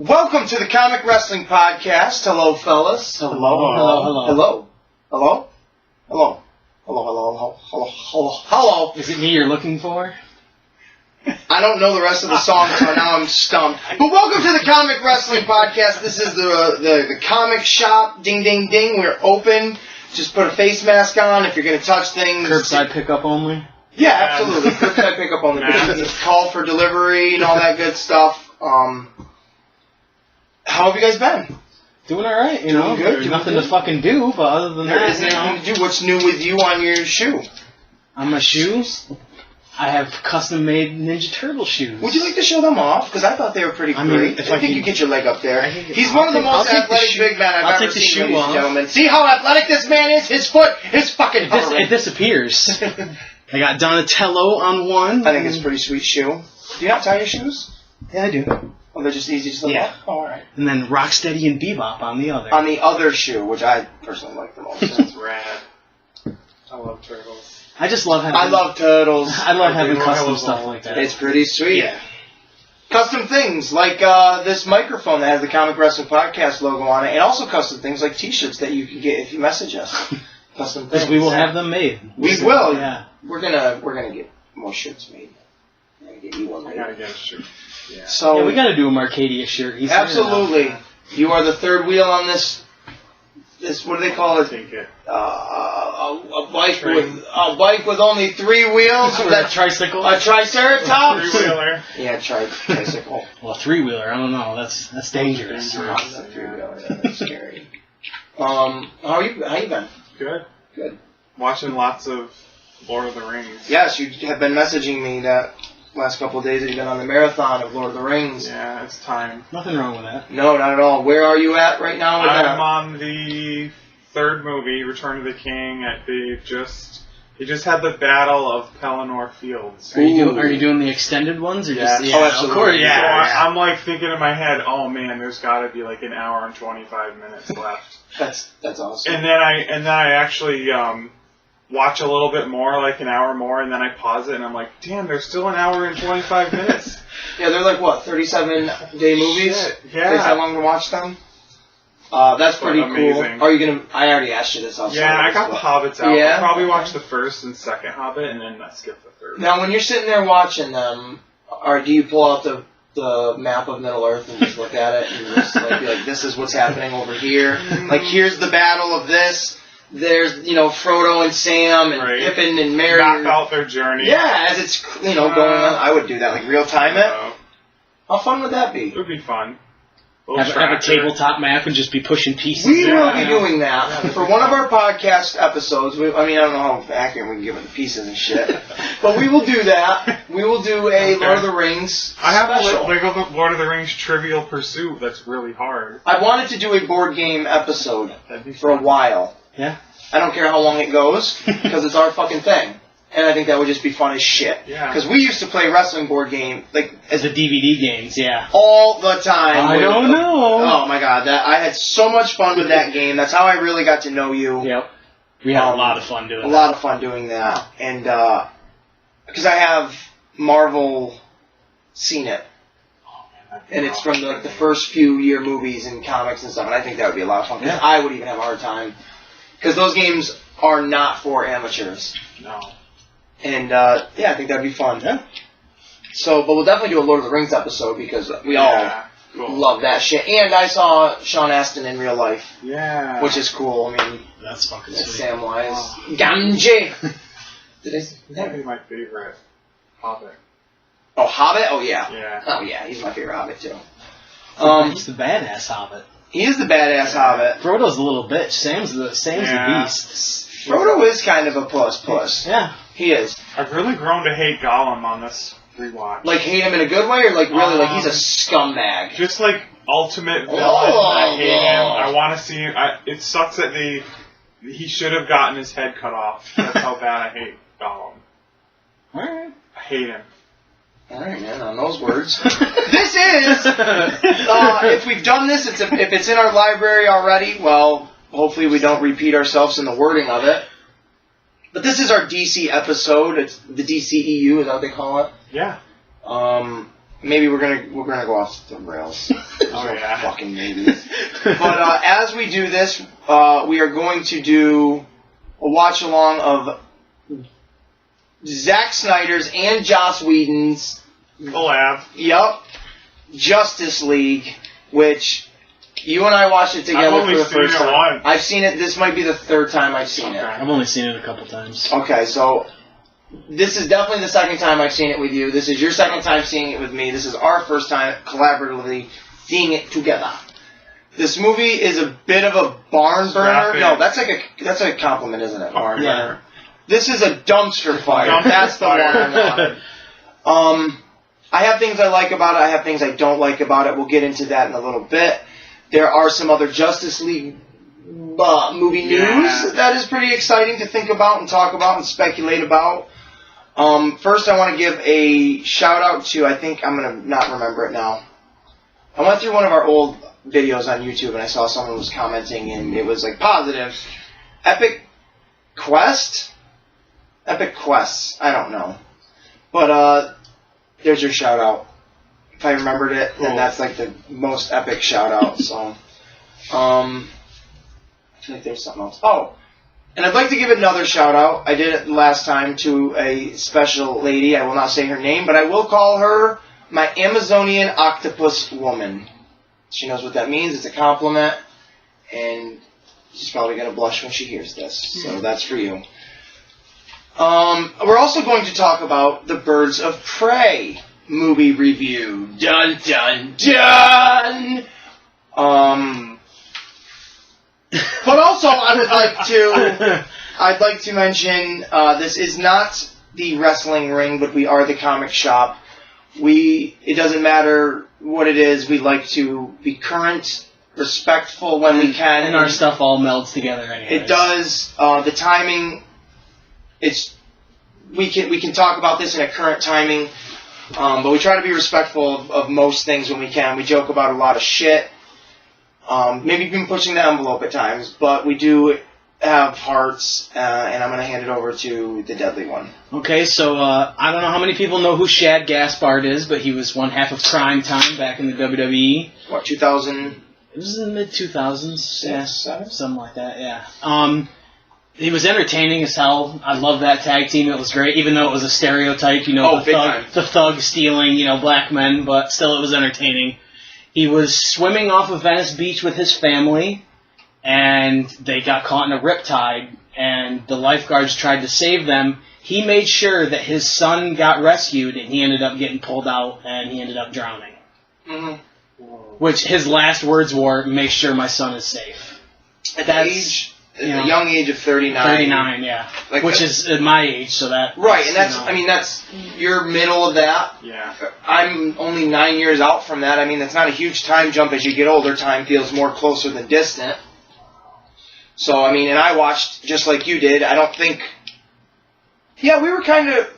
Welcome to the Comic Wrestling Podcast. Hello, fellas. Hello. Hello. Hello. Hello. Hello. Hello. Hello. Hello. Hello. Hello. Is it me you're looking for? I don't know the rest of the song, so now I'm stumped. But welcome to the Comic Wrestling Podcast. This is the comic shop. Ding, ding, ding. We're open. Just put a face mask on if you're going to touch things. Curbside pickup only? Yeah, absolutely. Curbside pickup only. Call for delivery and all that good stuff. How have you guys been? Doing alright, you know. Good, There's nothing to fucking do, but other than There that, isn't anything to do. What's new with you on your shoe? On my shoes, I have custom-made Ninja Turtle shoes. Would you like to show them off? Because I thought they were pretty great. I think you get your leg up there. He's one of the most athletic big men I've ever seen, ladies and gentlemen. See how athletic this man is? His foot is fucking hovering. It disappears. I got Donatello on one. I think it's a pretty sweet shoe. Do you not tie your shoes? Yeah, I do. Oh, they're just easy to slip off? Oh, alright. And then Rocksteady and Bebop on the other. On the other shoe, which I personally like the most. That's rad. I love turtles. I just love having... I love turtles. I love having custom stuff like that. It's pretty sweet. Yeah. Custom things like this microphone that has the Comic Wrestling Podcast logo on it, and also custom things like T-shirts that you can get if you message us. Custom things. Because we will have them made. We will. Yeah. We're gonna get more shirts made. We're gonna get you one made. I gotta get a shirt. Yeah. So yeah, we gotta do a Marcadia shirt. He's absolutely. You are the third wheel on this. What do they call it? Take it. A bike with only 3 wheels. That tricycle. A triceratops. 3-wheeler. Yeah, tricycle. Well, 3-wheeler. I don't know. That's dangerous. That's scary. How you been? Good. Good. Watching lots of Lord of the Rings. Yes, you have been messaging me that last couple of days that you've been on the marathon of Lord of the Rings. Yeah, it's time. Nothing wrong with that. No, not at all. Where are you at right now with that? I'm on the 3rd movie, Return of the King. They just had the Battle of Pelennor Fields. Are you doing the extended ones or just? Yeah, absolutely. Of course. Yeah. So I'm like thinking in my head, oh man, there's got to be like an hour and 25 minutes left. That's awesome. And then I actually watch a little bit more, like an hour more, and then I pause it and I'm like, damn, there's still an hour and 25 minutes. Yeah, they're like what, 37-day movies? Shit, yeah. Takes that long to watch them? That's pretty amazing. Cool. Are you gonna? I already asked you this. Yeah, I got the Hobbits out. Yeah? I'll probably watch the 1st and 2nd Hobbit, and then skip the 3rd. Now, when you're sitting there watching them, do you pull out the map of Middle Earth and just look at it and just be like, this is what's happening over here? Like, here's the battle of this. There's, Frodo and Sam and Pippin and Merry. Map out their journey. Yeah, as it's, going on. I would do that, like real time it. How fun would that be? It would be fun. Have a tabletop map and just be pushing pieces. We will be doing that for one of our podcast episodes. I don't know how accurate we can give it the pieces and shit, but we will do that. We will do a Lord of the Rings I have special. a Lord of the Rings Trivial Pursuit that's really hard. I wanted to do a board game episode for a while. Yeah. I don't care how long it goes, because it's our fucking thing. And I think that would just be fun as shit. Yeah. Because we used to play wrestling board game, as the DVD games, yeah. all the time. I don't know. Oh my god, I had so much fun with that game. That's how I really got to know you. Yep. We had a lot of fun doing that. A lot of fun doing that. And, because I have Marvel seen it. And it's from the first few year movies and comics and stuff, and I think that would be a lot of fun. Because I would even have a hard time. Because those games are not for amateurs. No. And, I think that'd be fun. Yeah. So, but we'll definitely do a Lord of the Rings episode because we all love that shit. And I saw Sean Astin in real life. Yeah. Which is cool. I mean, that's fucking sweet. Samwise Wow. Gamgee. That'd be my favorite Hobbit. Oh, Hobbit? Oh, yeah. Yeah. Oh, yeah. He's my favorite Hobbit, too. He's the badass Hobbit. He is the badass Hobbit. Frodo's a little bitch. Sam's the beast. Frodo is kind of a puss. Yeah. He is. I've really grown to hate Gollum on this rewatch. Like, hate him in a good way, or like, really, like, he's a scumbag? Just like ultimate villain. Oh. I hate him. I want to see him. It sucks that he should have gotten his head cut off. That's how bad I hate Gollum. Alright. I hate him. Alright, man, on those words. This is, if we've done this, if it's in our library already, well, hopefully we don't repeat ourselves in the wording of it. But this is our DC episode. It's the DCEU, is that what they call it? Yeah. maybe we're gonna go off the rails. Oh yeah. Fucking maybe. But as we do this, we are going to do a watch along of Zack Snyder's and Joss Whedon's Collab. Yup. Justice League, which you and I watched it together I've only for the first seen it time. once. I've seen it. This might be the third time I've seen it. I've only seen it a couple times. Okay, so this is definitely the second time I've seen it with you. This is your second time seeing it with me. This is our first time collaboratively seeing it together. This movie is a bit of a barn burner. No, that's a compliment, isn't it? Barn burner. This is a dumpster fire. That's the one I wanted. I have things I like about it. I have things I don't like about it. We'll get into that in a little bit. There are some other Justice League movie news that is pretty exciting to think about and talk about and speculate about. First, I want to give a shout out to, I think I'm going to not remember it now. I went through one of our old videos on YouTube and I saw someone was commenting and it was like positive. Epic Quests? I don't know. But, there's your shout out. If I remembered it, then that's like the most epic shout out. So, I feel like there's something else. Oh, and I'd like to give another shout out. I did it last time to a special lady. I will not say her name, but I will call her my Amazonian octopus woman. She knows what that means. It's a compliment, and she's probably gonna blush when she hears this. So that's for you. We're also going to talk about the Birds of Prey movie review. Dun dun dun! But also I'd like to mention, this is not the wrestling ring, but we are the comic shop. It doesn't matter what it is, we like to be current, respectful when we can. And our stuff all melds together anyways. It does. The timing, we can talk about this in a current timing, but we try to be respectful of most things when we can. We joke about a lot of shit. Maybe even pushing the envelope at times, but we do have hearts, and I'm going to hand it over to the deadly one. Okay, so I don't know how many people know who Shad Gaspard is, but he was one half of Crime Time back in the WWE. What, 2000? It was in the mid-2000s. Yeah, seven? something like that, yeah. He was entertaining as hell. I love that tag team. It was great, even though it was a stereotype, the thug stealing, black men, but still it was entertaining. He was swimming off of Venice Beach with his family, and they got caught in a riptide, and the lifeguards tried to save them. He made sure that his son got rescued, and he ended up getting pulled out, and he ended up drowning. Mm-hmm. Which his last words were, "Make sure my son is safe." At the young age of 39. 39, yeah. Which is at my age, so that... Right, and that's, you're middle of that. Yeah. I'm only 9 years out from that. I mean, that's not a huge time jump. As you get older, time feels more closer than distant. So, I mean, and I watched just like you did. I don't think... Yeah, we were kind of...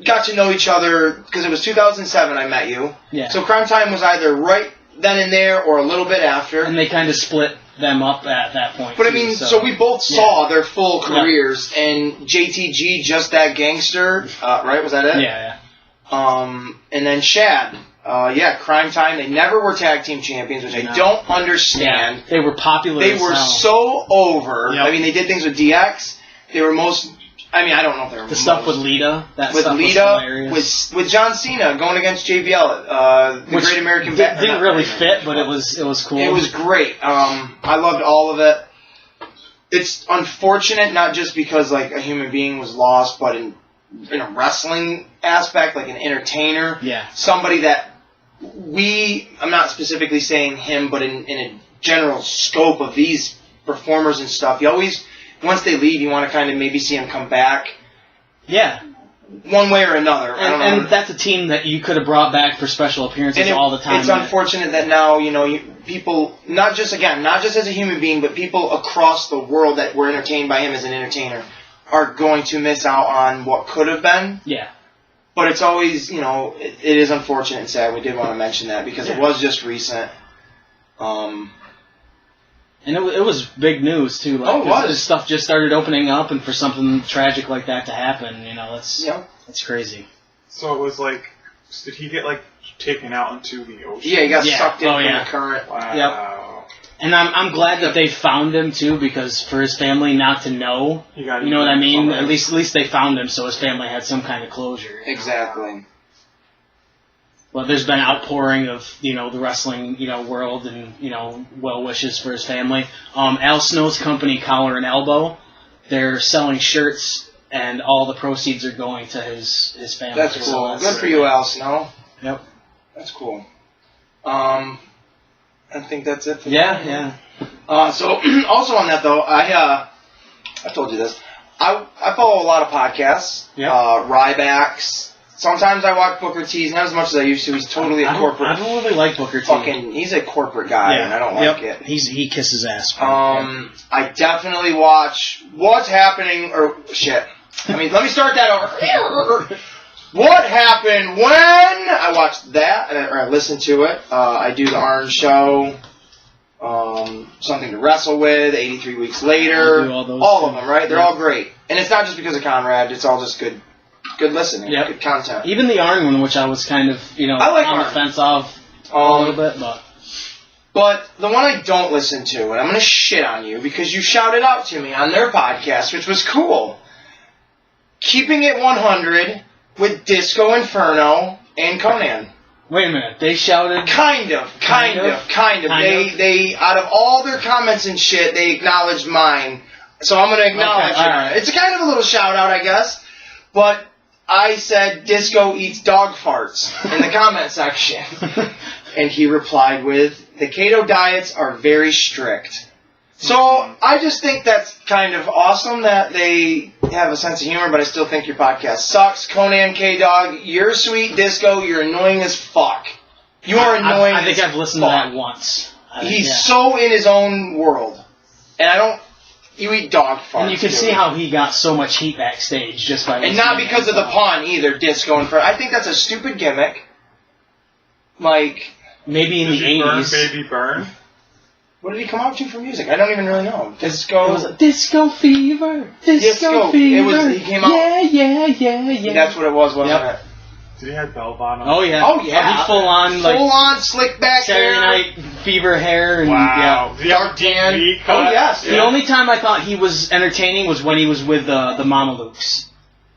got to know each other, because it was 2007 I met you. Yeah. So Crime Time was either right then and there, or a little bit after. And they kind of split them up at that point. But I mean, so we both saw their full careers, and JTG, Just That Gangster, right? Was that it? Yeah. And then Shad, Crime Time. They never were tag team champions, which I don't understand. Yeah. They were popular. They were so over. Yep. I mean, they did things with DX. They were I mean, I don't know if they were the stuff with Lita. With Lita, with John Cena going against J.B. Elliott, the Great American Bash. Didn't really fit, but it was cool. It was great. I loved all of it. It's unfortunate, not just because like a human being was lost, but in a wrestling aspect, like an entertainer. Yeah. Somebody that I'm not specifically saying him, but in a general scope of these performers and stuff, you always... Once they leave, you want to kind of maybe see them come back. Yeah. One way or another. And that's a team that you could have brought back for special appearances all the time. It's unfortunate that now, people, not just as a human being, but people across the world that were entertained by him as an entertainer are going to miss out on what could have been. Yeah. But it's always, it is unfortunate and sad. We did want to mention that because it was just recent. And it was big news, too. Like, it was. This stuff just started opening up, and for something tragic like that to happen, that's crazy. So it was like, did he get like taken out into the ocean. Yeah, he got sucked in from the current. Wow. Yep. And I'm glad that they found him too, because for his family not to know, you know what I mean? At least they found him, so his family had some kind of closure. Exactly. Well, there's been outpouring of the wrestling world and well wishes for his family. Al Snow's company, Collar and Elbow, they're selling shirts, and all the proceeds are going to his family. That's cool. Good for you, Al Snow. Yep. That's cool. I think that's it for yeah. So also on that though, I told you this. I follow a lot of podcasts. Yep. Ryback's. Sometimes I watch Booker T's, not as much as I used to. He's totally a corporate. I don't really like Booker T. He's a corporate guy, and I don't like it. He kisses ass. I definitely watch What's Happening, or shit. I mean, let me start that over. What happened when I watched that, or I listened to it. I do the Orange Show, Something to Wrestle With, 83 Weeks Later, all of them, right? They're all great, and it's not just because of Conrad. It's all just good listening, good content. Even the Arn one, which I was kind of I like on Arn. the fence of a little bit, But the one I don't listen to, and I'm going to shit on you because you shouted out to me on their podcast, which was cool. Keeping It 100 with Disco Inferno and Conan. Wait a minute, they shouted? Kind of. They out of all their comments and shit, they acknowledged mine. So I'm going to acknowledge it. Right. It's a kind of a little shout out, I guess. But I said Disco eats dog farts in the comment section. And he replied with, the keto diets are very strict. So I just think that's kind of awesome that they have a sense of humor, but I still think your podcast sucks. Conan K-Dog, you're sweet. Disco, you're annoying as fuck. You are annoying I think I've listened to that once. He's so in his own world. And you eat dog farts. And you can see how he got so much heat backstage just by... And not because of the pun either, Disco Inferno. I think that's a stupid gimmick. Like... Maybe in the 80s. Baby Burn? What did he come out to for music? I don't even really know. Disco... Disco Fever. Disco Fever. He came out... Yeah. That's what it was, wasn't it? Did he have bell bottom? Oh, yeah. He full on, slick back Saturday hair. Night Fever hair. And, wow. Dark tan. Oh, yes. The only time I thought he was entertaining was when he was with the Mamalukes.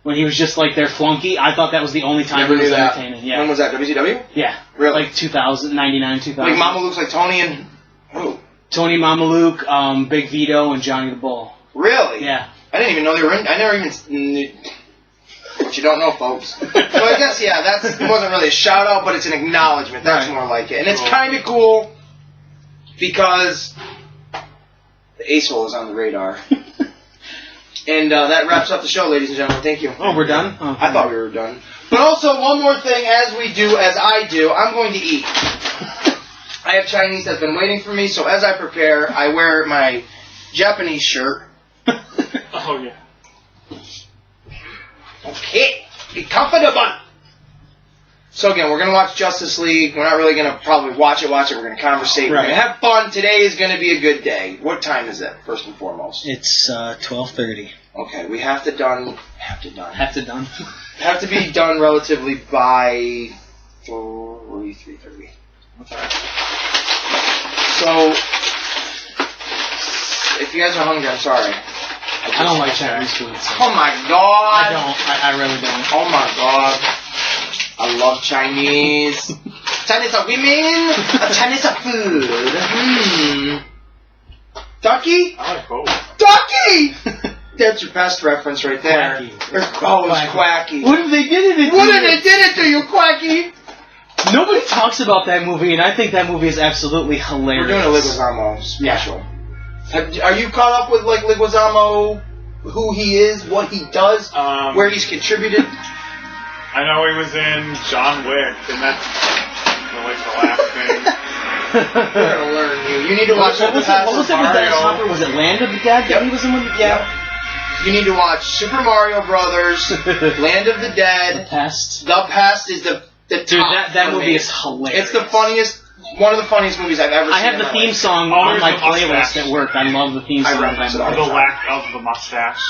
When he was just like their flunky. I thought that was the only time he was entertaining. Yeah. When was that, WCW? Yeah. Really? Like 2000, 99, 2000. Like Mamalukes like Tony and... Who? Tony Mamaluke, Big Vito, and Johnny the Bull. Really? Yeah. I didn't even know they were in... I never even knew... What you don't know, folks. So I guess, it wasn't really a shout-out, but it's an acknowledgement. That's more like it. And it's kind of cool because the Ace-hole is on the radar. And that wraps up the show, ladies and gentlemen. Thank you. Oh, we're done? Oh, I thought we were done. But also, one more thing, as I do, I'm going to eat. I have Chinese that's been waiting for me, so as I prepare, I wear my Japanese shirt. Oh, yeah. Okay, be comfortable. So again, we're going to watch Justice League. We're not really going to probably watch it. We're going to conversate. We're going to have fun. Today is going to be a good day. What time is it, first and foremost? It's 12:30. Okay, we have to be done relatively by 3:30. Okay. So, if you guys are hungry, I'm sorry. I don't like Chinese food. So. Oh my god! I don't. I really don't. Oh my god. I love Chinese. Chinese are women. Chinese are food. Ducky? I like both. Ducky! That's your best reference right there. Quacky. Quacky. What if they did it? What if they did it to you, Quacky? Nobody talks about that movie, and I think that movie is absolutely hilarious. We're doing a Leguizamo special. Yeah. Are you caught up with like Leguizamo, who he is, what he does, where he's contributed? I know he was in John Wick, and that's like the last thing. We're gonna learn you. You need to watch. What was it with Dennis Hopper? Was it Land of the Dead that he was in? Yep. You need to watch Super Mario Brothers, Land of the Dead. The Pest. The Pest is the Dude, top that movie is hilarious. It's the funniest. One of the funniest movies I've ever seen. I have the theme song on my playlist at work. I love the theme song. The lack of the mustache.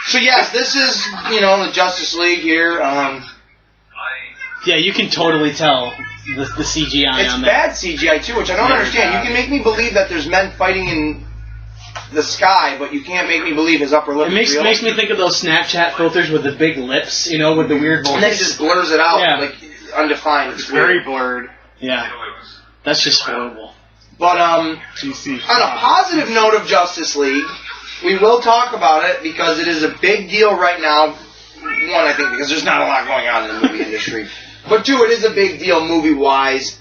So yes, this is the Justice League here. Yeah, you can totally tell the CGI It's on bad CGI too, which I don't understand. You can make me believe that there's men fighting in the sky, but you can't make me believe his upper lip is real. It makes me think of those Snapchat filters with the big lips, you know, with the weird voice. And then it just blurs it out, like, undefined. It's very blurred. Yeah. That's just horrible. But, on a positive note of Justice League, we will talk about it because it is a big deal right now. One, I think, because there's not a lot going on in the movie industry. But two, it is a big deal movie-wise.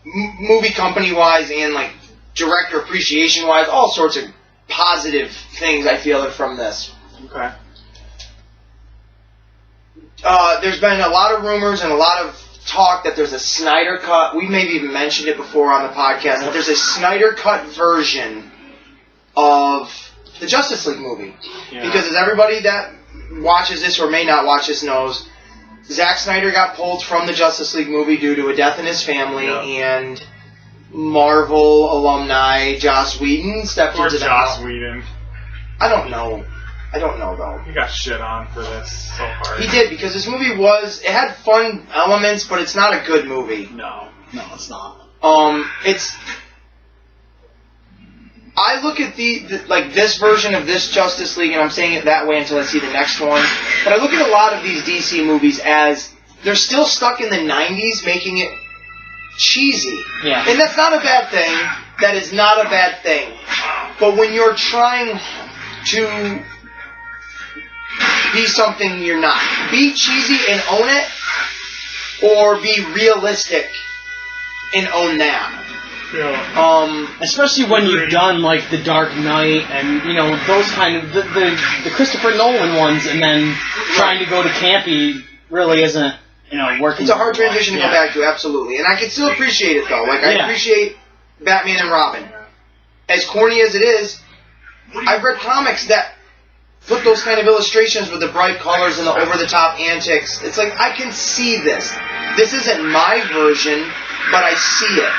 Movie company-wise and, like, director appreciation-wise, all sorts of positive things I feel are from this. Okay. There's been a lot of rumors and a lot of talk that there's a Snyder Cut. We maybe even mentioned it before on the podcast, but there's a Snyder Cut version of the Justice League movie. Yeah. Because as everybody that watches this or may not watch this knows, Zack Snyder got pulled from the Justice League movie due to a death in his family, and Marvel alumni Joss Whedon stepped into the Joss Whedon. I don't know, though. He got shit on for this so hard. He did, because this movie it had fun elements, but it's not a good movie. No, it's not. I look at this version of this Justice League, and I'm saying it that way until I see the next one, but I look at a lot of these DC movies as they're still stuck in the 90s, making it cheesy. Yeah. And that's not a bad thing. That is not a bad thing. But when you're trying to be something you're not, be cheesy and own it, or be realistic and own that. Yeah. Especially when you've done like The Dark Knight and those kind of the Christopher Nolan ones, and then trying to go to campy really isn't working. It's a hard transition to go back to, absolutely, and I can still appreciate it though. Like I appreciate Batman and Robin, as corny as it is. I've read comics that put those kind of illustrations with the bright colors and the over-the-top antics. It's like I can see this. This isn't my version, but I see it.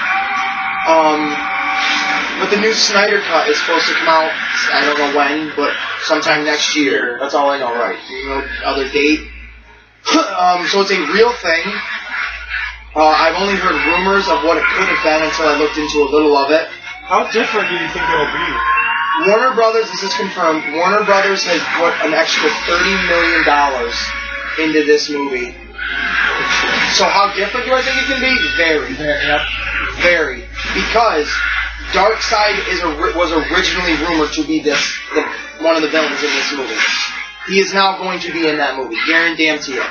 But the new Snyder Cut is supposed to come out, I don't know when, but sometime next year. That's all I know, right? No other date. So it's a real thing. I've only heard rumors of what it could have been until I looked into a little of it. How different do you think it'll be? Warner Brothers, this is confirmed, Warner Brothers has put an extra $30 million into this movie. So how different do I think it can be? Very. Very. Because Darkseid was originally rumored to be one of the villains in this movie. He is now going to be in that movie. Guarantee it.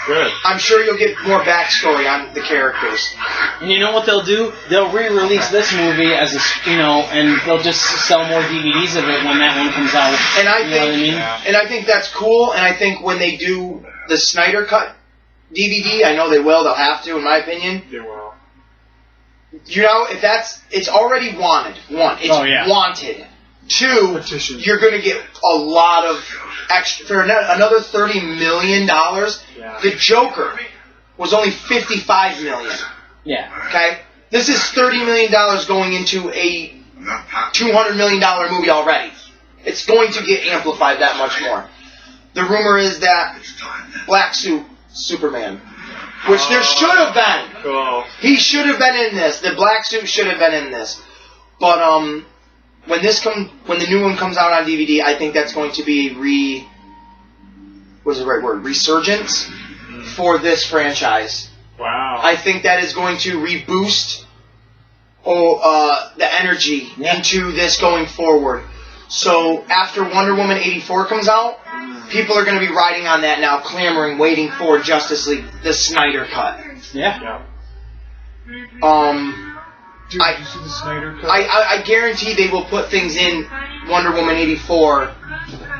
Good. I'm sure you'll get more backstory on the characters. And you know what they'll do? They'll re-release this movie as and they'll just sell more DVDs of it when that one comes out. And I think, what I mean? And I think that's cool. And I think when they do the Snyder Cut DVD, I know they will. They'll have to, in my opinion. They will. It's already wanted. One, it's wanted. Two, petition. You're going to get a lot of extra. For another $30 million, the Joker was only $55 million. Yeah. Okay? This is $30 million going into a $200 million movie already. It's going to get amplified that much more. The rumor is that Black Suit Superman, which there should have been. Cool. He should have been in this. The Black Suit should have been in this. But when the new one comes out on DVD, I think that's going to be resurgence for this franchise. Wow. I think that is going to reboost the energy into this going forward. So after Wonder Woman 84 comes out, people are going to be riding on that now, clamoring, waiting for Justice League, the Snyder Cut. Yeah. Dude, did you see the Snyder Cut? I guarantee they will put things in Wonder Woman 84.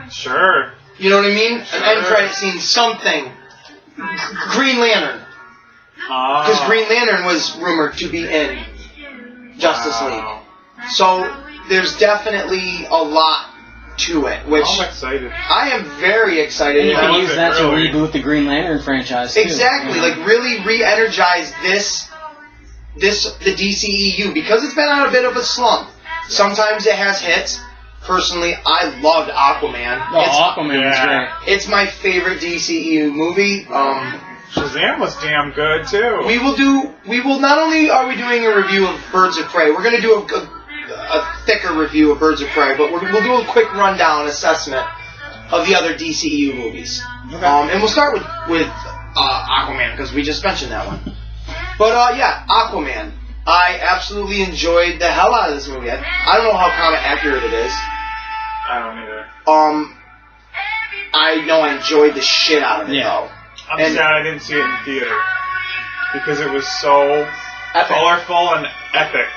Sure. You know what I mean? An end credit scene, something. Green Lantern. Because Green Lantern was rumored to be in Justice League. So there's definitely a lot to it, which I'm excited. I am very excited. And you can use that to reboot the Green Lantern franchise too. Exactly, like really re-energize the DCEU, because it's been on a bit of a slump. Sometimes it has hits, personally, I loved Aquaman. Oh, Aquaman was great. It's my favorite DCEU movie. Shazam was damn good too. We will not only are we doing a review of Birds of Prey, we're going to do a thicker review of Birds of Prey, but we'll do a quick rundown assessment of the other DCEU movies. Okay. And we'll start with Aquaman, because we just mentioned that one. But yeah, Aquaman. I absolutely enjoyed the hell out of this movie. I don't know how comic accurate it is. I don't either. I know I enjoyed the shit out of it, though. I'm sad I didn't see it in theater because it was so colorful and epic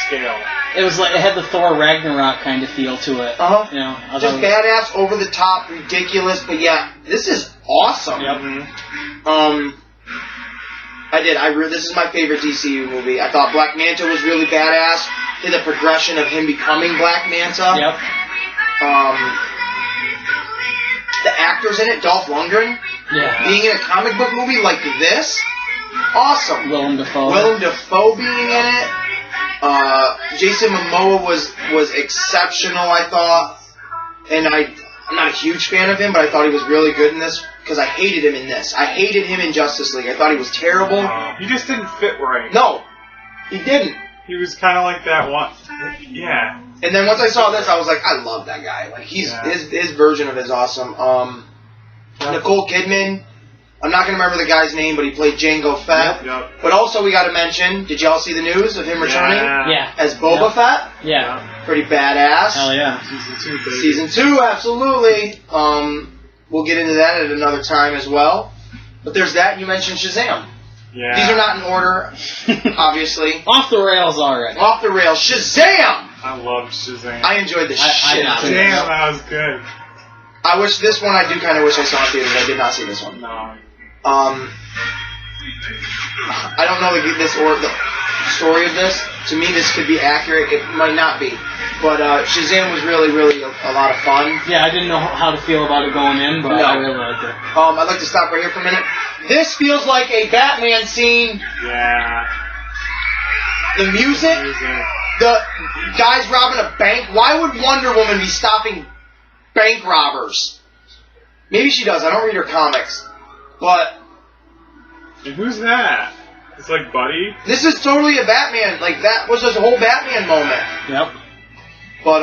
scale. It was like it had the Thor Ragnarok kind of feel to it. You know, just badass, over the top, ridiculous, but yeah, this is awesome. Yep. Mm-hmm. This is my favorite DCU movie. I thought Black Manta was really badass. Did the progression of him becoming Black Manta. Yep. The actors in it, Dolph Lundgren, being in a comic book movie like this, awesome. Willem Dafoe being in it. Jason Momoa was exceptional, I thought. And I'm not a huge fan of him, but I thought he was really good in this because I hated him in this. I hated him in Justice League. I thought he was terrible. He just didn't fit right. No, he didn't. He was kind of like that one. Yeah. And then once I saw this, I was like, I love that guy. Like his version of it is awesome. Nicole Kidman. I'm not gonna remember the guy's name, but he played Jango Fett. Yep. But also, we got to mention. Did y'all see the news of him returning? Yeah. As Boba Fett. Yeah. Pretty badass. Hell yeah. Season 2, baby. Season 2, absolutely. We'll get into that at another time as well. But there's that. You mentioned Shazam. Yeah. These are not in order, obviously. Off the rails already. Off the rails. Shazam! I loved Shazam. I enjoyed the shit out of it. Damn, that was good. I wish this one, I do kind of wish I saw in theaters. I did not see this one. No. I don't know the story of this. To me, this could be accurate. It might not be. But Shazam was really, really a lot of fun. Yeah, I didn't know how to feel about it going in, but I really liked it. I'd like to stop right here for a minute. This feels like a Batman scene. Yeah. The music, the guys robbing a bank. Why would Wonder Woman be stopping bank robbers? Maybe she does. I don't read her comics. But... And who's that? It's like Buddy? This is totally a Batman. Like, that was his whole Batman moment. Yep. But,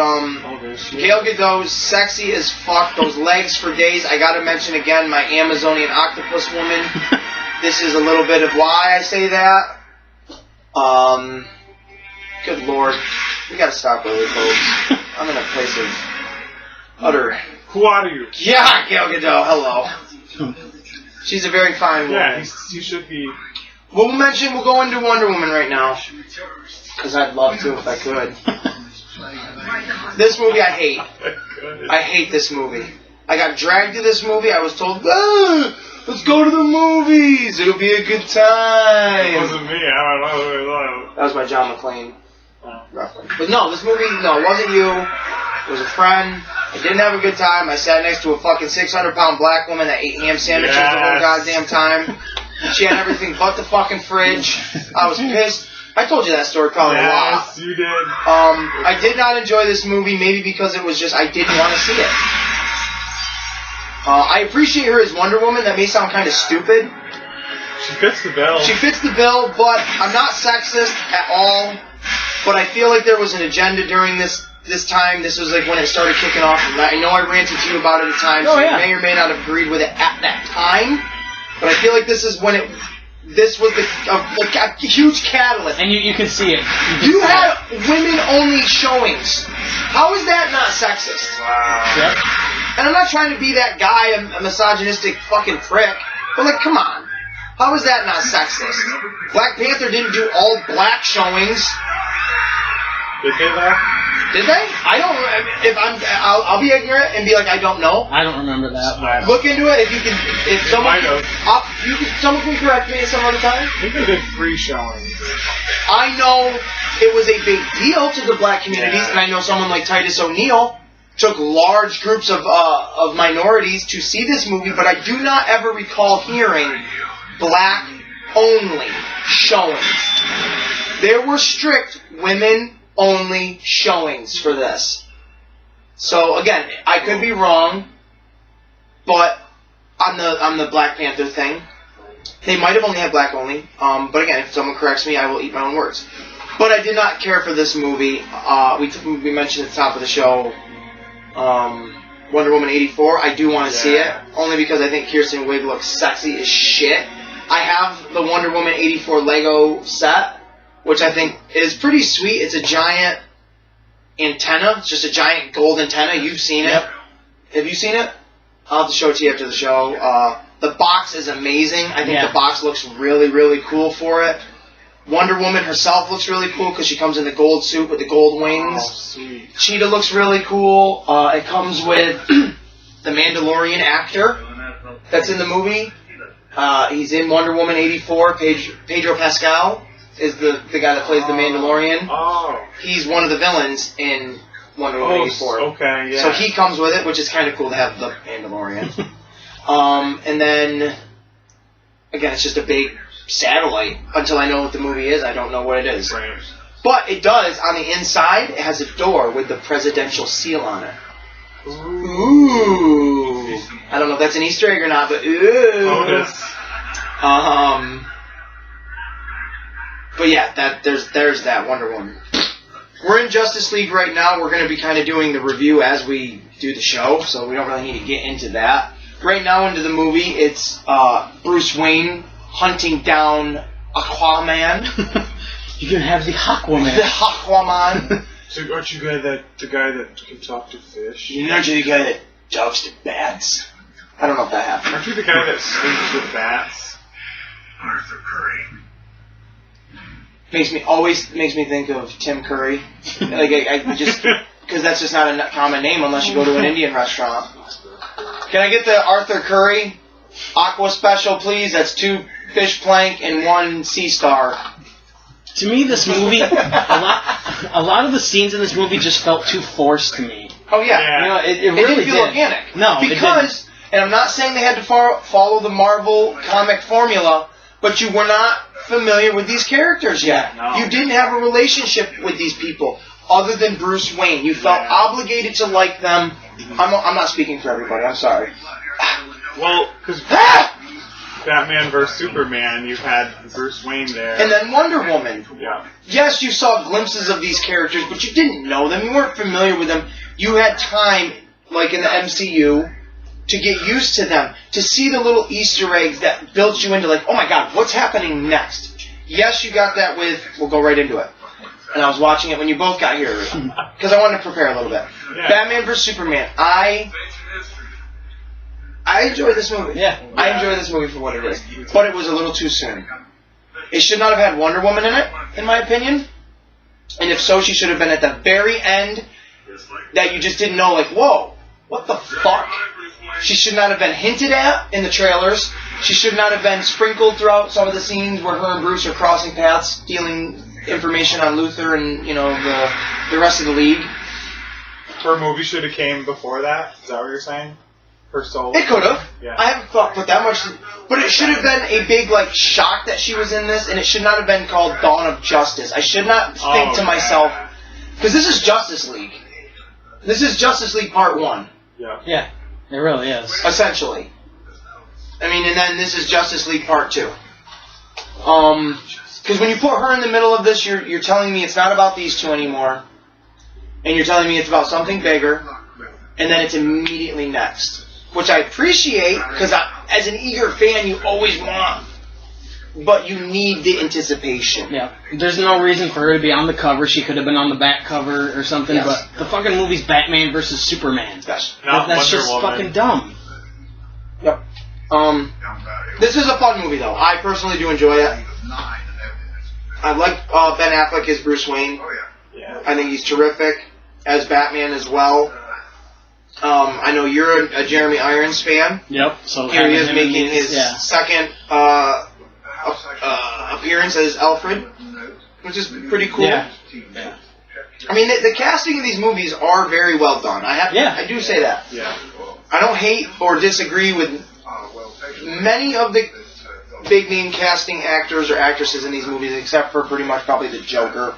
Gal Gadot's sexy as fuck. Those legs for days. I gotta mention again my Amazonian octopus woman. This is a little bit of why I say that. Good lord. We gotta stop early, folks. I'm in a place of utter... Who are you? Yeah, Gal Gadot, hello. She's a very fine woman. Yeah, he should be... We'll go into Wonder Woman right now. Because I'd love to if I could. This movie I hate. I hate this movie. I got dragged to this movie. I was told, let's go to the movies. It'll be a good time. It wasn't me. I don't know who it was. That was by John McClane. But no, this movie, no, it wasn't you. It was a friend. I didn't have a good time. I sat next to a fucking 600-pound black woman that ate ham sandwiches the whole goddamn time. She had everything but the fucking fridge. I was pissed. I told you that story probably a lot. Yes, you did. I did not enjoy this movie, maybe because it was just, I didn't want to see it. I appreciate her as Wonder Woman. That may sound kind of stupid. She fits the bill. She fits the bill, but I'm not sexist at all. But I feel like there was an agenda during this time. This was like when it started kicking off. I know I ranted to you about it at times. So you may or may not have agreed with it at that time. But I feel like this is when this was a huge catalyst. And you can see it. You had women-only showings. How is that not sexist? Wow. Yep. And I'm not trying to be that guy, a misogynistic fucking prick. But like, come on. How is that not sexist? Black Panther didn't do all black showings. Did they though? Did they? I don't. I'll be ignorant and be like, I don't know. I don't remember that. Look into it if you can. If someone, someone can correct me at some other time. I think they did 3 showings. I know it was a big deal to the black communities, and I know someone like Titus O'Neil took large groups of minorities to see this movie, but I do not ever recall hearing black only showings. There were strict women only showings for this. So again, I could be wrong, but on the Black Panther thing, they might have only had black only. But again, if someone corrects me, I will eat my own words. But I did not care for this movie. We mentioned at the top of the show, Wonder Woman 84. I do want to see it, only because I think Kirsten Wiig looks sexy as shit. I have the Wonder Woman 84 Lego set, which I think is pretty sweet. It's a giant antenna. It's just a giant gold antenna. You've seen it. Have you seen it? I'll have to show it to you after the show. The box is amazing. I think the box looks really, really cool for it. Wonder Woman herself looks really cool because she comes in the gold suit with the gold wings. Oh, sweet. Cheetah looks really cool. It comes with the Mandalorian actor that's in the movie. He's in Wonder Woman 84. Pedro Pascal is the guy that plays the Mandalorian. Oh. He's one of the villains in Wonder Woman 84. Okay, yeah. So he comes with it, which is kind of cool to have the Mandalorian. And then, again, it's just a big satellite. Until I know what the movie is, I don't know what it is. Right. But it does, on the inside, it has a door with the presidential seal on it. Ooh. I don't know if that's an Easter egg or not, but ooh. Bonus. But yeah, there's that Wonder Woman. We're in Justice League right now. We're going to be kind of doing the review as we do the show, so we don't really need to get into that. Right now into the movie, it's Bruce Wayne hunting down Aquaman. You can have the Aquaman. The Aquaman. So aren't you the guy that can talk to fish? You're not the guy that talks to bats. I don't know if that happened. Aren't you the guy that sleeps with bats? Arthur Curry. Always makes me think of Tim Curry. Like I just because that's just not a common name unless you go to an Indian restaurant. Can I get the Arthur Curry Aqua Special, please? That's 2 fish plank and 1 sea star. To me, this movie, a lot of the scenes in this movie just felt too forced to me. Oh yeah, You know, it it really didn't feel organic. No, because, and I'm not saying they had to follow the Marvel comic formula, but you were not familiar with these characters yet. No. You didn't have a relationship with these people other than Bruce Wayne. You felt obligated to like them. I'm not speaking for everybody. I'm sorry. Well, because Batman vs. Superman, you had Bruce Wayne there. And then Wonder Woman. Yeah. Yes, you saw glimpses of these characters, but you didn't know them. You weren't familiar with them. You had time, like in the MCU, to get used to them, to see the little Easter eggs that built you into like, oh my god, what's happening next? Yes, you got that with, we'll go right into it. And I was watching it when you both got here, because I wanted to prepare a little bit. Yeah. Batman vs. Superman. I enjoy this movie. Yeah. I enjoy this movie for what it is. But it was a little too soon. It should not have had Wonder Woman in it, in my opinion. And if so, she should have been at the very end that you just didn't know, like, whoa, what the fuck? She should not have been hinted at in the trailers. She should not have been sprinkled throughout some of the scenes where her and Bruce are crossing paths, stealing information on Luthor and, you know, the rest of the league. Her movie should have came before that? Is that what you're saying? Her soul? It could have. Yeah. I haven't put that much. But it should have been a big, like, shock that she was in this, and it should not have been called Dawn of Justice. I should not think to myself, because this is Justice League. This is Justice League Part 1. Yeah. Yeah, it really is. Essentially. I mean, and then this is Justice League Part 2. Because when you put her in the middle of this, you're telling me it's not about these two anymore. And you're telling me it's about something bigger. And then it's immediately next. Which I appreciate, because as an eager fan, you always want. But you need the anticipation. Yeah. There's no reason for her to be on the cover. She could have been on the back cover or something. Yes. But the fucking movie's Batman versus Superman. Yes. Not That's Wonder just Woman. fucking dumb. Yep. This is a fun movie, though. I personally do enjoy it. I like Ben Affleck as Bruce Wayne. Yeah. I think he's terrific as Batman as well. I know you're a Jeremy Irons fan. Yep. So Here he is having him making in his second appearance as Alfred, which is pretty cool. Yeah. I mean, the casting of these movies are very well done. I do say that. Yeah. I don't hate or disagree with many of the big name casting actors or actresses in these movies, except for pretty much probably the Joker.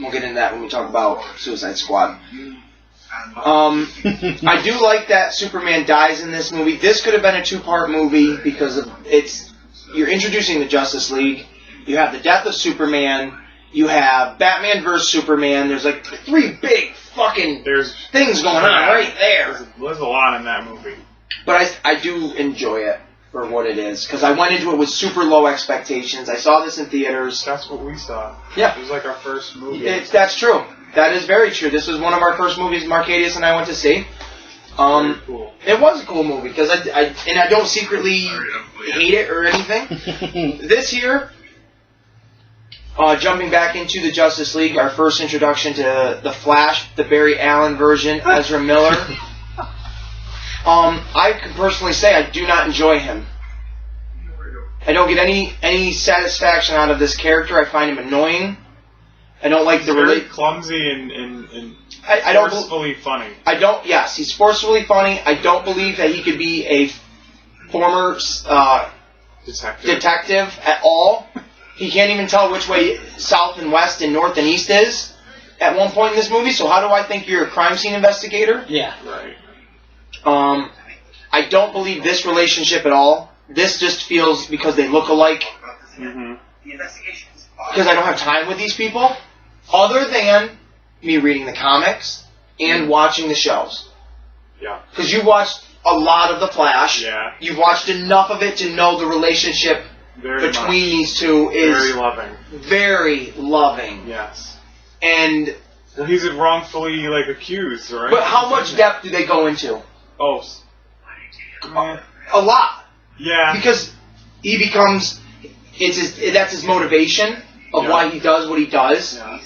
We'll get into that when we talk about Suicide Squad. I do like that Superman dies in this movie. This could have been a 2-part movie because you're introducing the Justice League. You have the death of Superman. You have Batman vs. Superman. There's like 3 big fucking things going on right there. There's a lot in that movie. But I do enjoy it for what it is. Because I went into it with super low expectations. I saw this in theaters. That's what we saw. Yeah. It was like our first movie. That's true. That is very true. This was one of our first movies Marcadius and I went to see. Very cool. It was a cool movie. Because I don't secretly hate it or anything. This year... jumping back into the Justice League, our first introduction to the Flash, the Barry Allen version, Ezra Miller. I can personally say I do not enjoy him. I don't get any satisfaction out of this character. I find him annoying. I don't like he's very clumsy and forcefully funny. Yes, he's forcefully funny. I don't believe that he could be a former detective at all. He can't even tell which way south and west and north and east is at one point in this movie, so how do I think you're a crime scene investigator? Yeah. Right. I don't believe this relationship at all. This just feels because they look alike. Mm-hmm. Because I don't have time with these people, other than me reading the comics and watching the shows. Yeah. Because you watched a lot of The Flash. Yeah. You've watched enough of it to know the relationship between these two is very loving. Very loving. Yes. And well, he's wrongfully accused, right? But how much depth do they go into? Oh, man. A lot. Yeah. Because he becomes that's his motivation of why he does what he does. Yeah.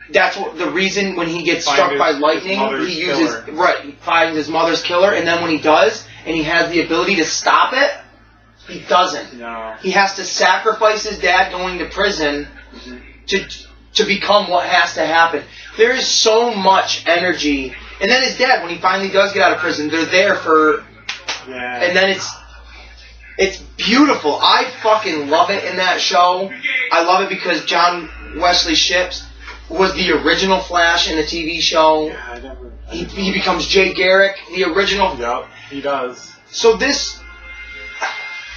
That's what the reason when he gets struck by lightning, he uses he finds his mother's killer, and then when he does, and he has the ability to stop it. He doesn't. No. He has to sacrifice his dad going to prison to become what has to happen. There is so much energy. And then his dad, when he finally does get out of prison, they're there for... Yeah. And then it's beautiful. I fucking love it in that show. I love it because John Wesley Shipp was the original Flash in the TV show. Yeah, he becomes Jay Garrick, the original... Yep, he does. So this...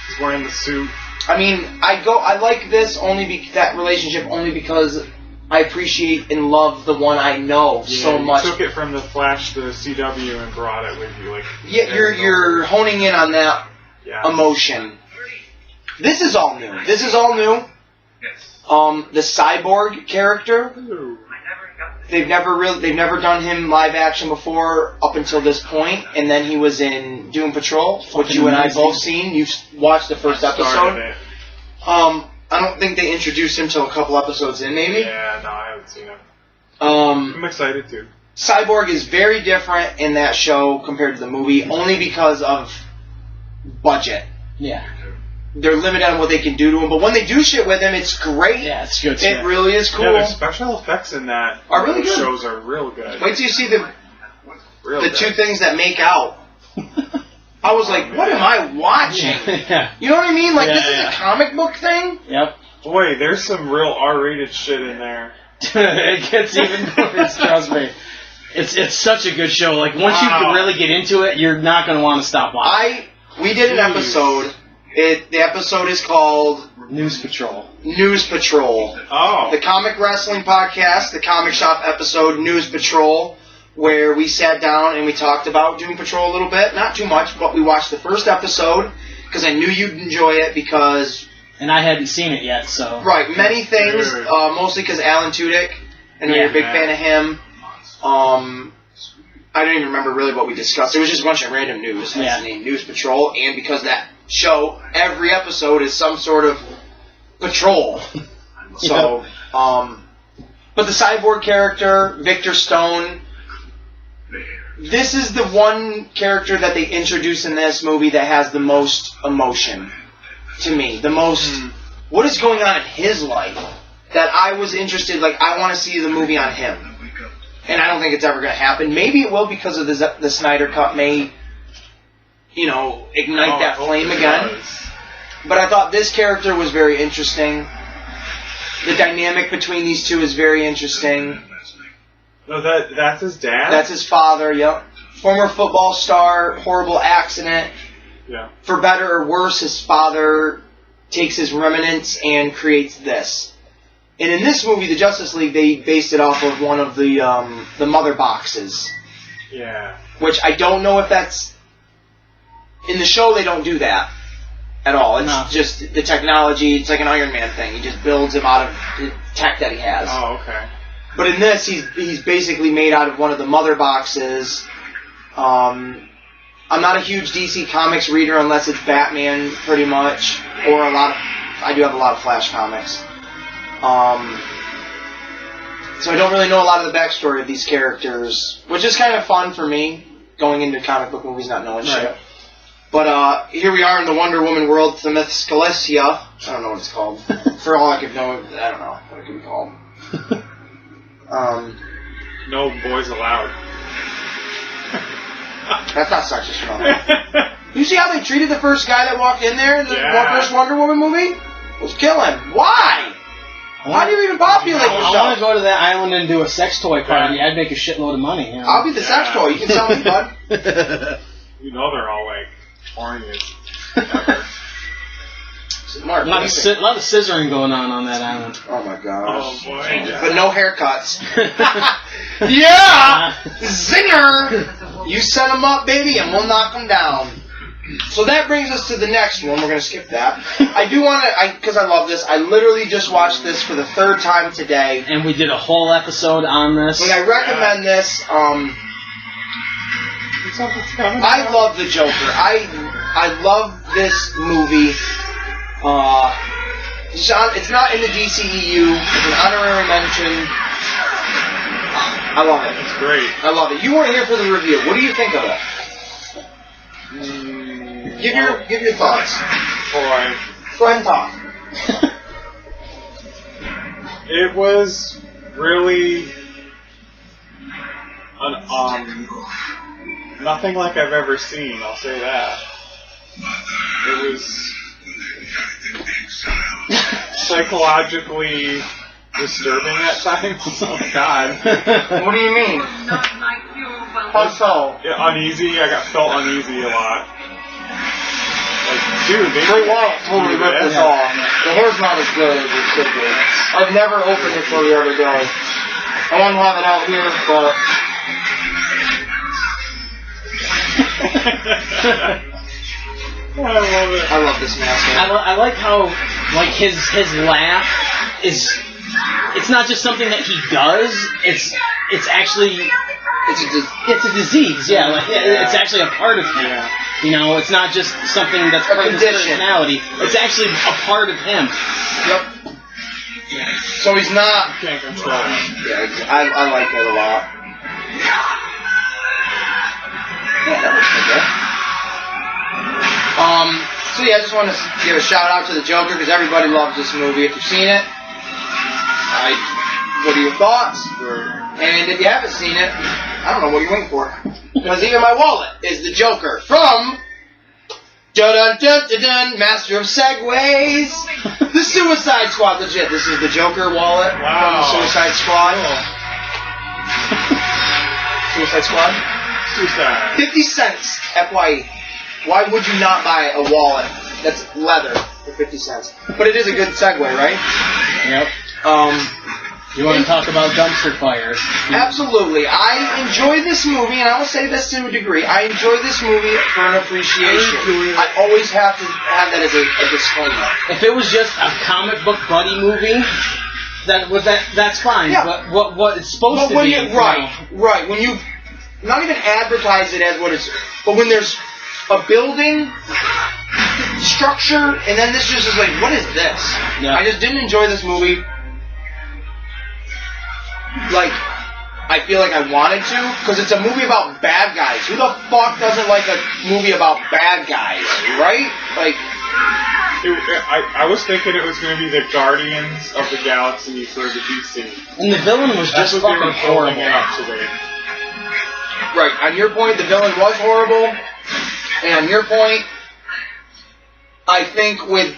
He's wearing the suit. I mean, I like this that relationship only because I appreciate and love the one I know so much. You took it from the Flash to the CW and brought it with you. You're honing in on that emotion. This is all new. The Cyborg character. Ooh. They've never done him live action before up until this point, and then he was in Doom Patrol, which you and I both seen. You've watched the first episode. I don't think they introduced him till a couple episodes in, maybe. Yeah, no, I haven't seen him. I'm excited too. Cyborg is very different in that show compared to the movie, only because of budget. Yeah. They're limited on what they can do to him, but when they do shit with him, it's great. Yeah, it's good. It really is cool. Yeah, the special effects in that are really good. Shows are real good. Wait till you see the two things that make out. I was like, what am I watching? Yeah. You know what I mean? Like, this is a comic book thing? Yep. Boy, there's some real R-rated shit in there. It gets even worse, trust me. It's such a good show. Like, once you can really get into it, you're not going to want to stop watching. We did an episode. The episode is called News Patrol. News Patrol. Oh. The Comic Wrestling Podcast, the Comic Shop episode, News Patrol, where we sat down and we talked about Doom Patrol a little bit. Not too much, but we watched the first episode because I knew you'd enjoy it because... And I hadn't seen it yet, so... Right, many things, mostly because Alan Tudyk, and you're a big fan of him. I don't even remember really what we discussed. It was just a bunch of random news. That's the name, News Patrol, and because that show, every episode is some sort of patrol. So, but the Cyborg character, Victor Stone, this is the one character that they introduce in this movie that has the most emotion to me. The most, what is going on in his life that I was interested, like, I want to see the movie on him. And I don't think it's ever going to happen. Maybe it will because of the Snyder Cut may, ignite that flame again. But I thought this character was very interesting. The dynamic between these two is very interesting. No, that's his dad? That's his father, yep. Former football star, horrible accident. Yeah. For better or worse, his father takes his remnants and creates this. And in this movie, the Justice League, they based it off of one of the mother boxes. Yeah. Which I don't know if that's... In the show, they don't do that at all. It's just the technology. It's like an Iron Man thing. He just builds him out of the tech that he has. Oh, okay. But in this, he's basically made out of one of the mother boxes. I'm not a huge DC Comics reader unless it's Batman, pretty much, or I do have a lot of Flash comics. So I don't really know a lot of the backstory of these characters, which is kind of fun for me, going into comic book movies not knowing shit. But here we are in the Wonder Woman world, Themyscalesia. I don't know what it's called. For all I could know, I don't know what it could be called. No boys allowed. That's not sexist at all. You see how they treated the first guy that walked in there in the first Wonder Woman movie? Let's kill him. Why? How do you even populate yourself? I want to go to that island and do a sex toy party. I'd make a shitload of money. You know? I'll be the sex toy. You can sell me, bud. You know they're all like horny as ever. Mark, a lot of scissoring going on that island. Oh my gosh. Oh boy. But no haircuts. Yeah! Zinger! You set them up, baby, and we'll knock them down. So that brings us to the next one. We're going to skip that. I do want to, because I love this, I literally just watched this for the third time today. And we did a whole episode on this. And I recommend this. I love the Joker. I love this movie. It's not in the DCEU. It's an honorary mention. I love it. It's great. I love it. You weren't here for the review. What do you think of it? Give your thoughts. Boy. Go ahead and talk. It was really nothing like I've ever seen, I'll say that. It was psychologically disturbing at times. Oh God. What do you mean? How so? Yeah, uneasy. I felt uneasy a lot. Like, dude, they totally ripped this off. The hair's not as good as it should be. I've never opened it till the other day. I don't have it out here, but... I love it. I love this mask. I like how, like, his laugh is... It's not just something that he does. It's actually... It's a disease, yeah. Like, it's actually a part of him. Yeah. You know, it's not just something that's part of his personality. It's actually a part of him. Yep. So he's not... You can't control it. Yeah, I like it a lot. Yeah, that looks good. So yeah, I just want to give a shout out to the Joker because everybody loves this movie. If you've seen it, what are your thoughts? And if you haven't seen it, I don't know what you're waiting for. Because even my wallet is the Joker from dun-dun-dun-dun-dun, Master of Segways, the Suicide Squad. Legit, this is the Joker wallet from the Suicide Squad. Suicide Squad? Suicide. 50 cents, FYE. Why would you not buy a wallet that's leather for 50 cents? But it is a good segue, right? Yep. You want to talk about dumpster fires? Absolutely. I enjoy this movie, and I will say this to a degree. I enjoy this movie for an appreciation. I always have to have that as a disclaimer. If it was just a comic book buddy movie, that's fine. Yeah. But what it's supposed to be, right. When you not even advertise it as what it's, but when there's a building structure, and then this just is like, what is this? Yeah. I just didn't enjoy this movie. Like, I feel like I wanted to, because it's a movie about bad guys. Who the fuck doesn't like a movie about bad guys, right? Like, I was thinking it was going to be the Guardians of the Galaxy for the DC. And the villain was just fucking horrible. Right, on your point, the villain was horrible. And on your point, I think with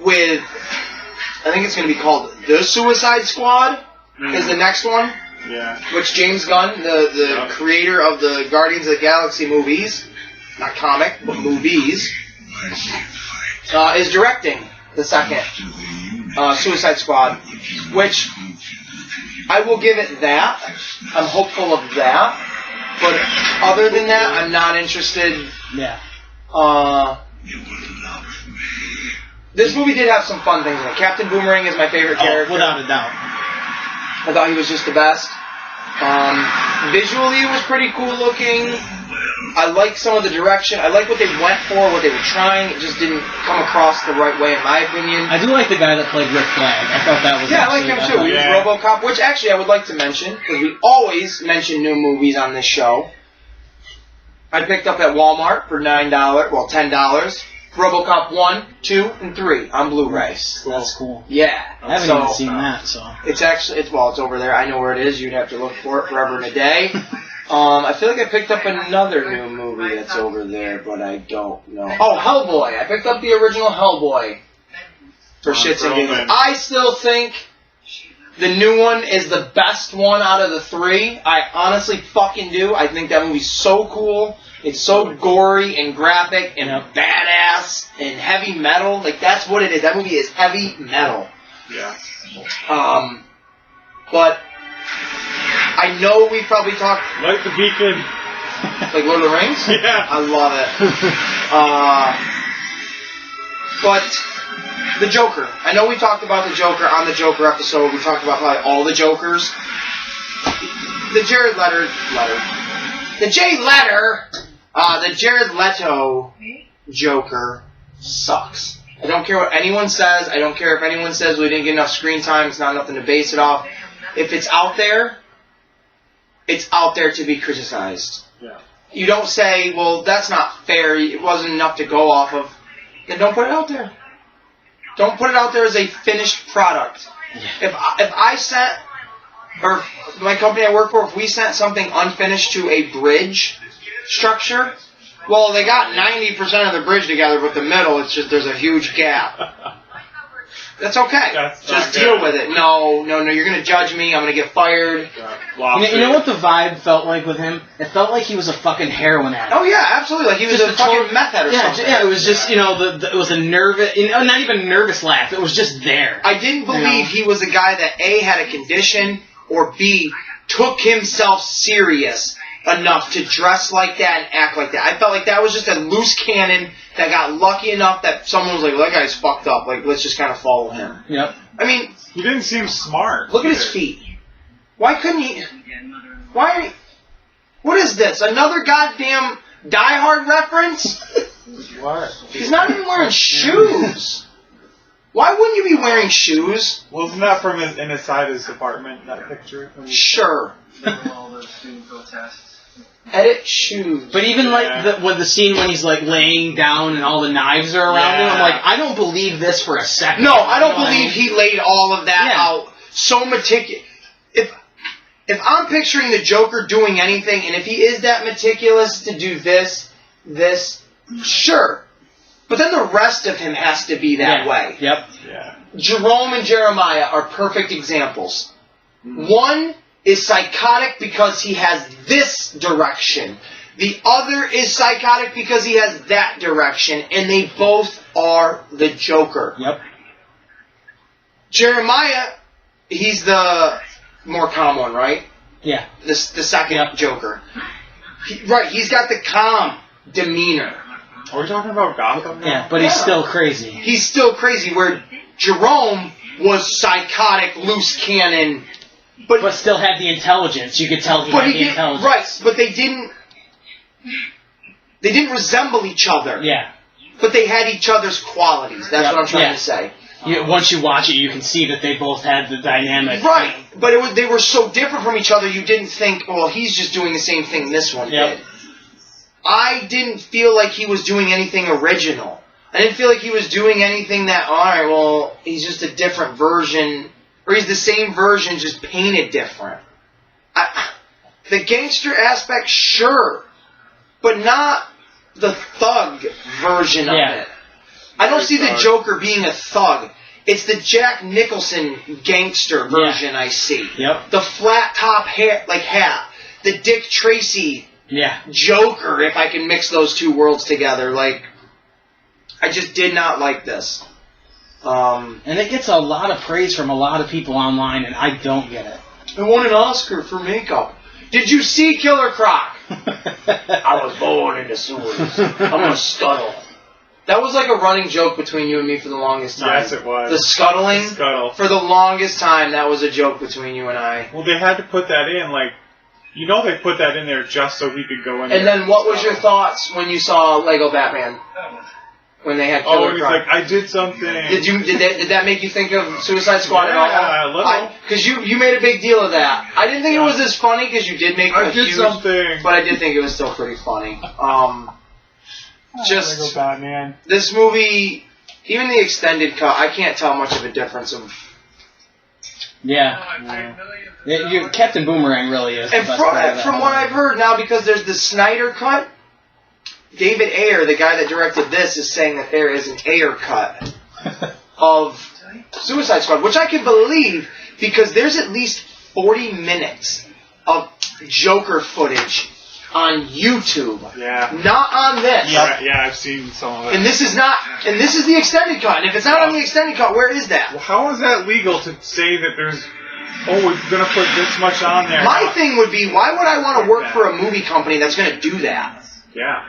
I think it's going to be called The Suicide Squad is the next one. Yeah. which James Gunn, the creator of the Guardians of the Galaxy movies, not comic, but movies, is directing the second Suicide Squad, which I will give it that. I'm hopeful of that. But other than that, I'm not interested. Yeah. This movie did have some fun things in it. Captain Boomerang is my favorite character. Without a doubt. I thought he was just the best. Visually, it was pretty cool looking. I like some of the direction. I like what they went for, what they were trying. It just didn't come across the right way, in my opinion. I do like the guy that played Rick Flag. I thought that was I like him too. He was RoboCop, which actually I would like to mention, because we always mention new movies on this show. I picked up at Walmart for $10. RoboCop 1, 2, and 3 on Blu-ray. That's cool. Yeah. I haven't even seen that, so. It's actually, it's over there. I know where it is. You'd have to look for it forever and a day. I feel like I picked up another new movie that's over there, but I don't know. Oh, Hellboy. I picked up the original Hellboy for shits and giggles. I still think the new one is the best one out of the three. I honestly fucking do. I think that movie's so cool. It's so gory and graphic and badass and heavy metal. Like, that's what it is. That movie is heavy metal. Yeah. But I know we probably talked... Like the Beacon. Like Lord of the Rings? Yeah. I love it. But the Joker. I know we talked about the Joker on the Joker episode. We talked about probably all the Jokers. The Jared Leto Joker sucks. I don't care what anyone says. I don't care if anyone says we didn't get enough screen time. It's not nothing to base it off. If it's out there to be criticized. Yeah. You don't say, well, that's not fair. It wasn't enough to go off of. Then don't put it out there. Don't put it out there as a finished product. If I sent, or my company I work for, if we sent something unfinished to a bridge structure, well, they got 90% of the bridge together, but the middle, it's just, there's a huge gap. That's okay. Just deal with it. No, you're going to judge me. I'm going to get fired. You know what the vibe felt like with him? It felt like he was a fucking heroin addict. Oh, yeah, absolutely. Like he was a fucking meth head or something. Yeah, it was just, it was a nervous, not even a nervous laugh. It was just there. I didn't believe he was a guy that, A, had a condition, or B, took himself serious enough to dress like that and act like that. I felt like that was just a loose cannon that got lucky enough that someone was like, well, that guy's fucked up. Like, let's just kind of follow him. Yep. I mean... He didn't seem smart. Look at his feet. Why couldn't he... Why... What is this? Another goddamn Die Hard reference? What? He's not even wearing shoes. Why wouldn't you be wearing shoes? Wasn't that from inside his apartment, that picture? Sure. All those student protests. Edit shoes. But even when the scene when he's like laying down and all the knives are around him, I'm like, I don't believe this for a second. No, I don't believe he laid all of that out so meticulous. If I'm picturing the Joker doing anything, and if he is that meticulous to do this, sure. But then the rest of him has to be that way. Yep. Yeah. Jerome and Jeremiah are perfect examples. One is psychotic because he has this direction. The other is psychotic because he has that direction, and they both are the Joker. Yep. Jeremiah, he's the more calm one, right? Yeah. The second Joker. He's got the calm demeanor. Are we talking about Gotham now? Yeah, but he's still crazy. He's still crazy, where Jerome was psychotic, loose cannon, but still had the intelligence. You could tell he had the intelligence. Right, but they didn't resemble each other. Yeah. But they had each other's qualities. That's what I'm trying to say. Once you watch it, you can see that they both had the dynamic. Right, but they were so different from each other, you didn't think, well, he's just doing the same thing this one did. I didn't feel like he was doing anything original. I didn't feel like he was doing anything that, alright, well, he's just a different version, or he's the same version, just painted different. The gangster aspect, sure, but not the thug version of it. I don't see the Joker being a thug. It's the Jack Nicholson gangster version I see. Yep. The flat top hat. The Dick Tracy Joker, if I can mix those two worlds together. Like, I just did not like this. And it gets a lot of praise from a lot of people online, and I don't get it. I won an Oscar for makeup. Did you see Killer Croc? I was born in the sewers. I'm a scuttle. That was like a running joke between you and me for the longest time. Yes, it was. The scuttling? The scuttle. For the longest time, that was a joke between you and I. Well, they had to put that in, like, they put that in there just so he could go in there. And then what was your thoughts when you saw Lego Batman? When they had Killer he's Croc? like, I did something. Did that make you think of Suicide Squad at all? Yeah, a little. Because you made a big deal of that. I didn't think it was as funny because you did make a huge... something. But I did think it was still pretty funny. Lego Batman. This movie, even the extended cut, I can't tell much of a difference of... Captain Boomerang really is. And from what I've heard now, because there's the Snyder cut, David Ayer, the guy that directed this, is saying that there is an Ayer cut of Suicide Squad, which I can believe because there's at least 40 minutes of Joker footage on YouTube. Yeah. Not on this. Yeah, I've seen some of it. And this is the extended cut. And if it's not on the extended cut, where is that? Well, how is that legal to say that there's... Oh, we're going to put this much on there. My thing would be, why would I want to work for a movie company that's going to do that? Yeah.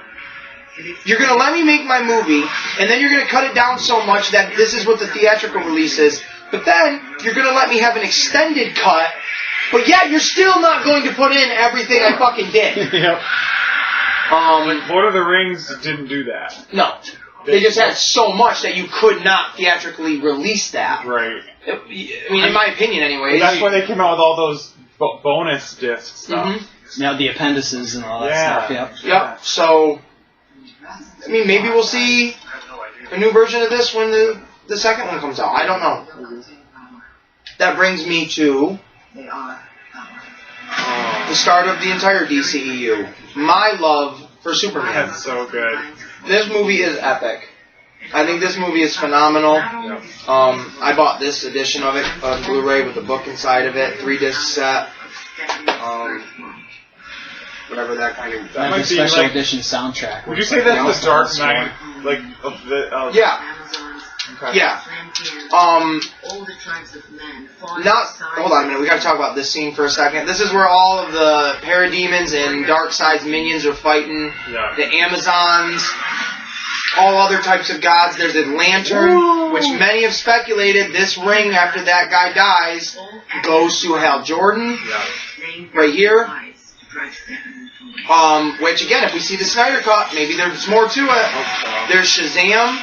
You're going to let me make my movie, and then you're going to cut it down so much that this is what the theatrical release is, but then you're going to let me have an extended cut, but yet you're still not going to put in everything I fucking did. Yep. Lord of the Rings didn't do that. No. They just had so much that you could not theatrically release that. Right. I mean, in my opinion, anyways. That's why they came out with all those bonus disc stuff. Mm-hmm. Now the appendices and all that stuff. Yep. So, I mean, maybe we'll see a new version of this when the second one comes out. I don't know. That brings me to the start of the entire DCEU. My love for Superman. That's so good. This movie is epic. I think this movie is phenomenal. I bought this edition of it on Blu-ray with the book inside of it, 3-disc set. Whatever that kind of... That might be special edition soundtrack. Would you say that's the Dark Knight, like, of the... Yeah. Okay. Yeah. Hold on a minute, we gotta talk about this scene for a second. This is where all of the parademons and Darkseid's minions are fighting. Yeah. The Amazons, all other types of gods. There's a lantern, which many have speculated this ring, after that guy dies, goes to Hal Jordan. Yeah. Right here. Which again, if we see the Snyder Cut, maybe there's more to it. There's Shazam.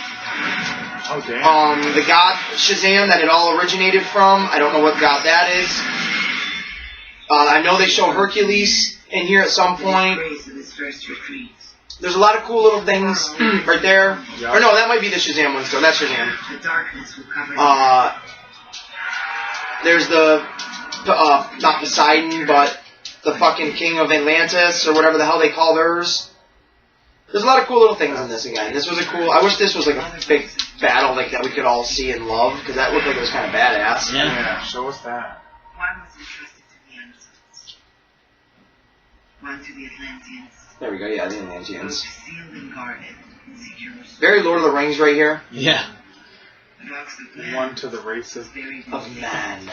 Oh, damn. The god Shazam that it all originated from. I don't know what god that is. I know they show Hercules in here at some point. There's a lot of cool little things right there. Yeah. Or no, that might be the Shazam one still. That's Shazam. There's the, not Poseidon, but the fucking king of Atlantis, or whatever the hell they call theirs. There's a lot of cool little things in this again. This was a cool... I wish this was like a big battle like that we could all see and love, because that looked like it was kind of badass. Yeah, show us that. One was entrusted to the Amazons. One to the Atlanteans. There we go, yeah, the Atlanteans. Both sealed and guarded, secure. Very Lord of the Rings right here. Yeah. One to the races. Of man.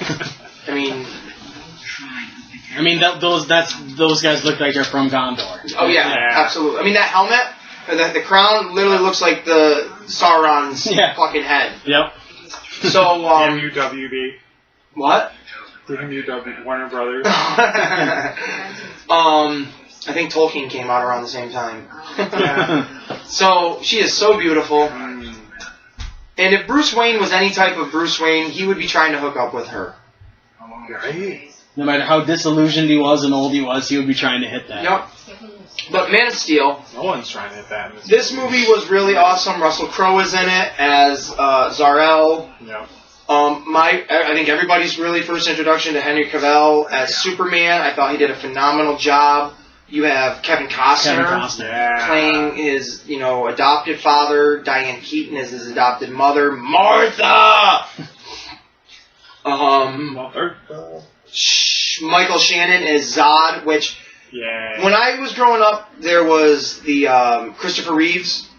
I mean, those guys look like they're from Gondor. Oh yeah, absolutely. I mean, that helmet, the crown, literally looks like the Sauron's fucking head. Yep. So, MUWB. What? MUW, Warner Brothers. I think Tolkien came out around the same time. Yeah. So, she is so beautiful. And if Bruce Wayne was any type of Bruce Wayne, he would be trying to hook up with her. Right. No matter how disillusioned he was and old he was, he would be trying to hit that. Yep. But Man of Steel. No one's trying to hit that in this movie was really awesome. Russell Crowe is in it as Zor-El. Yep. I think everybody's really first introduction to Henry Cavill as Superman. I thought he did a phenomenal job. You have Kevin Costner playing his, adopted father. Diane Keaton is his adopted mother. Martha! Michael Shannon is Zod, which Yeah. when I was growing up, there was the Christopher Reeves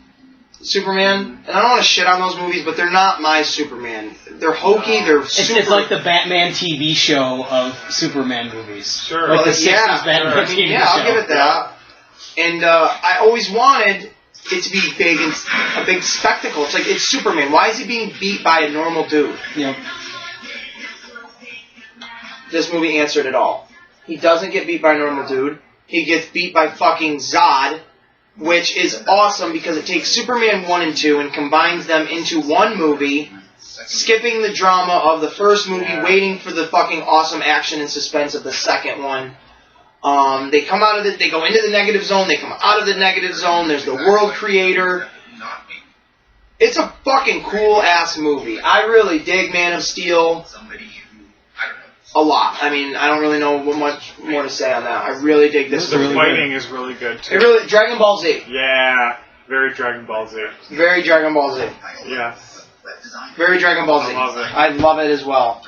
Superman, and I don't want to shit on those movies, but they're not my Superman. They're hokey. They're super. It's like the Batman TV show of Superman movies. Sure. Like the 60s yeah, Batman sure. TV Yeah, show. I'll give it that. And I always wanted it to be big and a big spectacle. It's like, it's Superman. Why is he being beat by a normal dude? Yep. This movie answered it all. He doesn't get beat by a normal dude. He gets beat by fucking Zod, which is awesome because it takes Superman 1 and 2 and combines them into one movie, skipping the drama of the first movie, waiting for the fucking awesome action and suspense of the second one. They come out of they go into the negative zone, they come out of the negative zone, there's the world creator. It's a fucking cool ass movie. I really dig Man of Steel a lot. I mean, I don't really know what much more to say on that. I really dig this The movie. fighting is really good too. It really, Dragon Ball Z. Yeah, very Dragon Ball Z. Very Dragon Ball Z. Yeah. Very Dragon Ball Z. I love it. I love it as well.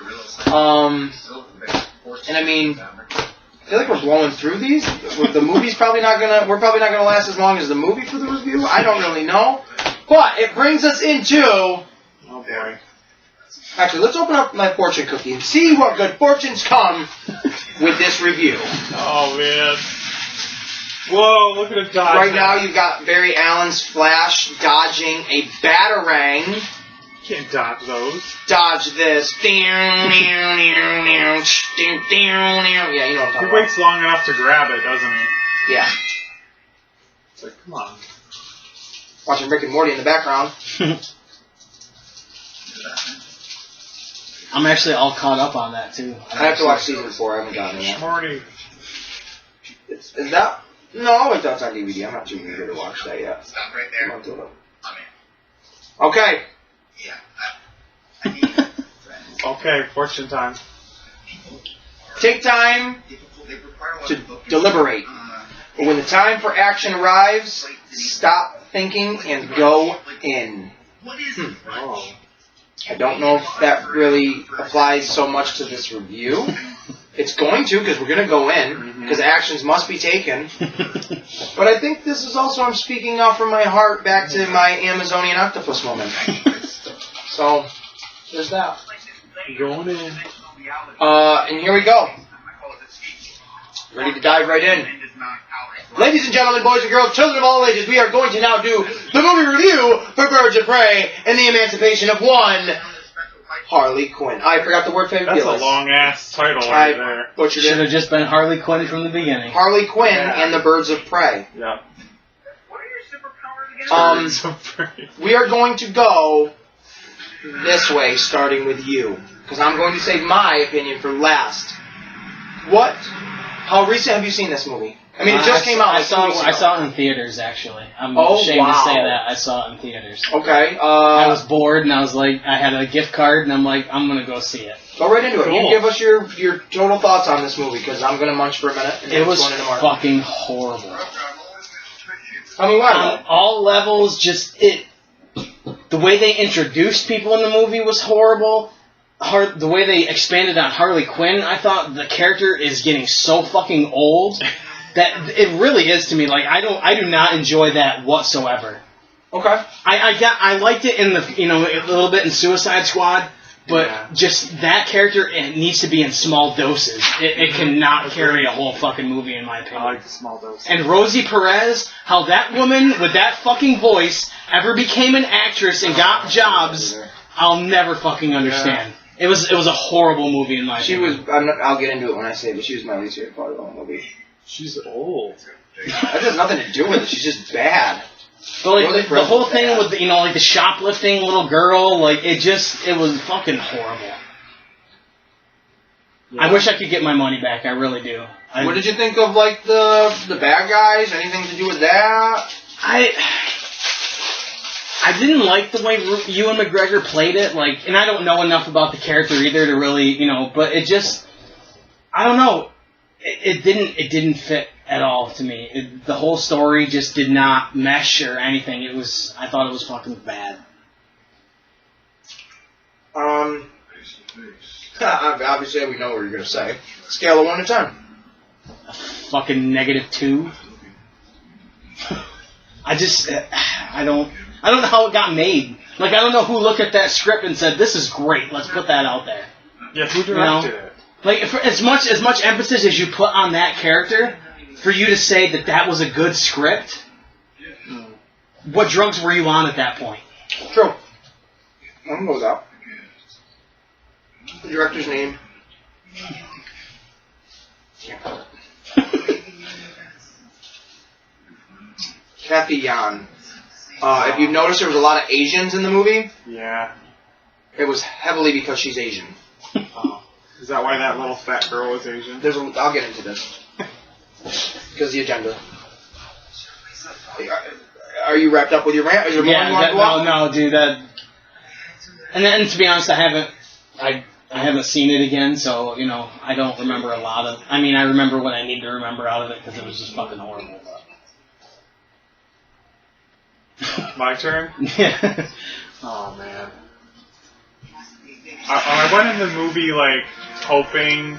And I mean, I feel like we're blowing through these. The movie's probably not gonna. We're probably not gonna last as long as the movie for the review. I don't really know, but it brings us into. Oh boy. Actually, let's open up my fortune cookie and see what good fortunes come with this review. Oh man. Whoa! Look at it dodge. Right now, you've got Barry Allen's Flash dodging a Batarang. Can't dodge those. Dodge this. Yeah, you know what I'm He talking about. waits long enough to grab it, doesn't he? Yeah. It's like, come on. Watching Rick and Morty in the background. I'm actually all caught up on that too. I have to watch season 4. I haven't gotten it yet. Marty. Is that? No, wait, that's on DVD. I'm not too eager to watch that yet. Stop right I'm there. not doing it. I'm in. Okay. Yeah. I need friends. Okay, fortune time. Take time They require a lot to of focus. deliberate. But when the time for action arrives, stop thinking and go in. What is it? Oh. I don't know if that really applies so much to this review. It's going to, because we're going to go in, because actions must be taken. But I think this is also, I'm speaking now from my heart back to my Amazonian octopus moment. So, there's that. Going in. And here we go. Ready to dive right in. Ladies and gentlemen, boys and girls, children of all ages, we are going to now do the movie review for Birds of Prey and the Emancipation of One Harley Quinn. I forgot the word That's a long ass title right there. Butchered Should it. have just been Harley Quinn from the beginning. Harley Quinn Yeah. and the Birds of Prey. Yeah. What are your superpowers again? We are going to go this way, starting with you, because I'm going to save my opinion for last. How recent have you seen this movie? I mean, it just came out. I Like 2 weeks ago. saw it in theaters, actually. I'm Oh, ashamed wow. to say that. I saw it in theaters. Okay. I was bored, and I was like, I had a gift card, and I'm like, I'm going to go see it. Go right into it. You Cool. give us your total thoughts on this movie, because I'm going to munch for a minute. And then It was going into Mark. fucking horrible. I mean, why? On all levels, the way they introduced people in the movie was horrible. The way they expanded on Harley Quinn, I thought the character is getting so fucking old that it really is to me. Like, I do not enjoy that whatsoever. Okay. I liked it in a little bit in Suicide Squad, but Yeah. just that character, it needs to be in small doses. It cannot carry a whole fucking movie, in my I opinion. like the small dose. And Rosie Perez, how that woman with that fucking voice ever became an actress and got jobs, I'll never fucking understand. It was a horrible movie in my opinion. I'll get into it when I say it, but she was my least favorite part of the whole movie. She's old. That has nothing to do with it. She's just bad. But like Rosie the Perez whole was thing bad. with like the shoplifting little girl, like it was fucking horrible. Yeah. I wish I could get my money back. I really do. What did you think of like the bad guys? Anything to do with that? I didn't like the way Ewan McGregor played it, like, and I don't know enough about the character either to really, but it just, I don't know, it didn't fit at all to me. The whole story just did not mesh or anything. I thought it was fucking bad. Obviously, we know what you're going to say. Scale of 1 to 10. Fucking -2. I don't know how it got made. Like, I don't know who looked at that script and said, "This is great. Let's put that out there." Yeah, who directed it? Like, for as much emphasis as you put on that character, for you to say that was a good script, what drugs were you on at that point? True. I'm going to go with that. The director's name. Kathy Yan. If you've noticed, there was a lot of Asians in the movie. Yeah. It was heavily because she's Asian. Is that why that little fat girl was Asian? I'll get into this. Because the agenda. Are you wrapped up with your rant? Is there more you want to go off? No, dude. And then, to be honest, I haven't seen it again, so I don't remember a lot of. I mean, I remember what I need to remember out of it because it was just fucking horrible. My turn? Yeah. Oh man. I went in the movie like hoping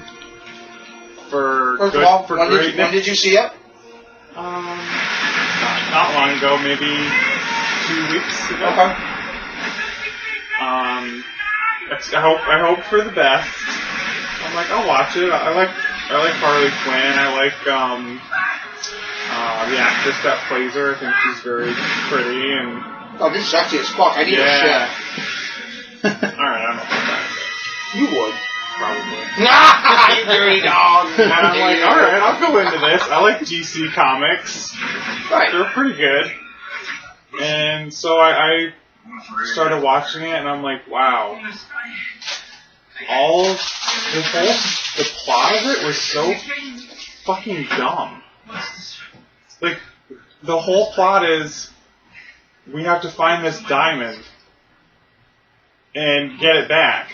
for First good of all, for when greatness. did you see it? Not long ago, maybe 2 weeks ago. Okay. I hope for the best. I'm like, I'll watch it. I like Harley Quinn. I like the actress that plays her. I think she's very pretty and. Oh, this is sexy as fuck. I need a shit. Alright, I don't know about that. You would. Probably. You dirty dog. And I'm like, alright, I'll go into this. I like DC Comics. Right. They're pretty good. And so I started watching it, and I'm like, wow. The plot of it was so fucking dumb. Like, the whole plot is, we have to find this diamond and get it back.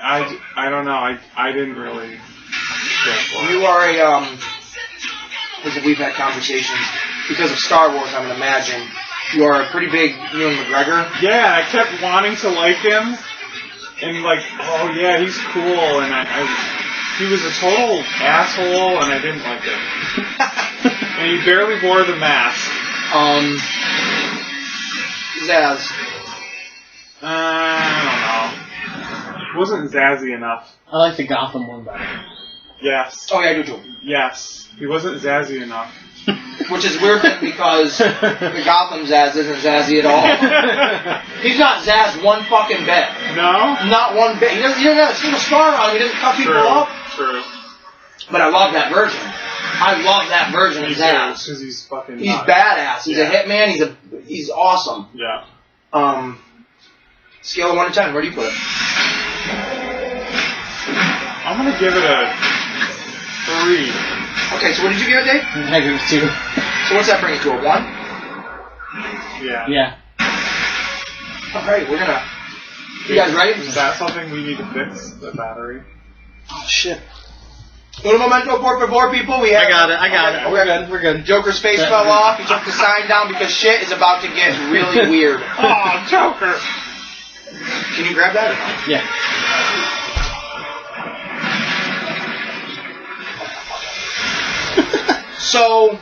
I don't know. I didn't really care for it. You are because we've had conversations, because of Star Wars, I would imagine, you are a pretty big Ewan McGregor. Yeah, I kept wanting to like him, and like, oh yeah, he's cool, and he was a total asshole, and I didn't like him. And he barely wore the mask. Zaz. I don't know. It wasn't zazzy enough. I like the Gotham one better. Yes. Oh yeah, I do too. Yes. He wasn't zazzy enough. Which is weird because the Gotham Zaz isn't zazzy at all. He's not Zaz one fucking bit. No? Not one bit. He doesn't have a single scar on him. He doesn't cut people up. True. But I love that version. I love that version of Zaz. Because he's fucking He's nuts. badass. He's a hitman. He's awesome. Yeah. Scale of 1 to 10. Where do you put it? I'm gonna give it a 3. Okay, so what did you give it, Dave? -2. So what's that bring it to, a 1? Yeah. Yeah. Alright, we're gonna... You guys ready? Is that something we need to fix? The battery? Oh, shit. Un momento, por favor, people. We have... I got it. Okay, We're good. Joker's face fell off. He took the sign down because shit is about to get really weird. Oh, Joker! Can you grab that? Yeah. So,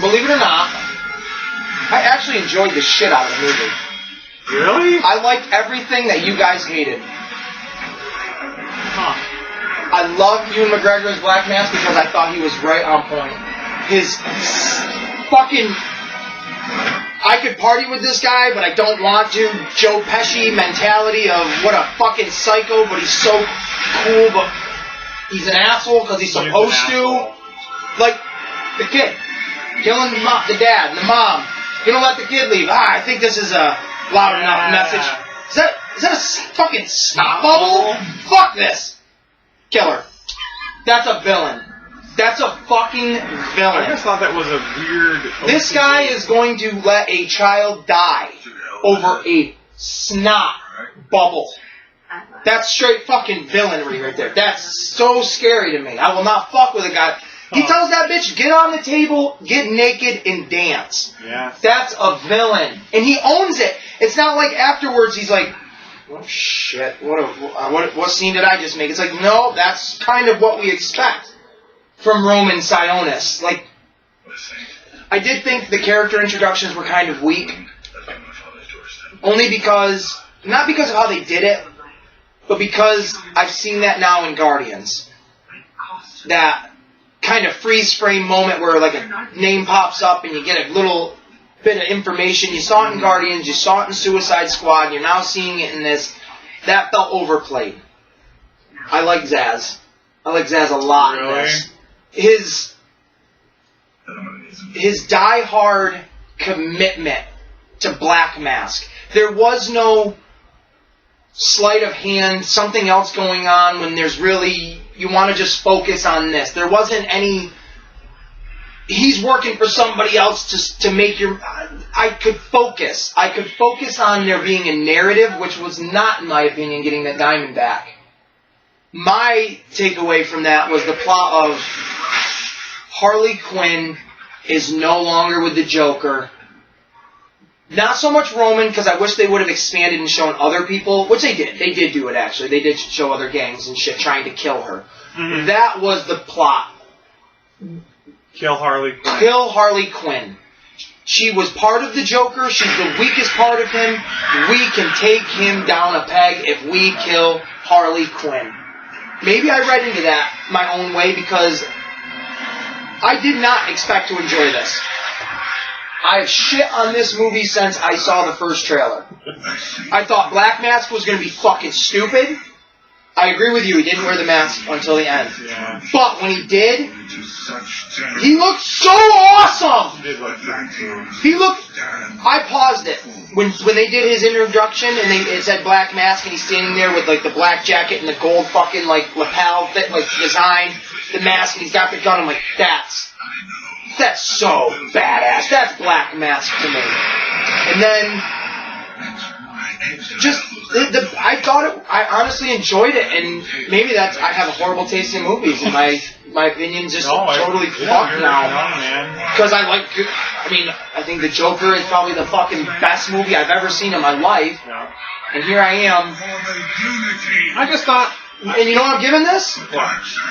believe it or not, I actually enjoyed the shit out of the movie. Really? I liked everything that you guys hated. Huh. I loved Ewan McGregor's Black Mask because I thought he was right on point. His fucking... I could party with this guy, but I don't want to. Joe Pesci mentality of what a fucking psycho, but he's so cool, but he's an asshole because he's supposed to. Like, the kid. Killing the dad and the mom. You don't let the kid leave. I think this is a loud enough message. Is that a fucking snot bubble? Fuck this. Killer. That's a villain. That's a fucking villain. I just thought that was a weird... This guy is going to let a child die over a snot bubble. That's straight fucking villainry right there. That's so scary to me. I will not fuck with a guy. He tells that bitch, get on the table, get naked, and dance. Yeah. That's a villain. And he owns it. It's not like afterwards he's like, Oh shit! What scene did I just make? It's like, no, that's kind of what we expect from Roman Sionis. Like, I did think the character introductions were kind of weak, only because, not because of how they did it, but because I've seen that now in Guardians. That kind of freeze frame moment where like a name pops up and you get a little bit of information. You saw it in Guardians, you saw it in Suicide Squad, and you're now seeing it in this. That felt overplayed. I like Zaz. I like Zaz a lot in this. His die-hard commitment to Black Mask. There was no sleight of hand, something else going on when there's really, you want to just focus on this. There wasn't any, he's working for somebody else to make your, I could focus on there being a narrative, which was not, in my opinion, getting the diamond back. My takeaway from that was the plot of Harley Quinn is no longer with the Joker. Not so much Roman, because I wish they would have expanded and shown other people, which they did. They did do it, actually. They did show other gangs and shit trying to kill her. Mm-hmm. That was the plot. Kill Harley Quinn. Kill Harley Quinn. She was part of the Joker. She's the weakest part of him. We can take him down a peg if we kill Harley Quinn. Maybe I read into that my own way because I did not expect to enjoy this. I've shit on this movie since I saw the first trailer. I thought Black Mask was going to be fucking stupid. I agree with you, he didn't wear the mask until the end. Yeah. But when he did, he looked so awesome! He looked... I paused it. When they did his introduction and it said Black Mask and he's standing there with like the black jacket and the gold fucking like lapel like design, the mask, and he's got the gun, I'm like, that's so badass. That's Black Mask to me. And then, just, I thought it, I honestly enjoyed it, and maybe that's, I have a horrible taste in movies, and my opinion's just totally fucked now. Because I think The Joker is probably the fucking best movie I've ever seen in my life. Yeah. And here I am. I just thought, and you know what I'm giving this?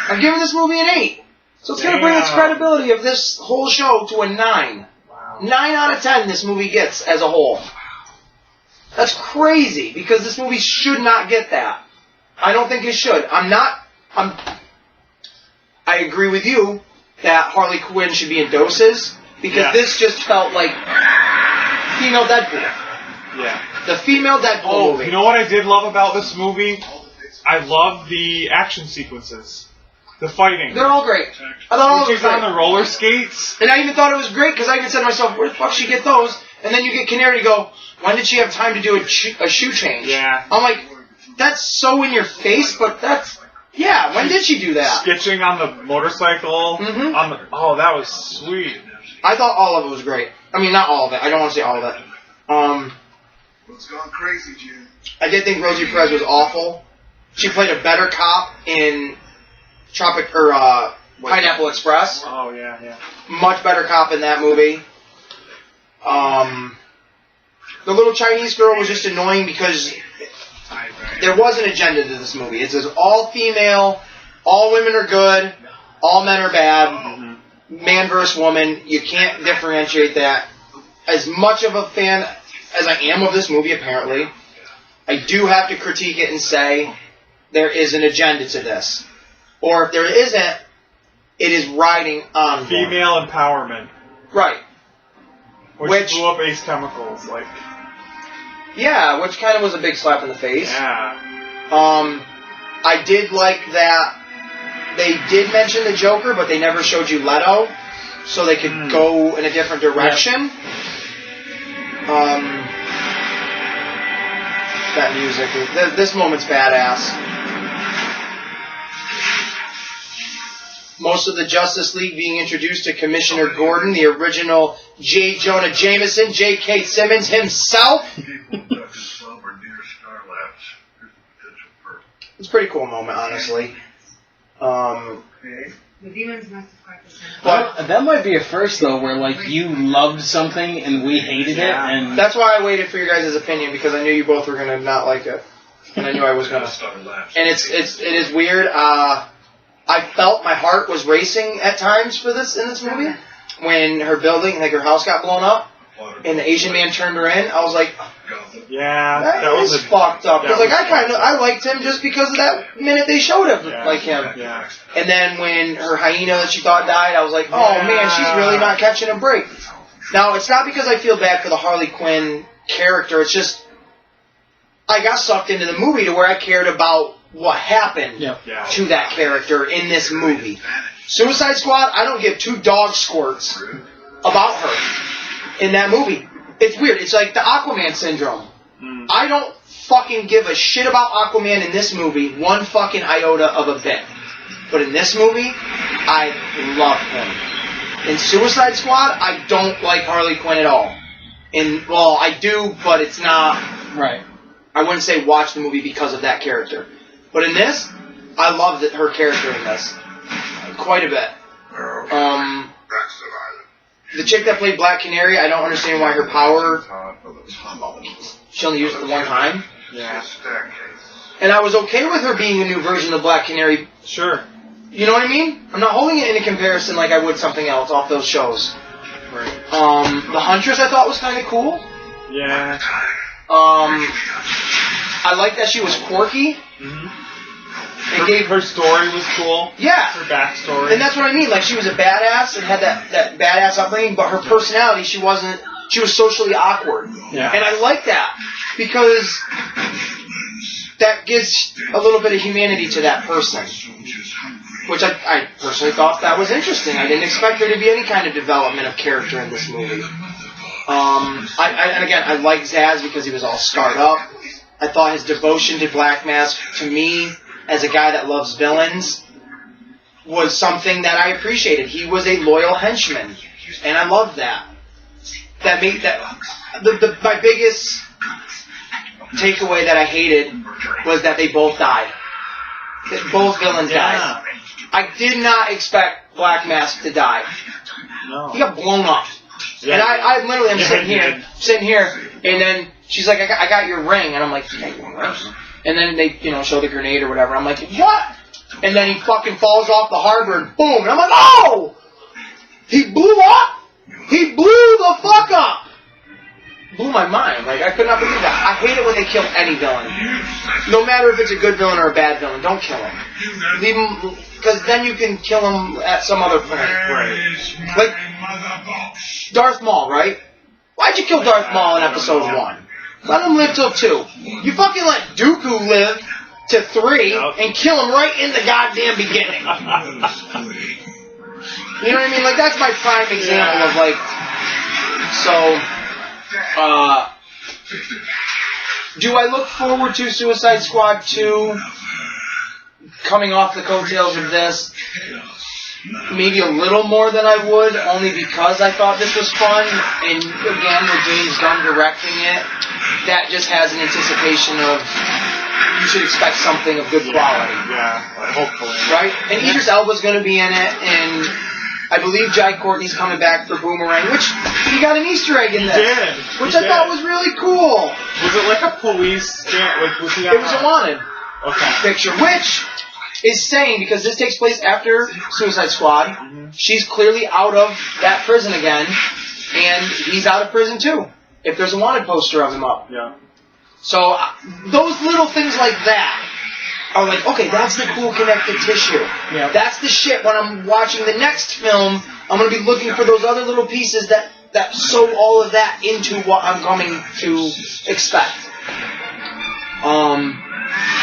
I'm giving this movie an 8. So it's going to bring its credibility of this whole show to a 9. Wow. 9 out of 10 this movie gets as a whole. That's crazy, because this movie should not get that. I don't think it should. I agree with you that Harley Quinn should be in doses, because this just felt like female Deadpool. Yeah. The female Deadpool movie. You know what I did love about this movie? I love the action sequences. The fighting. They're all great. I thought all of she's on the roller skates. And I even thought it was great, because I even said to myself, where the fuck did she get those? And then you get Canary to go, when did she have time to do a shoe change? Yeah. I'm like, that's so in your face, but that's, yeah, when did she do that? Sketching on the motorcycle. Mm-hmm. That was sweet. I thought all of it was great. I mean, not all of it. I don't want to say all of it. What's going crazy, Jim? I did think Rosie Perez was awful. She played a better cop in Pineapple Express. Oh, yeah. Much better cop in that movie. The little Chinese girl was just annoying because there was an agenda to this movie. It says all female, all women are good, all men are bad, man versus woman. You can't differentiate that. As much of a fan as I am of this movie, apparently, I do have to critique it and say there is an agenda to this. Or if there isn't, it is riding on female empowerment. Right. Which blew up Ace Chemicals, like. Yeah, which kind of was a big slap in the face. Yeah. I did like that they did mention the Joker, but they never showed you Leto, so they could go in a different direction. Yeah. That music, this moment's badass. Most of the Justice League being introduced to Commissioner Gordon, the original J. Jonah Jameson, J.K. Simmons himself. It's a pretty cool moment, honestly. The demons must have cracked the But that might be a first, though, where, like, you loved something and we hated it. And that's why I waited for your guys' opinion, because I knew you both were going to not like it. and I knew I was gonna. And it is weird. I felt my heart was racing at times in this movie when her building, like her house, got blown up, and the Asian man turned her in. I was like, yeah, that was fucked up. Because like I liked him just because of that minute they showed him like him. Yeah. And then when her hyena that she thought died, I was like, oh man, she's really not catching a break. Now it's not because I feel bad for the Harley Quinn character. It's just I got sucked into the movie to where I cared about what happened to that character in this movie. Suicide Squad, I don't give two dog squirts about her in that movie. It's weird. It's like the Aquaman syndrome. I don't fucking give a shit about Aquaman in this movie one fucking iota of a bit. But in this movie, I love him. In Suicide Squad, I don't like Harley Quinn at all. Well, I do, but it's not... Right. I wouldn't say watch the movie because of that character. But in this, I love her character in this. Quite a bit. The chick that played Black Canary, I don't understand why her power... She only used it one time. Yeah. And I was okay with her being a new version of Black Canary. Sure. You know what I mean? I'm not holding it in a comparison like I would something else off those shows. Right. The Huntress I thought was kind of cool. Yeah. I like that she was quirky. Mm-hmm. Her story was cool. Yeah. Her backstory. And that's what I mean. Like, she was a badass and had that badass upbringing, but her personality, she was socially awkward. Yeah. And I like that because that gives a little bit of humanity to that person. Which I personally thought that was interesting. I didn't expect there to be any kind of development of character in this movie. And again, I like Zaz because he was all scarred up. I thought his devotion to Black Mask, to me, as a guy that loves villains, was something that I appreciated. He was a loyal henchman, and I loved that. My biggest takeaway that I hated was that they both died. That both villains died. I did not expect Black Mask to die. No. He got blown up. Yeah. And I literally am sitting here, and then she's like, I got your ring, and I'm like, you got your ring? And then they, show the grenade or whatever. I'm like, what? And then he fucking falls off the harbor, and boom, and I'm like, oh! He blew up? He blew the fuck up! Blew my mind. Like, I could not believe that. I hate it when they kill any villain. No matter if it's a good villain or a bad villain, don't kill him. Leave him, because then you can kill him at some other point. Right. Like, Darth Maul, right? Why'd you kill Darth Maul in episode 1? Let him live till 2. You fucking let Dooku live to 3 and kill him right in the goddamn beginning. You know what I mean? Like, that's my prime example of, like, so... do I look forward to Suicide Squad 2 coming off the coattails of this? Maybe a little more than I would, only because I thought this was fun. And again, with James Gunn directing it, that just has an anticipation of you should expect something of good quality. Yeah, hopefully. Right? And Idris Elba's going to be in it, and I believe Jai Courtney's coming back for Boomerang, which he got an Easter egg in this. He did. Which I thought was really cool. Was it like a police scan? Like, was he on It was a wanted picture, which is saying, because this takes place after Suicide Squad, she's clearly out of that prison again, and he's out of prison too, if there's a wanted poster of him up. Yeah. So, those little things like that are like, okay, that's the cool connective tissue. Yeah. That's the shit when I'm watching the next film, I'm going to be looking for those other little pieces that sew all of that into what I'm coming to expect.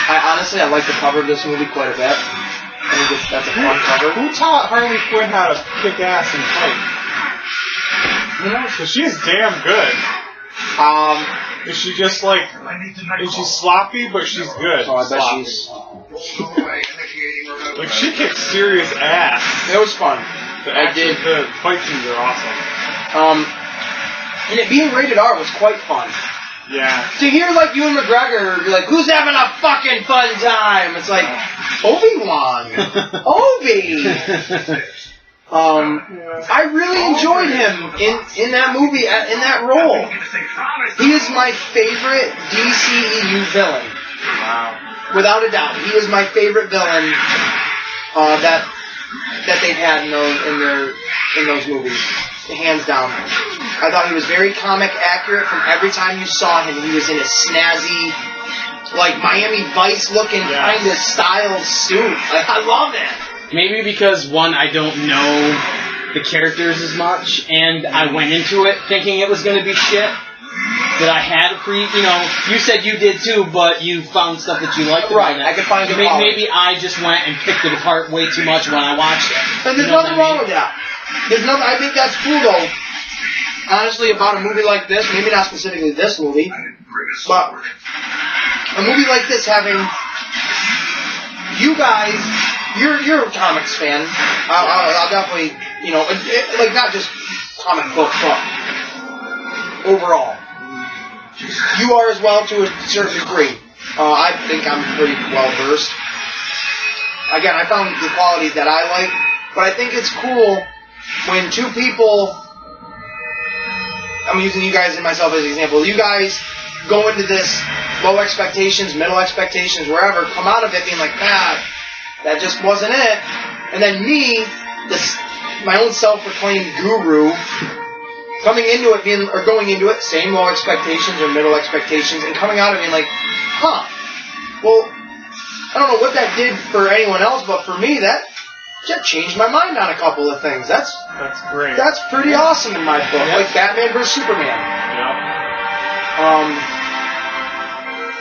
I like the cover of this movie quite a bit. I think that's a fun cover. Who taught Harley Quinn how to kick ass and fight? Because she's damn good. Is she just like... Is she sloppy, but she's good? Oh, I bet sloppy. she's... Like, she kicks serious ass. It was fun. The fight scenes are awesome. And it being rated R was quite fun. Yeah. To hear, like, Ewan McGregor be like, who's having a fucking fun time? It's like, Obi-Wan. Obi! I really enjoyed him in that movie, in that role. He is my favorite DCEU villain. Wow. Without a doubt, he is my favorite villain that they've had in those movies, hands down. I thought he was very comic accurate from every time you saw him. He was in a snazzy, like Miami Vice looking kind of styled suit. Like, I love it. Maybe because, one, I don't know the characters as much, and I went into it thinking it was going to be shit. That I had you said you did too, but you found stuff that you liked about it. I could find it. Maybe I just went and picked it apart way too much when I watched it. And there's nothing wrong with that. I think that's cool though. Honestly, about a movie like this, maybe not specifically this movie, but a movie like this having you guys, you're a comics fan. I'll definitely, like not just comic books, but overall. You are as well to a certain degree. I think I'm pretty well versed. Again, I found the qualities that I like, but I think it's cool when two people, I'm using you guys and myself as an example, you guys go into this low expectations, middle expectations, wherever, come out of it being like, that just wasn't it. And then me, my own self-proclaimed guru, coming into it going into it, same low expectations or middle expectations, and coming out of it being like, well, I don't know what that did for anyone else, but for me, that changed my mind on a couple of things. That's great. That's pretty awesome in my book, like Batman vs Superman.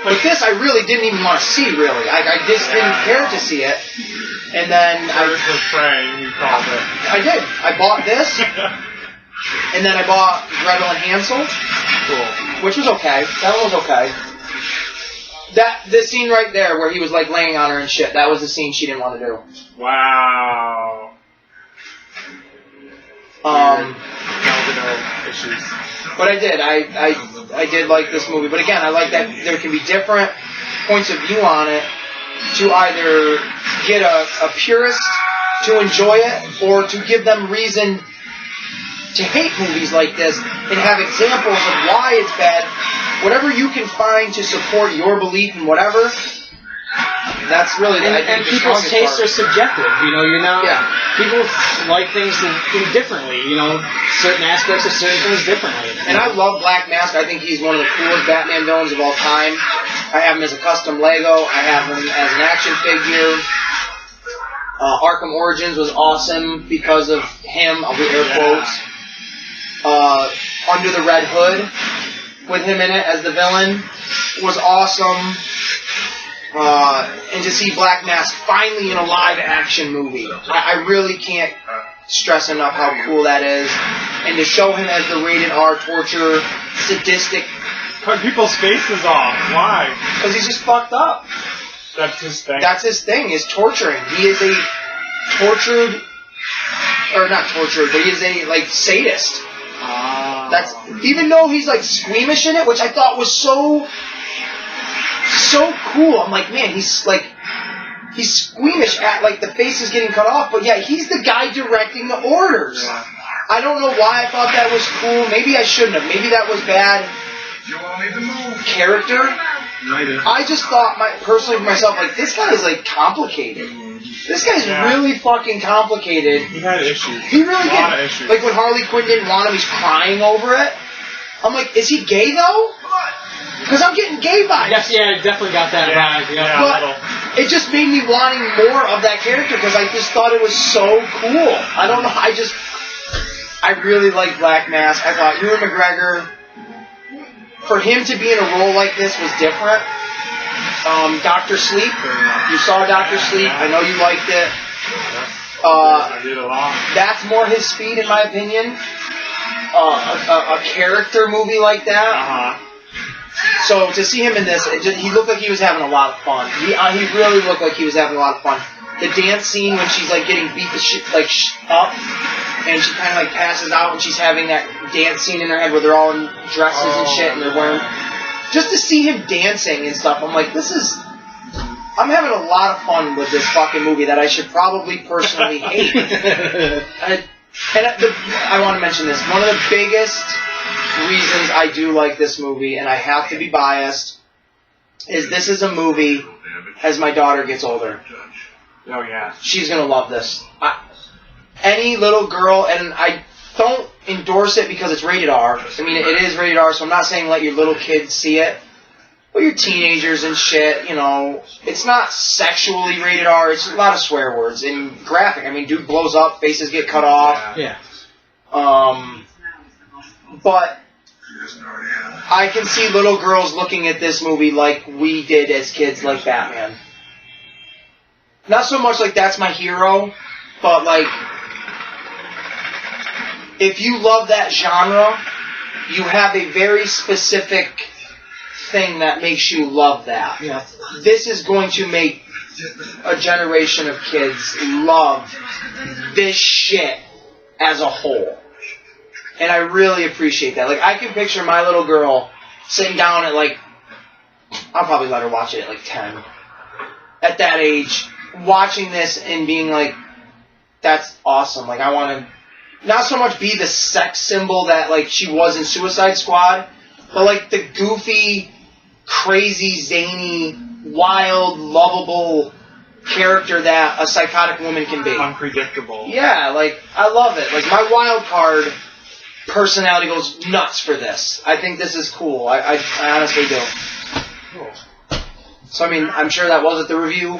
But this, I really didn't even want to see. Really, I just didn't care to see it. And then Birds of Prey, you called it. I did. I bought this. And then I bought Gretel and Hansel, which was okay. That one was okay. This scene right there where he was like laying on her and shit, that was the scene she didn't want to do. Wow. Issues. But I did. I did like this movie. But again, I like that there can be different points of view on it to either get a purist to enjoy it or to give them reason to hate movies like this and have examples of why it's bad. Whatever you can find to support your belief in whatever, that's really and people's tastes are subjective. You're not. Yeah. People like things differently. Certain aspects of certain things differently. And I love Black Mask. I think he's one of the coolest Batman villains of all time. I have him as a custom Lego. I have him as an action figure. Arkham Origins was awesome because of him. I'll do air quotes. Under the Red Hood, with him in it as the villain, was awesome. And to see Black Mask finally in a live-action movie, I really can't stress enough how cool that is. And to show him as the rated R torture, sadistic. Cut people's faces off. Why? Because he's just fucked up. That's his thing. That's his thing, is torturing. He is a tortured, or not tortured, but he is a, sadist. That's, even though he's, squeamish in it, which I thought was so cool. I'm like, man, he's squeamish at, the face is getting cut off, but yeah, he's the guy directing the orders. Yeah. I don't know why I thought that was cool. Maybe I shouldn't have. Maybe that was bad character. I just thought, personally for myself, this guy is, complicated. This guy's really fucking complicated. He had issues. He really did. A lot of issues. Like when Harley Quinn didn't want him, he's crying over it. I'm like, is he gay though? Because I'm getting gay vibes. Yes, I definitely got that vibe. Yeah. But it just made me wanting more of that character because I just thought it was so cool. I don't know. I really like Black Mask. I thought Ewan McGregor, for him to be in a role like this was different. Dr. Sleep. You saw Dr. Sleep. I know you liked it. I did a lot. That's more his speed, in my opinion. A character movie like that. So to see him in this, he looked like he was having a lot of fun. He really looked like he was having a lot of fun. The dance scene when she's getting beat the shit up, and she kind of passes out, and she's having that dance scene in her head where they're all in dresses and shit, and they're wearing. Just to see him dancing and stuff, I'm like, I'm having a lot of fun with this fucking movie that I should probably personally hate. I want to mention this. One of the biggest reasons I do like this movie, and I have to be biased, is this is a movie as my daughter gets older. Oh, yeah. She's going to love this. Any little girl, and I don't endorse it because it's rated R. I mean, it is rated R, so I'm not saying let your little kids see it. But your teenagers and shit, you know, it's not sexually rated R. It's a lot of swear words and graphic. I mean, dude blows up, faces get cut off. Yeah. But I can see little girls looking at this movie like we did as kids, like Batman. Not so much like that's my hero, but like, if you love that genre, you have a very specific thing that makes you love that. Yeah. This is going to make a generation of kids love this shit as a whole. And I really appreciate that. Like, I can picture my little girl sitting down at, like, I'll probably let her watch it at, like, 10. At that age, watching this and being like, that's awesome. Like, I want to not so much be the sex symbol that, like, she was in Suicide Squad, but, like, the goofy, crazy, zany, wild, lovable character that a psychotic woman can be. Unpredictable. Yeah, like, I love it. Like, my wild card personality goes nuts for this. I think this is cool. I honestly do. Cool. So, I mean, I'm sure that wasn't the review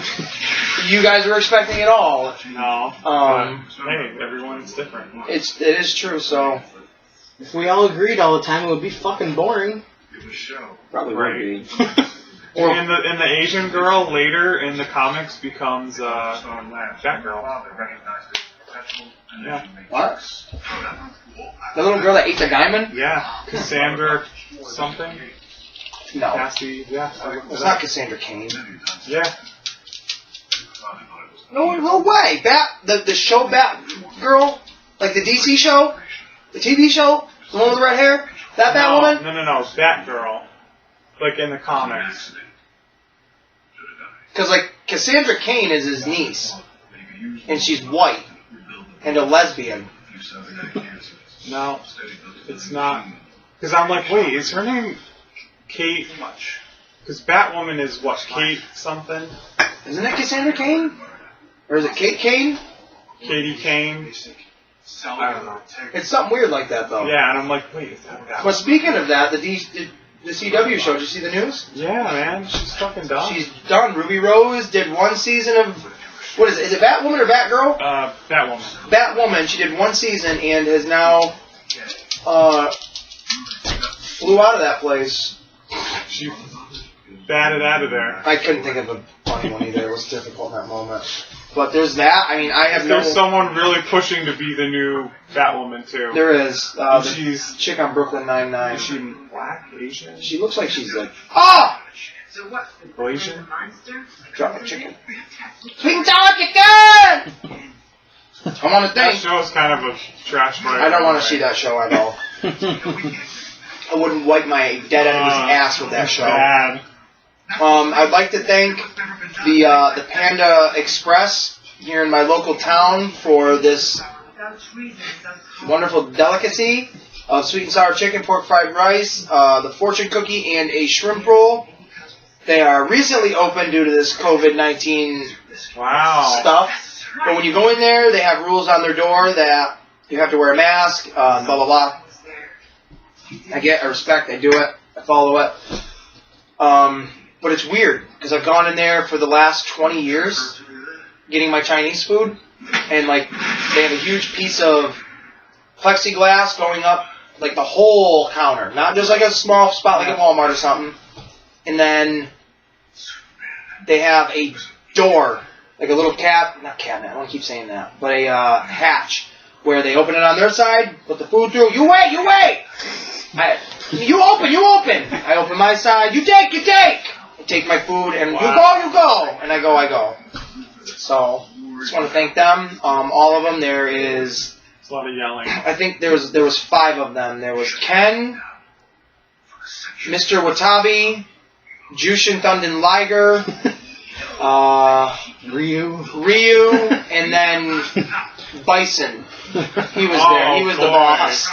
you guys were expecting at all. No. Hey, everyone's different. It is true, so... If we all agreed all the time, it would be fucking boring. Probably Right. would be. And the Asian girl later in the comics becomes Batgirl. Yeah. What? The little girl that ate the diamond? Yeah. Cassandra something. No. Cassie. Yeah. It's not Cassandra Cain. Yeah. No way! The show Batgirl? Like the DC show? The TV show? The one with the red hair? That Batwoman? No. Batgirl. Like in the comics. Because, like, Cassandra Cain is his niece. And she's white. And a lesbian. No. It's not. Because I'm like, wait, is her name Kate? Because Batwoman is what? Kate something? Isn't it Cassandra Cain? Or is it Kate Cain? Katie Kane? I don't know. It's something weird like that, though. Yeah, and I'm like, wait, is that Batwoman? But speaking of that, the CW show, did you see the news? Yeah, man, she's fucking done. She's done. Ruby Rose did one season of... What is it? Is it Batwoman or Batgirl? Batwoman. Batwoman. She did one season and has now flew out of that place. She batted out of there. I couldn't think of a funny one either. It was difficult in that moment. But there's that. I mean, I have no... There's someone really pushing to be the new Batwoman, too. There is. She's... Chick on Brooklyn Nine-Nine. Is she black? Asian? She looks like she's like... Ah! So what's the Asian? monster? Drop a chicken. Sweet and sour chicken! I want to That think... show's kind of a trash fire. I don't want to see that show at all. I wouldn't wipe my dead enemy's ass with that it's show. Bad. I'd like to thank the Panda Express here in my local town for this wonderful delicacy of sweet and sour chicken, pork fried rice, the fortune cookie, and a shrimp roll. They are recently open due to this COVID-19 stuff. But when you go in there, they have rules on their door that you have to wear a mask, blah, blah, blah. I respect, I do it, I follow it. But it's weird, because I've gone in there for the last 20 years getting my Chinese food, and like they have a huge piece of plexiglass going up like the whole counter, not just like a small spot like at Walmart or something. And then they have a door, like a little not cabinet, I don't want to keep saying that, but a hatch, where they open it on their side, put the food through, you wait! You open! I open my side, you take! I take my food, and you go! And I go. So, just want to thank them. All of them. There is... It's a lot of yelling. I think there was 5 of them. There was Ken, Mr. Watabe, Jushin Thunden Liger, Ryu, and then Bison. He was there. He was the boss.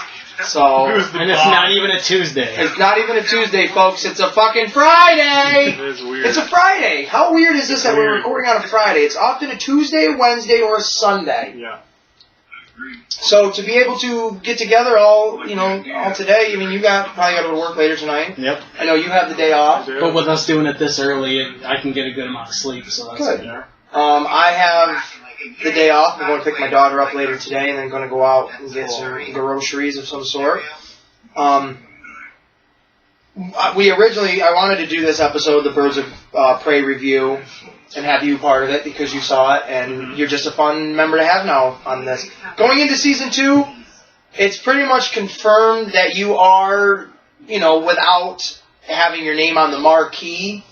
So, Who's the And it's boss? not even a Tuesday. it's not even a Tuesday, folks. It's a fucking Friday. It is weird. It's a Friday. How weird is this that we're Weird. recording on a Friday? It's often a Tuesday, Wednesday, or a Sunday. Yeah. So to be able to get together all today, I mean, you probably got to go to work later tonight. Yep. I know you have the day off. I do. But with us doing it this early, I can get a good amount of sleep. So that's Good. Yeah. I have the day off. I'm going to pick my daughter up later today, and then going to go out and get some groceries of some sort. I wanted to do this episode, the Birds of Prey review, and have you part of it because you saw it, and you're just a fun member to have now on this. Going into season 2, it's pretty much confirmed that you are, without having your name on the marquee,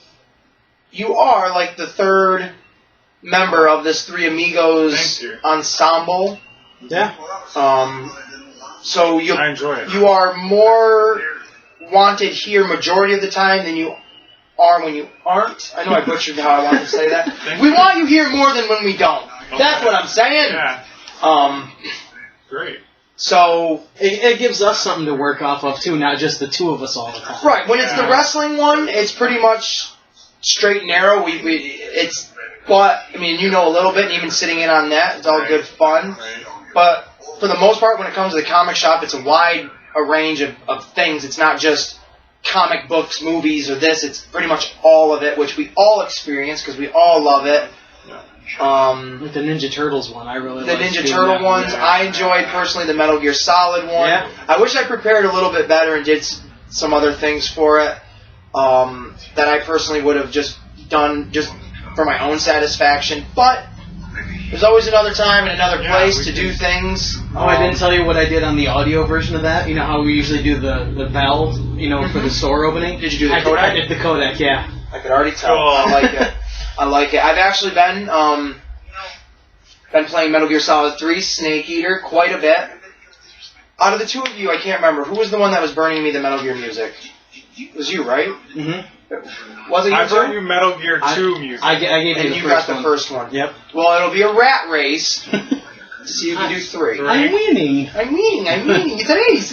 you are like the third member of this Three Amigos ensemble. Yeah. So I enjoy it. you are more wanted here majority of the time than you are when you aren't. I know I butchered how I wanted to say that. We want you here more than when we don't. That's what I'm saying. Yeah. Great. So, It gives us something to work off of too, not just the two of us all the time. right, when it's the wrestling one, it's pretty much straight and narrow. But, I mean, you know a little bit, and even sitting in on that, it's all good fun. Right. But for the most part, when it comes to the comic shop, it's a wide range of things. It's not just comic books, movies, or this. It's pretty much all of it, which we all experience because we all love it. Like the Ninja Turtles one, I really The liked Ninja doing Turtle that. ones, I enjoyed personally the Metal Gear Solid one. Yeah. I wish I prepared a little bit better and did some other things for it that I personally would have just done just for my own satisfaction. But there's always another time and another place to do things. Oh, I didn't tell you what I did on the audio version of that. You know how we usually do the bell, for the store opening? Did you do the I codec? I did the codec, yeah. I could already tell. Cool. I like it. I like it. I've actually been playing Metal Gear Solid 3 Snake Eater quite a bit. Out of the two of you, I can't remember. Who was the one that was burning me the Metal Gear music? It was you, right? Mm-hmm. Was it you? I brought too? you Metal Gear 2 music. I gave you And the you first got the one. first one. Yep. Well, it'll be a rat race to see who can do 3. I'm winning. I'm winning. Today's.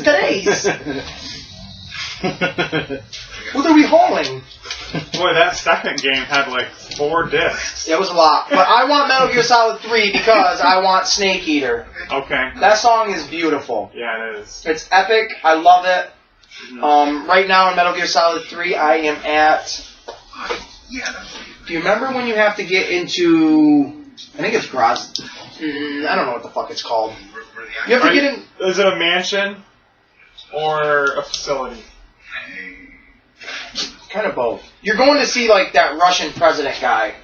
What are we hauling? Boy, that second game had like 4 discs. It was a lot. But I want Metal Gear Solid 3 because I want Snake Eater. Okay. That song is beautiful. Yeah, it is. It's epic. I love it. Right now in Metal Gear Solid 3, I am at... Do you remember when you have to get into... I think it's Graz... I don't know what the fuck it's called. You have to get in... Is it a mansion or a facility? Kind of both. You're going to see, like, that Russian president guy.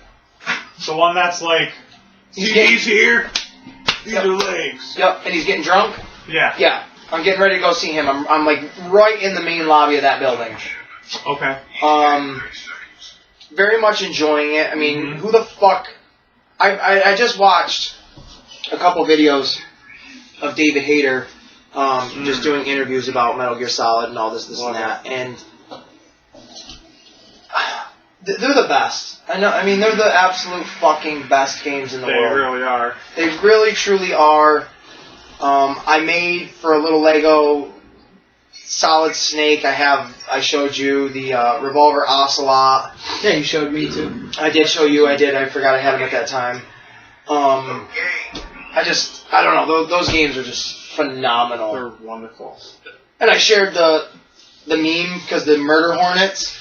The one that's like, He's getting- he's here. These Yep. are legs. Yep, and he's getting drunk? Yeah. Yeah. I'm getting ready to go see him. I'm like, right in the main lobby of that building. Okay. Very much enjoying it. I mean, who the fuck... I just watched a couple videos of David Hayter just doing interviews about Metal Gear Solid and all this and that, and they're the best. I know. I mean, they're the absolute fucking best games in the They world. really are. They really, truly are. I made for a little Lego Solid Snake. I showed you the Revolver Ocelot. Yeah, you showed me too. I did show you. I did. I forgot I had them at that time. I don't know. Those games are just phenomenal. They're wonderful. And I shared the meme because the Murder Hornets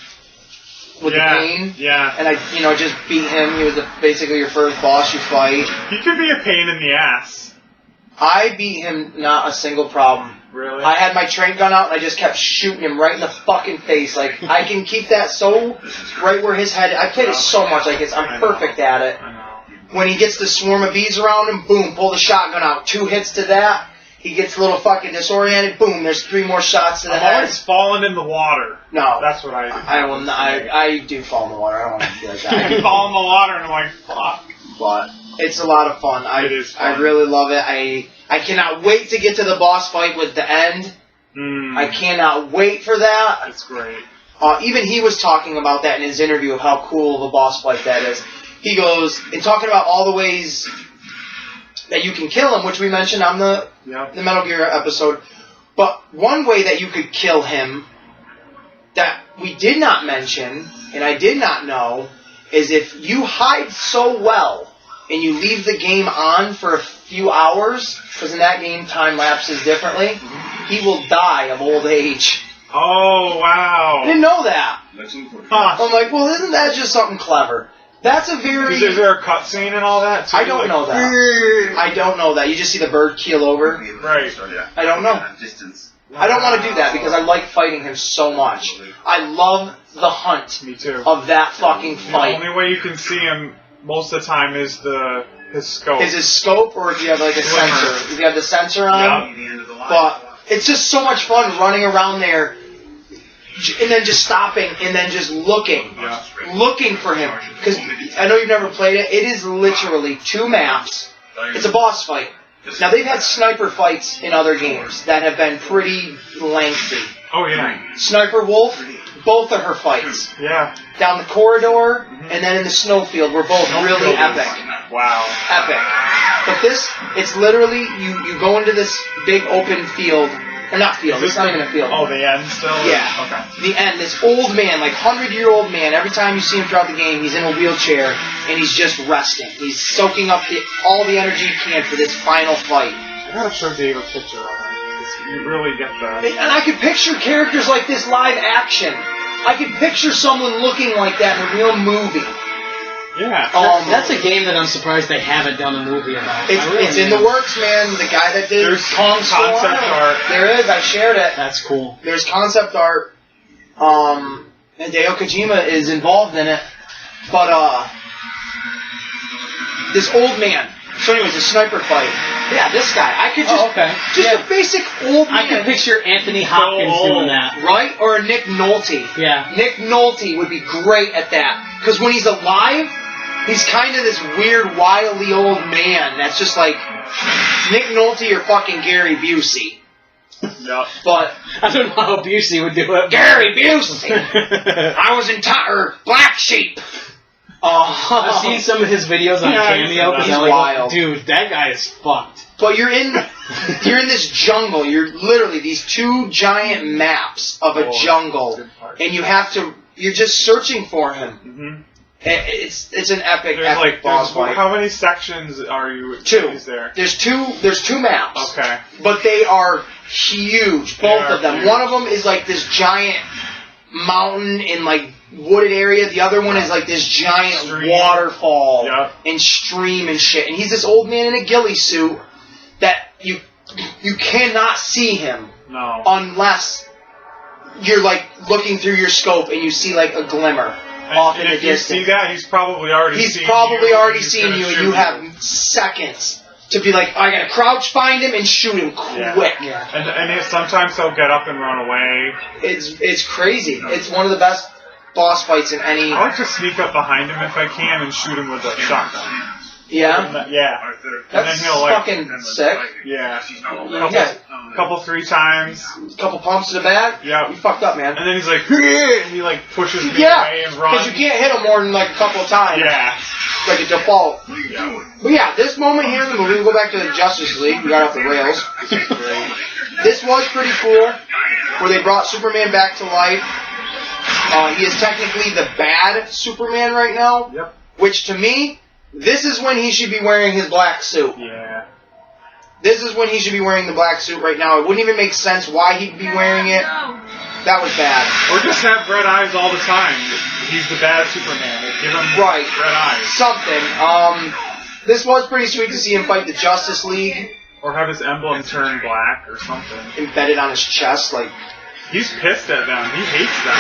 with the pain. Yeah. And I just beat him. He was basically your first boss you fight. He could be a pain in the ass. I beat him, not a single problem. Really? I had my train gun out and I just kept shooting him right in the fucking face. Like, I can keep that so right where his head... I played it so much like this. I'm perfect at it. I know. When he gets the swarm of bees around him, boom, pull the shotgun out. 2 hits to that. He gets a little fucking disoriented. Boom, there's 3 more shots to the I'm head. always falling in the water. No. That's what I do. I will not. I do fall in the water. I don't want to be like that. I fall in the water and I'm like, fuck. But it's a lot of fun. It is fun. I really love it. I cannot wait to get to the boss fight with the end. I cannot wait for that. It's great. Even he was talking about that in his interview of how cool of a boss fight that is. He goes, in talking about all the ways that you can kill him, which we mentioned on the Metal Gear episode, But one way that you could kill him that we did not mention, and I did not know, is if you hide so well and you leave the game on for a few hours, because in that game time lapses differently, he will die of old age. Oh, wow. I didn't know that. Huh. I'm like, well, isn't that just something clever? That's a very... Is there a cutscene and all that, too? I don't know that. I don't know that. You just see the bird keel over. Right. I don't know. I don't want to do that because I like fighting him so much. I love the hunt Me too. of that fucking The fight. only way you can see him most of the time is his scope. Is his scope, or if you have like a Glimmer. sensor? If you have the sensor on, Yep. but it's just so much fun running around there, and then just stopping, and then just looking for him. Because I know you've never played it. It is literally 2 maps. It's a boss fight. Now they've had sniper fights in other games that have been pretty lengthy. Oh, yeah. Sniper Wolf, both of her fights. Yeah. Down the corridor, and then in the snowfield were both really epic. Wow. Epic. But this, it's literally, you go into this big open field, or not field, it's not even a field. Oh, the end still? Yeah. Okay. The end, this old man, like 100-year-old man, every time you see him throughout the game, he's in a wheelchair, and he's just resting. He's soaking up all the energy he can for this final fight. I gotta show Dave a picture of it. You really get the... And I could picture characters like this live action. I could picture someone looking like that in a real movie. Yeah. That's a game that I'm surprised they haven't done a movie about. It's in the works, man. The guy that did There's Kong Skull concept Island. art. There is. I shared it. That's cool. There's concept art. And Hideo Kojima is involved in it. But this old man. So anyways, a sniper fight. Yeah, this guy. I could just just a basic old man. I can picture Anthony Hopkins doing that. Right? Or a Nick Nolte. Yeah. Nick Nolte would be great at that. Because when he's alive, he's kind of this weird, wily old man that's just like Nick Nolte or fucking Gary Busey. Yep. But I don't know how Busey would do it. Gary Busey! I was in Black Sheep! I've seen some of his videos on Cameo. He's wild. Dude, that guy is fucked. But you're in this jungle. You're literally these 2 giant maps of a jungle, and you're just searching for him. Mm-hmm. It's an epic boss fight. How many sections are you? 2. Is there? There's two maps. Okay. But they are huge, both of them. Huge. One of them is like this giant mountain in like wooded area. The other one is like this giant waterfall and stream and shit. And he's this old man in a ghillie suit that you cannot see him unless you're like looking through your scope and you see like a glimmer off in the distance. If you see that, he's probably already seen you. And you have seconds to be like, I gotta crouch find him and shoot him quick. Yeah. And sometimes he'll get up and run away. It's crazy. It's one of the best boss fights in any... I like to sneak up behind him if I can and shoot him with a shotgun. Yeah? Yeah. That's fucking sick. Yeah. Couple 3 times. Couple pumps to the back? Yeah. You fucked up, man. And then he's like, and he like pushes me away and runs. Because you can't hit him more than like a couple of times. Yeah. Like a default. Yeah. But yeah, this moment here in the movie, we'll go back to the Justice League. We got off the rails. This was pretty cool, where they brought Superman back to life. He is technically the bad Superman right now. Yep. Which to me, this is when he should be wearing his black suit. Yeah. This is when he should be wearing the black suit right now. It wouldn't even make sense why he'd be wearing it. That was bad. Or just have red eyes all the time. He's the bad Superman. Give him red eyes. Something. This was pretty sweet to see him fight the Justice League. Or have his emblem turn black or something. Embedded on his chest, like... He's pissed at them. He hates them.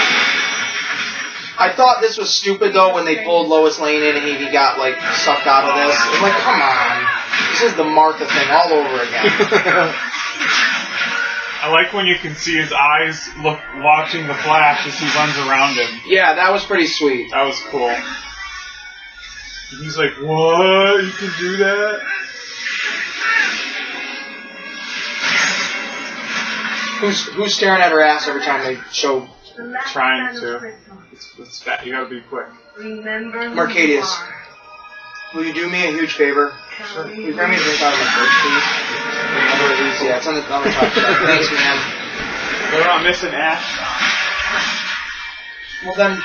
I thought this was stupid, though, when they pulled Lois Lane in and he got, like, sucked out of this. I'm like, come on. This is the Martha thing all over again. I like when you can see his eyes watching the Flash as he runs around him. Yeah, that was pretty sweet. That was cool. And he's like, what? You can do that? Who's staring at her ass every time they show... Trying to. It's fat. You gotta be quick. Mercadius, will you do me a huge favor? Sure. Will you grab me a drink out of my fridge, please? Another Weasel. Yeah, it's on the top chart. Thanks, man. We're not missing Ash. Well then,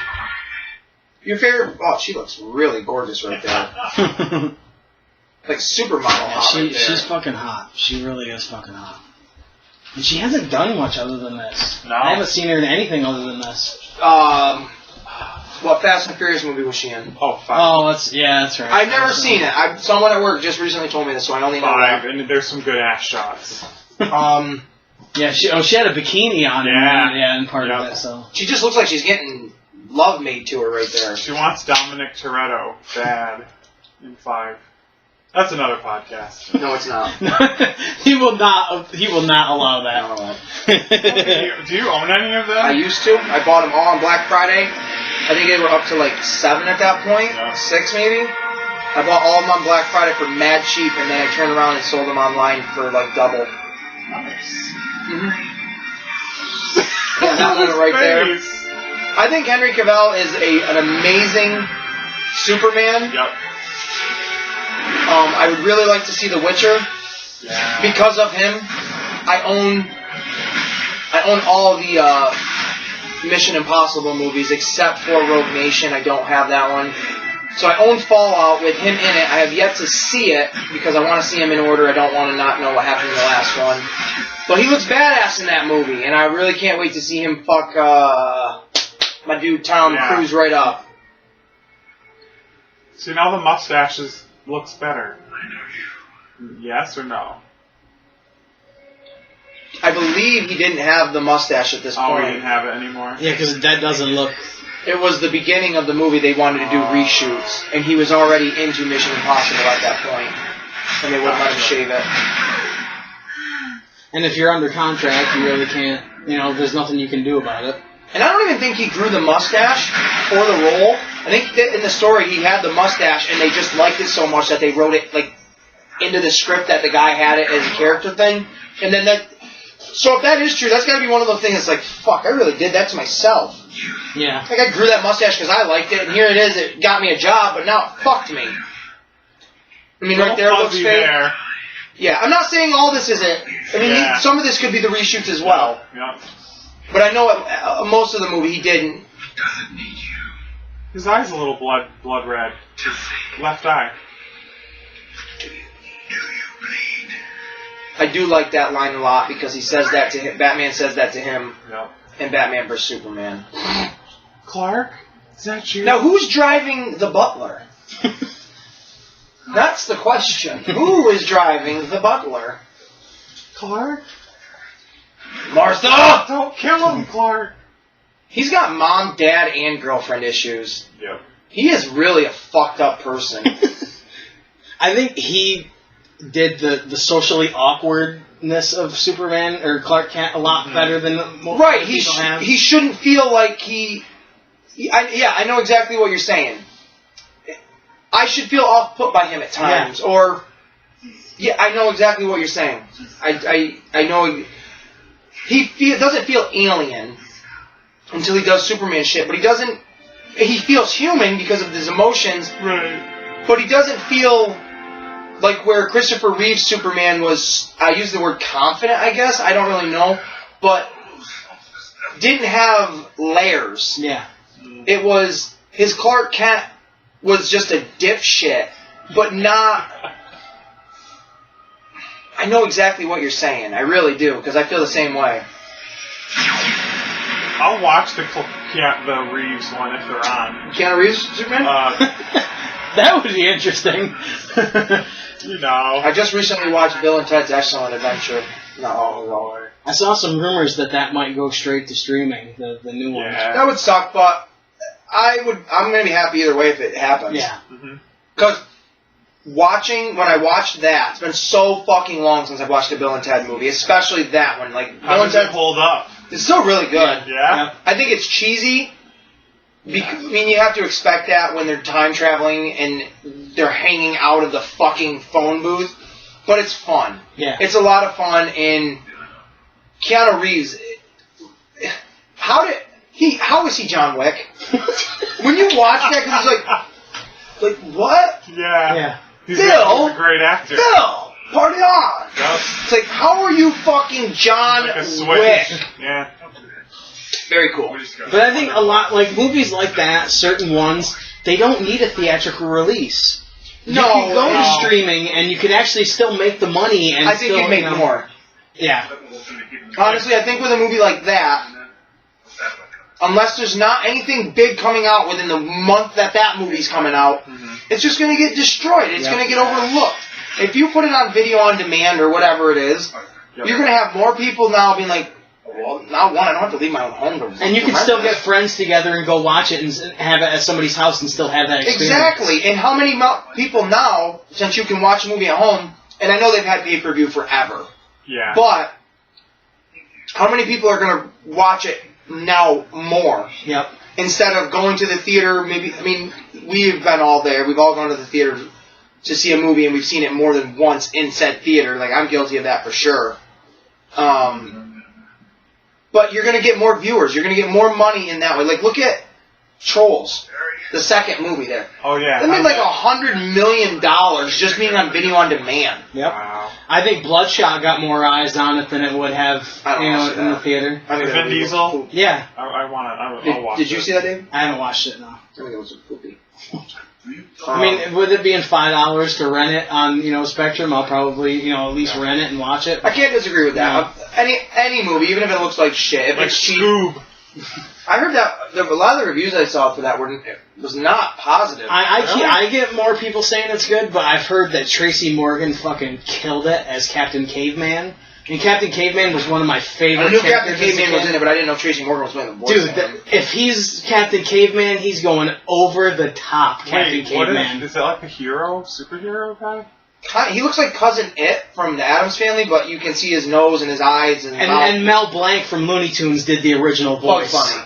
your favorite? Oh, she looks really gorgeous right there. Like supermodel hot right there. She's fucking hot. She really is fucking hot. And she hasn't done much other than this. No. I haven't seen her in anything other than this. What Fast and Furious movie was she in? Oh, 5. Oh, that's right. I've never seen it. Someone at work just recently told me this, so I only know 5, that. and there's some good ass shots. Yeah, she had a bikini on. Yeah. In part of it. So She just looks like she's getting love made to her right there. She wants Dominic Toretto bad in 5. That's another podcast. No, it's not. He will not allow that. No. Do you own any of them? I used to. I bought them all on Black Friday. I think they were up to like 7 at that point. Yeah. 6 maybe. I bought all of them on Black Friday for mad cheap, and then I turned around and sold them online for like double. Mm-hmm. Yeah, that one right there. I think Henry Cavill is an amazing Superman. Yep. I would really like to see The Witcher. Yeah. Because of him, I own all the Mission Impossible movies except for Rogue Nation. I don't have that one. So I own Fallout with him in it. I have yet to see it because I want to see him in order. I don't want to not know what happened in the last one. But he looks badass in that movie, and I really can't wait to see him fuck my dude Tom Cruise right up. See, now the mustaches looks better. Yes or no? I believe he didn't have the mustache at this Oh, point. he didn't have it anymore? Yeah, because that doesn't look. It was the beginning of the movie. They wanted to do reshoots, and he was already into Mission Impossible at that point, and they wouldn't let him shave it. And if you're under contract, you really can't. There's nothing you can do about it. And I don't even think he grew the mustache for the role. I think that in the story he had the mustache, and they just liked it so much that they wrote it like into the script that the guy had it as a character thing. And then that. So if that is true, that's got to be one of those things that's like, fuck, I really did that to myself. Yeah. Like I grew that mustache because I liked it, and here it is. It got me a job, but now it fucked me. I mean, right there looks fake. There. Yeah, I'm not saying all this is it. I mean, some of this could be the reshoots as well. Yeah. But I know most of the movie he didn't. Doesn't need you. His eye's a little blood red. To think. Left eye. Do you bleed? I do like that line a lot because he says that to him. Batman says that to him Yep. in Batman vs. Superman. Clark? Is that you? Now, who's driving the butler? That's the question. Who is driving the butler? Clark? Martha! Don't kill him, Clark! He's got mom, dad, and girlfriend issues. Yep. He is really a fucked up person. I think he did the socially awkwardness of Superman or Clark Kent a lot better than most Right, people have. he shouldn't feel like I know exactly what you're saying. I should feel off-put by him at times, or I know exactly what you're saying. I know he doesn't feel alien until he does Superman shit, but he doesn't. He feels human because of his emotions, Right. but he doesn't feel like where Christopher Reeve's Superman was. I use the word confident, I guess. I don't really know, but didn't have layers. Yeah. It was his Clark Kent was just a dipshit, but not. I know exactly what you're saying. I really do, because I feel the same way. I'll watch the Reeves one if they're on. Keanu Reeves, Superman? That would be interesting. I just recently watched Bill and Ted's Excellent Adventure. No, I saw some rumors that might go straight to streaming, the new one. Yeah. that would suck, but I'm going to be happy either way if it happens. Yeah. Because when I watched that, it's been so fucking long since I've watched a Bill and Ted movie, especially that one. Like, How Bill and does it Ted, hold up? it's still really good. Yeah? I think it's cheesy. I mean, you have to expect that when they're time traveling and they're hanging out of the fucking phone booth. But it's fun. Yeah. It's a lot of fun. And Keanu Reeves, how is he John Wick? When you watch that, because he's like, what? Yeah. Yeah. He's Bill? a great actor. Bill! party on. Yep. It's like, how are you fucking John Like a switch. Wick? Yeah. Very cool. But I think a lot, like movies like that, certain ones, they don't need a theatrical release. No, you can go no. to streaming and you could actually still make the money. And I think still, you'd make more. Yeah. Honestly, I think with a movie like that, unless there's not anything big coming out within the month that movie's coming out, it's just going to get destroyed. It's going to get overlooked. If you put it on video on demand or whatever it is, you're going to have more people now being like, well, not one, I don't have to leave my own home to And you can rent still this. get friends together and go watch it and have it at somebody's house and still have that experience. Exactly. And how many people now, since you can watch a movie at home, and I know they've had pay-per-view forever, Yeah. but how many people are going to watch it now more? Yep. Instead of going to the theater, maybe, I mean, we've been all there. We've all gone to the theater to see a movie, and we've seen it more than once in said theater. Like, I'm guilty of that for sure. But you're going to get more viewers. You're going to get more money in that way. Like, look at Trolls, the second movie there. Oh, yeah. They made like $100 million just being on video on demand. Yep. Wow. I think Bloodshot got more eyes on it than it would have, I don't you know, watch in the that. theater. I think Vin that'd be Diesel? cool. Yeah. I'll watch it. Did you see that, Dave? I haven't watched it, no. I think it was a poopy. I mean, with it being $5 to rent it on, you know, Spectrum, I'll probably, you know, at least rent it and watch it. I can't disagree with that. Any movie, even if it looks like shit, if Like it's cheap. Scoob. I heard that a lot of the reviews I saw for that was not positive. I get more people saying it's good, but I've heard that Tracy Morgan fucking killed it as Captain Caveman. And Captain Caveman was one of my favorite I knew characters. Captain Caveman was in it, but I didn't know Tracy Morgan was playing the voice. Dude, if he's Captain Caveman, he's going over the top, Captain Wait, what Caveman. is that like a hero? Superhero guy? He looks like Cousin It from the Addams Family, but you can see his nose and his eyes and mouth. And Mel Blanc from Looney Tunes did the original voice. Bugs Bunny.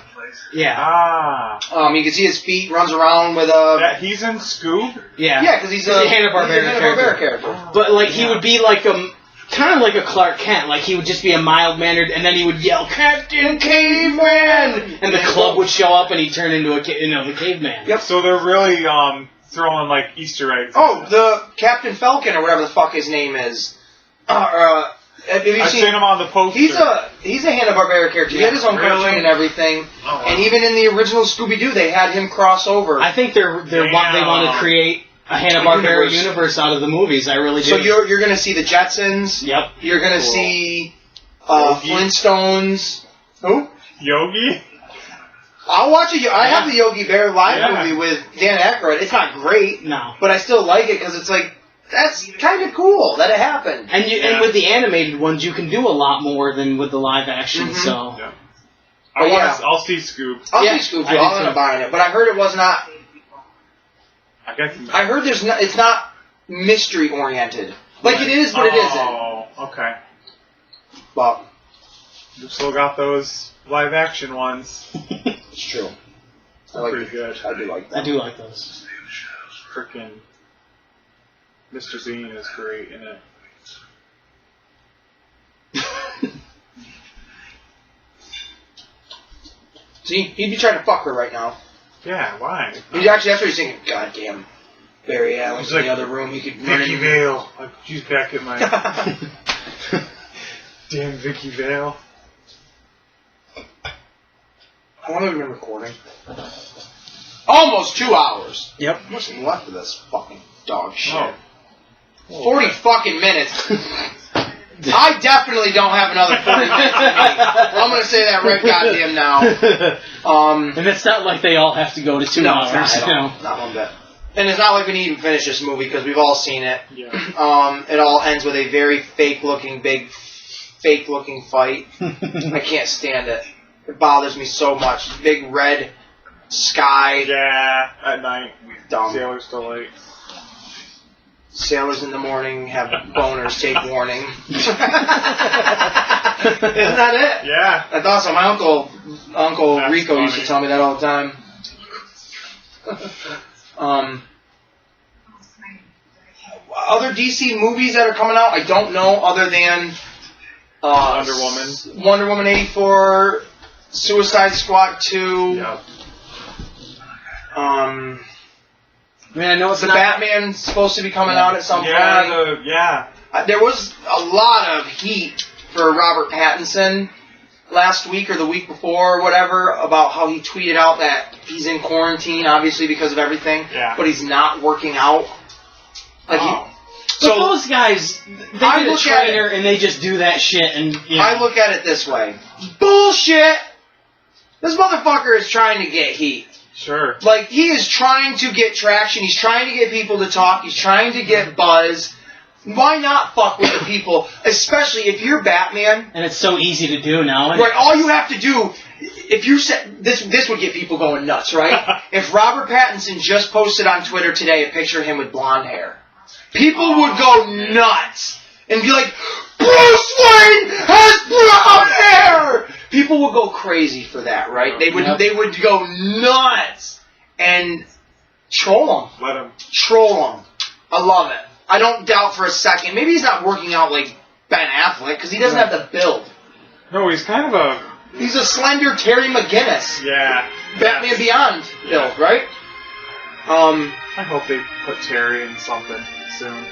Yeah. Ah. You can see his feet, runs around with a... He's in Scoob? Yeah. Yeah, because he's a Hanna-Barbera character. But, like, he would be like kind of like a Clark Kent. Like, he would just be a mild-mannered, and then he would yell, Captain Caveman! And the club would show up, and he'd turn into the caveman. Yep. So they're really throwing like Easter eggs. Oh, the Captain Falcon or whatever the fuck his name is. Have you I've seen seen him on the poster. He's a Hanna-Barbera character. He had his own cartoon and everything. Oh, wow. And even in the original Scooby-Doo, they had him cross over. I think they want to create a Hanna-Barbera universe out of the movies. I really do. So you're going to see the Jetsons. Yep. You're going to see Flintstones. Who? Yogi? I'll watch it. I have the Yogi Bear live Yeah. movie with Dan Aykroyd. It's not great, No. but I still like it because it's like, that's kind of cool that it happened. And with the animated ones, you can do a lot more than with the live action. Mhm. So Yeah. Oh, I'll see Scoob. I'll Yeah, see Scooby. I do I'll end too. up buying it, but I heard it was not. I guess. I heard it's not mystery oriented. Like it is, but it isn't. Oh, okay. But You've still got those live action ones. it's true. I like Pretty it. good. I do like that. I do like those. Frickin' Mr. Bean is great in it. See, he'd be trying to fuck her right now. Yeah, why? He's actually, that's what he's thinking. Goddamn, Barry Allen's He's in like, the other room. He could run Vicky in. Vale. She's back at my damn Vicky Vale. How long have we been recording? Almost 2 hours. Yep. What's left of this fucking dog shit? Oh. 40 fucking minutes. I definitely don't have another 40 minutes in me. I'm gonna say that right goddamn now. And it's not like they all have to go to 2 No, hours. not at you all. know. Not one bit. And it's not like we need to even finish this movie because we've all seen it. Yeah. It all ends with a very fake-looking fight. I can't stand it. It bothers me so much. Big red sky. Yeah, at night. Dumb. Sailor's Delight. Sailors in the morning have boners. Take warning. Isn't that it? Yeah. That's awesome. My uncle That's Rico used to funny. tell me that all the time. Other DC movies that are coming out, I don't know other than Wonder Woman. Wonder Woman 84, Suicide Squad 2. Yep. I mean, I know it's The not... Batman's supposed to be coming out at some point. There was a lot of heat for Robert Pattinson last week or the week before or whatever about how he tweeted out that he's in quarantine, obviously because of everything, but he's not working out. So those guys, they get a trainer and they just do that shit. And I look at it this way. Bullshit! This motherfucker is trying to get heat. Sure. Like, he is trying to get traction. He's trying to get people to talk. He's trying to get buzz. Why not fuck with the people? Especially if you're Batman. And it's so easy to do now. Right, all you have to do, if you said, this would get people going nuts, right? If Robert Pattinson just posted on Twitter today a picture of him with blonde hair, people would go nuts and be like, Bruce Wayne has brown hair! People would go crazy for that, right? They would go nuts and troll him. Let him. Troll him. I love it. I don't doubt for a second. Maybe he's not working out like Ben Affleck because he doesn't have the build. No, he's kind of a... He's a slender Terry McGinnis. Yeah. Batman Beyond build, right? I hope they put Terry in something soon.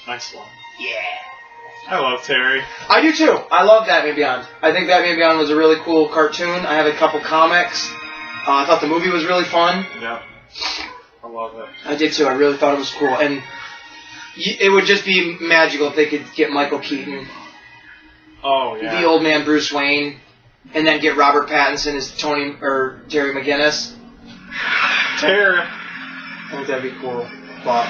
Nice one. Yeah. I love Terry. I do too. I love Batman Beyond. I think Batman Beyond was a really cool cartoon. I have a couple comics. I thought the movie was really fun. Yeah. I love it. I did too. I really thought it was cool. And it would just be magical if they could get Michael Keaton, Oh, yeah. the old man Bruce Wayne, and then get Robert Pattinson as Terry McGinnis. Terry. I think that'd be cool. But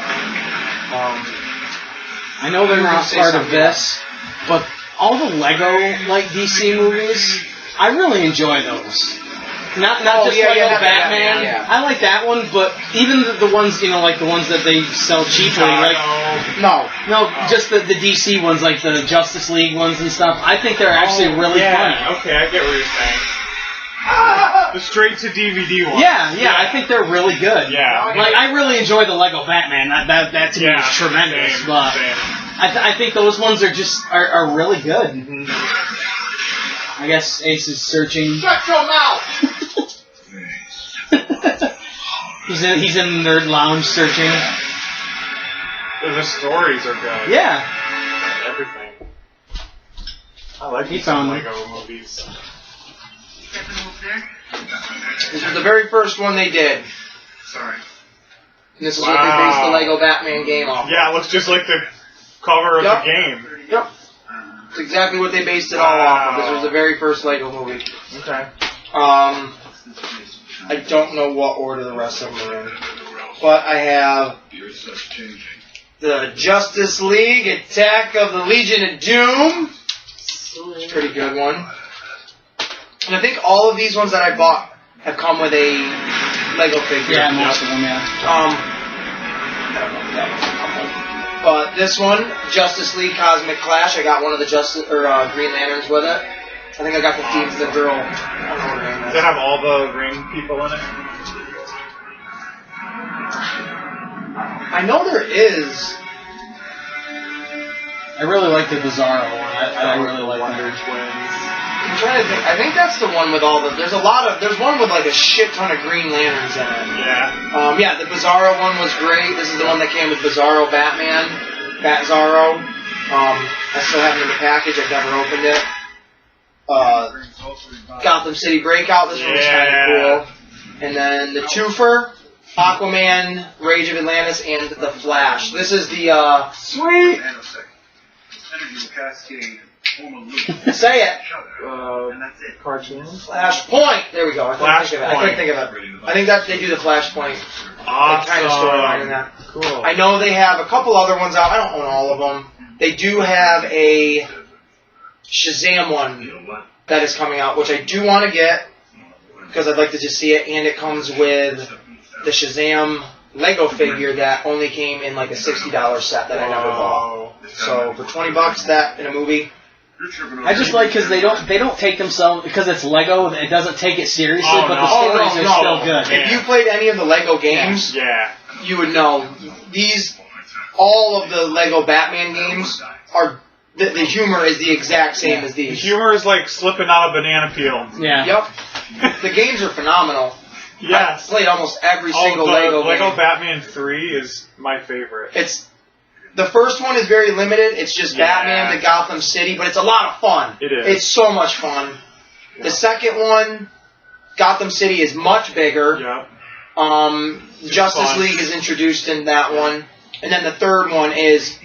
I know they're not part of this, but all the Lego DC movies, I really enjoy those. Not just Lego Batman. Yeah. I like that one, but even the ones, like the ones that they sell cheaply, No, just the DC ones, like the Justice League ones and stuff. I think they're actually really funny. Okay, I get what you're saying. The straight to DVD ones. Yeah, I think they're really good. Yeah. Like, I really enjoy the Lego Batman. That to me is tremendous. Same, but same. I think those ones are just are really good. Mm-hmm. I guess Ace is searching. shut your mouth. He's in the Nerd Lounge searching. The stories are good. Yeah. Everything. I like He these found Lego movies. Step and move there. This was the very first one they did. Sorry. And this is what they based the Lego Batman game off. Yeah, it looks just like the cover of the game. Yep. It's exactly what they based it all off of. This was the very first Lego movie. Okay. I don't know what order the rest of them are in. But I have the Justice League Attack of the Legion of Doom. Pretty good one. And I think all of these ones that I bought have come with a Lego figure. Yeah, most of them, yeah. I don't know if that one's but this one, Justice League Cosmic Clash, I got one of the Green Lanterns with it. I think I got the girl. I don't know what her name is. Does it have all the ring people in it? I know there is. I really like the Bizarro one. I really like Wonder that. Twins. I'm trying to think. I think that's the one with all the. There's one with like a shit ton of Green Lanterns in it. Yeah. Yeah, the Bizarro one was great. This is the one that came with Bizarro Batman, Bat-Zarro. I still have it in the package. I've never opened it. Gotham City Breakout. This one was kind of cool. And then the twofer, Aquaman, Rage of Atlantis, and the Flash. This is the sweet. Energy will cascade, form a loop. Say it. And that's it. Cartoons? Flashpoint. There we go. I couldn't think of it. I think that they do the Flashpoint kind of storyline in that. Cool. I know they have a couple other ones out. I don't own all of them. They do have a Shazam one that is coming out, which I do want to get because I'd like to just see it. And it comes with the Shazam Lego figure that only came in like a $60 set that I never bought. So for $20, that in a movie. I just like because they don't take themselves because it's Lego. It doesn't take it seriously, but the stories are still good. If you played any of the Lego games, you would know all of the Lego Batman games are the humor is the exact same as these. The humor is like slipping out a banana peel. Yeah. Yep. The games are phenomenal. Yes. I've played almost every single Lego game. Batman 3 is my favorite. The first one is very limited. It's just Batman to Gotham City, but it's a lot of fun. It is. It's so much fun. Yeah. The second one, Gotham City, is much bigger. Yep. Justice fun. League is introduced in that one. And then the third one is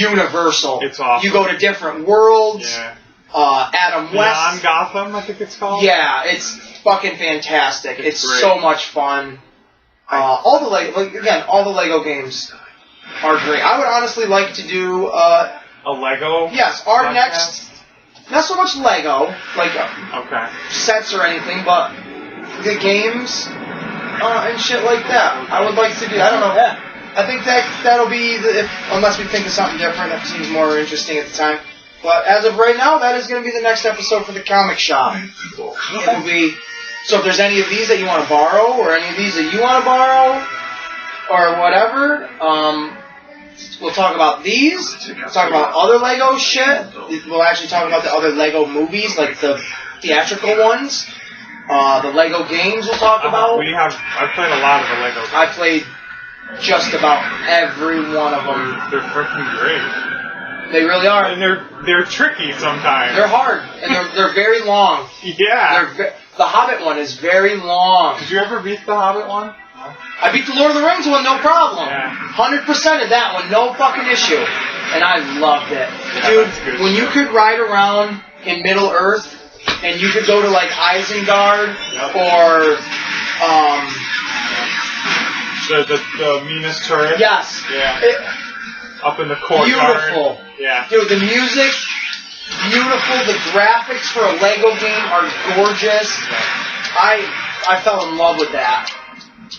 Universal. It's awesome. You go to different worlds. Yeah. Adam West. Beyond Gotham, I think it's called. Yeah, it's fucking fantastic. It's great. so much fun. All the Lego games are great. I would honestly like to do a Lego. yes, our podcast? next, not so much Lego, like Okay. sets or anything, but the games and shit like that. I would like to do. I don't know. Yeah. I think that'll be unless we think of something different that seems more interesting at the time. But as of right now, that is going to be the next episode for the comic shop. It will be. So if there's any of these that you want to borrow, or any of these that you want to borrow, or whatever, we'll talk about these. We'll talk about other Lego shit. We'll actually talk about the other Lego movies, like the theatrical ones. The Lego games we'll talk about. I've played a lot of the Lego games. I played just about every one of them. They're freaking great. They really are. And they're tricky sometimes. They're hard, and they're very long. Yeah. The Hobbit one is very long. Did you ever beat the Hobbit one? I beat the Lord of the Rings one, no problem. Yeah. 100% of that one, no fucking issue. And I loved it. Yeah, Dude, that's good when you shit. could ride around in Middle Earth, and you could go to like Isengard, Yep. or, The meanest turret. yes. Yeah. Up in the courtyard. Beautiful. Yeah. Dude, the music, beautiful. The graphics for a Lego game are gorgeous. I fell in love with that.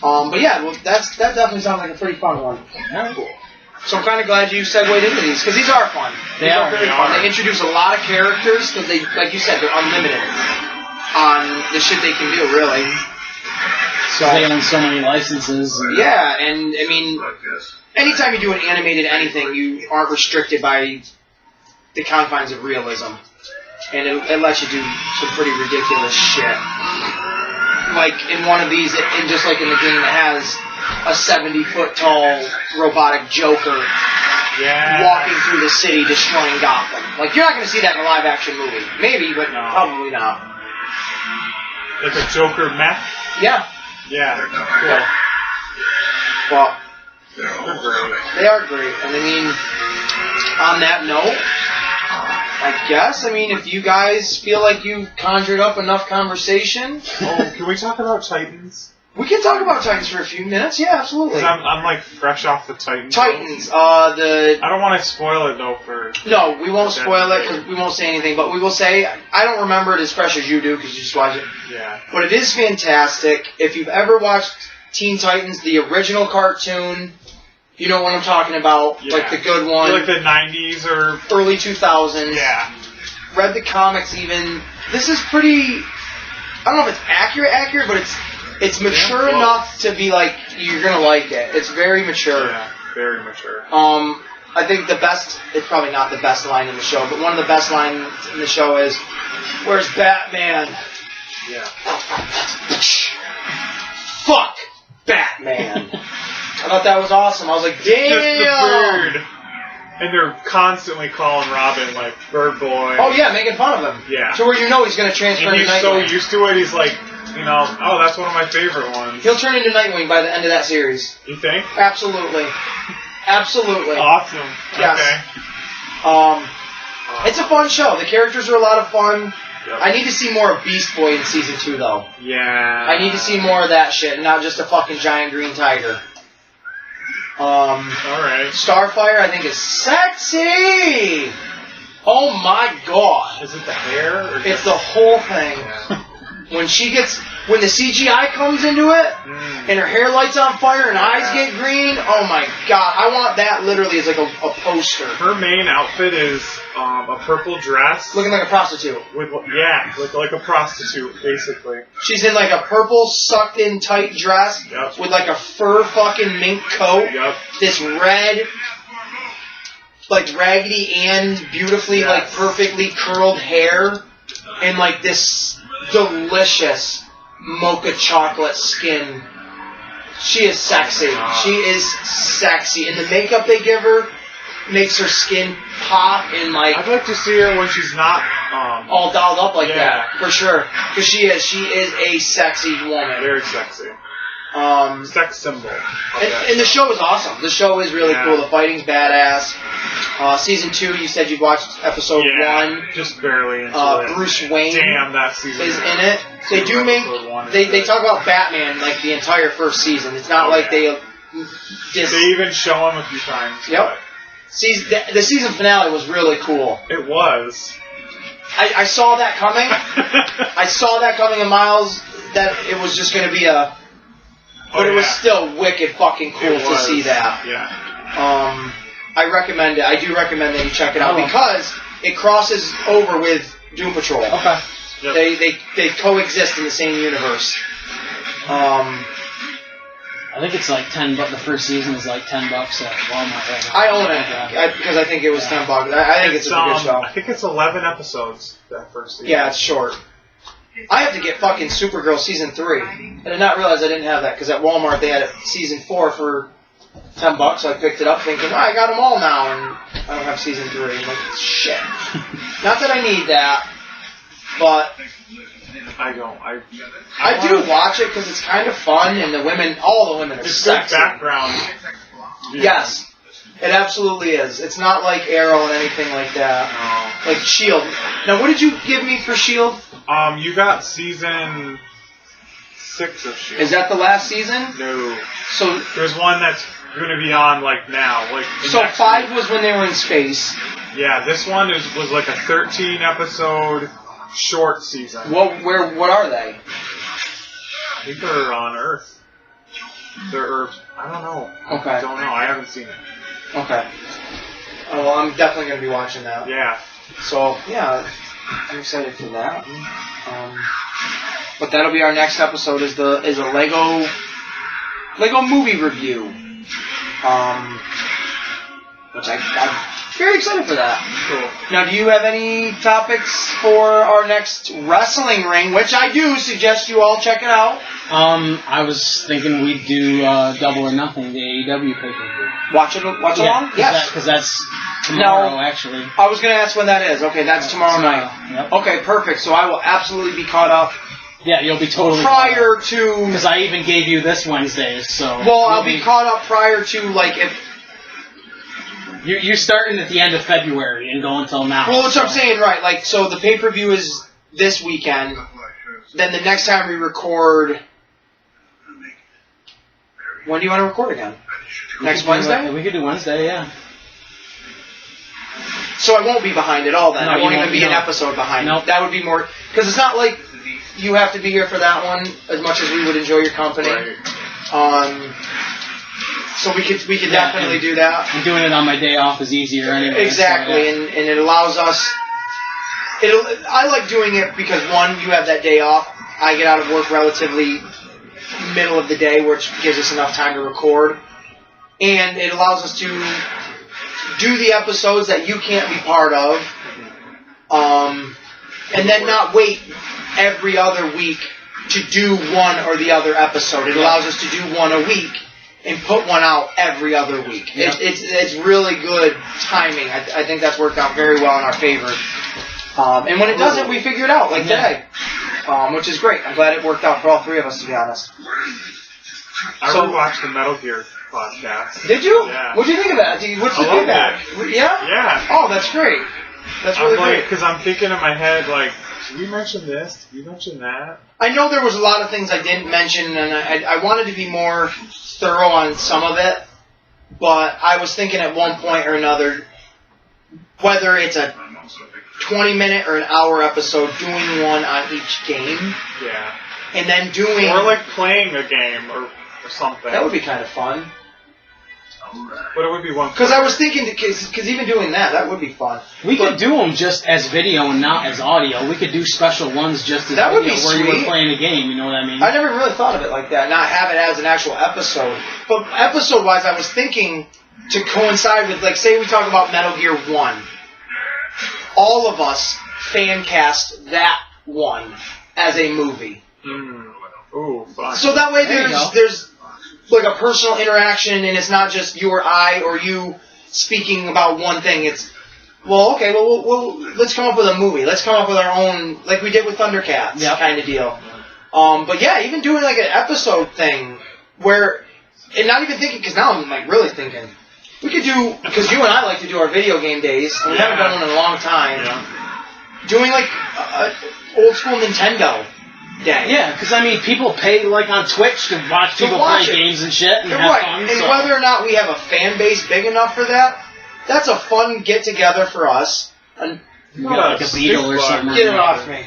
But yeah, well, that definitely sounds like a pretty fun one. Yeah. Cool. So I'm kind of glad you segued into these, because these are fun. They These are. very fun. They introduce a lot of characters, because they, like you said, they're unlimited on the shit they can do, really. So They own so many licenses. yeah, and I mean, Like this. anytime you do an animated anything, you aren't restricted by the confines of realism. And it lets you do some pretty ridiculous shit. Like in one of these, and just like in the game, it has a 70-foot tall robotic Joker walking through the city destroying Gotham. Like, you're not going to see that in a live action movie. Maybe, but No. probably not. Like a Joker mech. Yeah. Yeah. Cool. Well, They're all They're great. coming. they are great. And I mean, on that note, I mean, if you guys feel like you've conjured up enough conversation, Oh, can we talk about Titans? we can talk about Titans for a few minutes. Yeah, absolutely. 'Cause I'm like fresh off the Titans. Titans. I don't want to spoil it though No, we won't spoil it because we won't say anything. But we will say I don't remember it as fresh as you do because you just watch it. Yeah. But it is fantastic. If you've ever watched Teen Titans, the original cartoon, you know what I'm talking about. Yeah. Like the good one, Like the 90s or... early 2000s. Yeah. Read the comics even. This is pretty. I don't know if it's accurate, but it's mature Yeah, enough to be like you're gonna like it. It's very mature. Yeah. Very mature. I think the best. It's probably not the best line in the show, but one of the best lines in the show is, "Where's Batman?" Yeah. Fuck Batman. I thought that was awesome. I was like, damn. Just the bird. And they're constantly calling Robin like Bird Boy. Oh yeah, making fun of him. Yeah. To where you know he's gonna transfer And into he's so Nightwing. used to it, he's like, you know, oh, that's one of my favorite ones. He'll turn into Nightwing by the end of that series. You think? Absolutely. Absolutely. Awesome. Yes. Okay. It's a fun show. The characters are a lot of fun. Yep. I need to see more of Beast Boy in season 2 though. Yeah. I need to see more of that shit, and not just a fucking giant green tiger. Alright. Starfire, I think, is sexy! Oh my god. Is it the hair? Or It's the whole thing. Yeah. When the CGI comes into it, Mm. and her hair lights on fire and eyes get green, oh my god. I want that literally as like a poster. Her main outfit is a purple dress. Looking like a prostitute. With like a prostitute, basically. She's in like a purple sucked in tight dress Yep. with like a fur fucking mink coat. Yep. This red, like raggedy and beautifully Yes. like perfectly curled hair, and like this delicious mocha chocolate skin. She is sexy. She is sexy. And the makeup they give her makes her skin pop and like... I'd like to see her when she's not... all dolled up like that, for sure. Because she is a sexy woman. Very sexy. Sex symbol. And the show is awesome. The show is really cool. The fighting's badass. Season 2, you said you watched episode 1. Just barely into it. Bruce Wayne that season is in it. They do make... They talk about Batman like the entire first season. It's not like they... They even show him a few times. Yep. The season finale was really cool. It was. I saw that coming. I saw that coming a miles, that it was just going to be a... But it was still wicked fucking cool to see that. Yeah. I recommend it. I do recommend that you check it out because it crosses over with Doom Patrol. Okay. Yep. They coexist in the same universe. I think it's like $10. The first season is like $10 at Walmart right now. I own it because I think it was $10. I think it's a good show. I think it's 11 episodes that first season. Yeah, it's short. I have to get fucking Supergirl season 3. I did not realize I didn't have that because at Walmart they had it season 4 for $10, so I picked it up thinking, I got them all now, and I don't have season 3. I'm like, shit. Not that I need that, but I don't. I do watch it because it's kind of fun, and all the women are it's sexy. good background. Yes, it absolutely is. It's not like Arrow and anything like that. No. Like S.H.I.E.L.D. Now, what did you give me for S.H.I.E.L.D.? You got season 6 of S.H.I.E.L.D. Is that the last season? No. So there's one that's going to be on like now. So 5 was when they were in space. Yeah, this one was like a 13 episode short season. What are they? I think they're on Earth. They're Earth. I don't know. Okay. I don't know. I haven't seen it. Okay. Oh, well, I'm definitely going to be watching that. Yeah. So, yeah, I'm excited for that. But that'll be our next episode is a Lego movie review. Which I'm very excited for that. Cool. Now, do you have any topics for our next wrestling ring? Which I do suggest you all check it out. I was thinking we'd do Double or Nothing, the AEW pay-per-view. Watch along? Yes. Because that's tomorrow, actually. I was going to ask when that is. Okay, that's tomorrow night. Yep. Okay, perfect. So I will absolutely be caught up. Yeah, you'll be totally prior to... Because I even gave you this Wednesdays, so... Well, I'll be caught up prior to, like, if... You're starting at the end of February and going until now. Well, that's what I'm saying, right. Like, so the pay-per-view is this weekend. Then the next time we record... When do you want to record again? Next Wednesday? We could do Wednesday, yeah. So I won't be behind at all then. No, I won't even be an episode behind. Nope. That would be more... Because it's not like you have to be here for that one as much as we would enjoy your company. Right. So we could definitely do that. And doing it on my day off is easier anyway. Exactly, so, yeah. and it allows us... I like doing it because, one, you have that day off. I get out of work relatively middle of the day, which gives us enough time to record. And it allows us to do the episodes that you can't be part of. And then not wait every other week to do one or the other episode. It allows us to do one a week and put one out every other week. Yep. It's really good timing. I think that's worked out very well in our favor. And when it doesn't, we figure it out, like today. Which is great. I'm glad it worked out for all three of us, to be honest. I rewatched the Metal Gear podcast. Did you? Yeah. What did you think of that? What's the feedback? Yeah? Yeah. Oh, that's great. That's really great. Because I'm thinking in my head, like, did we mention this? Did we mention that? I know there was a lot of things I didn't mention, and I wanted to be more thorough on some of it, but I was thinking at one point or another, whether it's a 20-minute or an hour episode, doing one on each game. Yeah. And then doing... Or like playing a game or something. That would be kind of fun. But it would be one... Because I was thinking, because even doing that would be fun. We could do them just as video and not as audio. We could do special ones just as that video would be where you sweet. were playing a game, you know what I mean? I never really thought of it like that, not have it as an actual episode. But episode-wise, I was thinking to coincide with, like, say we talk about Metal Gear 1. All of us fan cast that one. as a movie. Ooh, fun. So that way There you go. there's like a personal interaction, and it's not just you or I or you speaking about one thing. It's, well, okay, well, let's come up with a movie. Let's come up with our own, like we did with Thundercats kind of deal. But yeah, even doing like an episode thing where, and not even thinking, because now I'm like really thinking, we could do, because you and I like to do our video game days, and we haven't done one in a long time, doing like old school Nintendo day. Yeah, because I mean, people pay like on Twitch to watch people play games and shit and have fun. And whether or not we have a fan base big enough for that, that's a fun get together for us. And like a beetle or something. get it off me.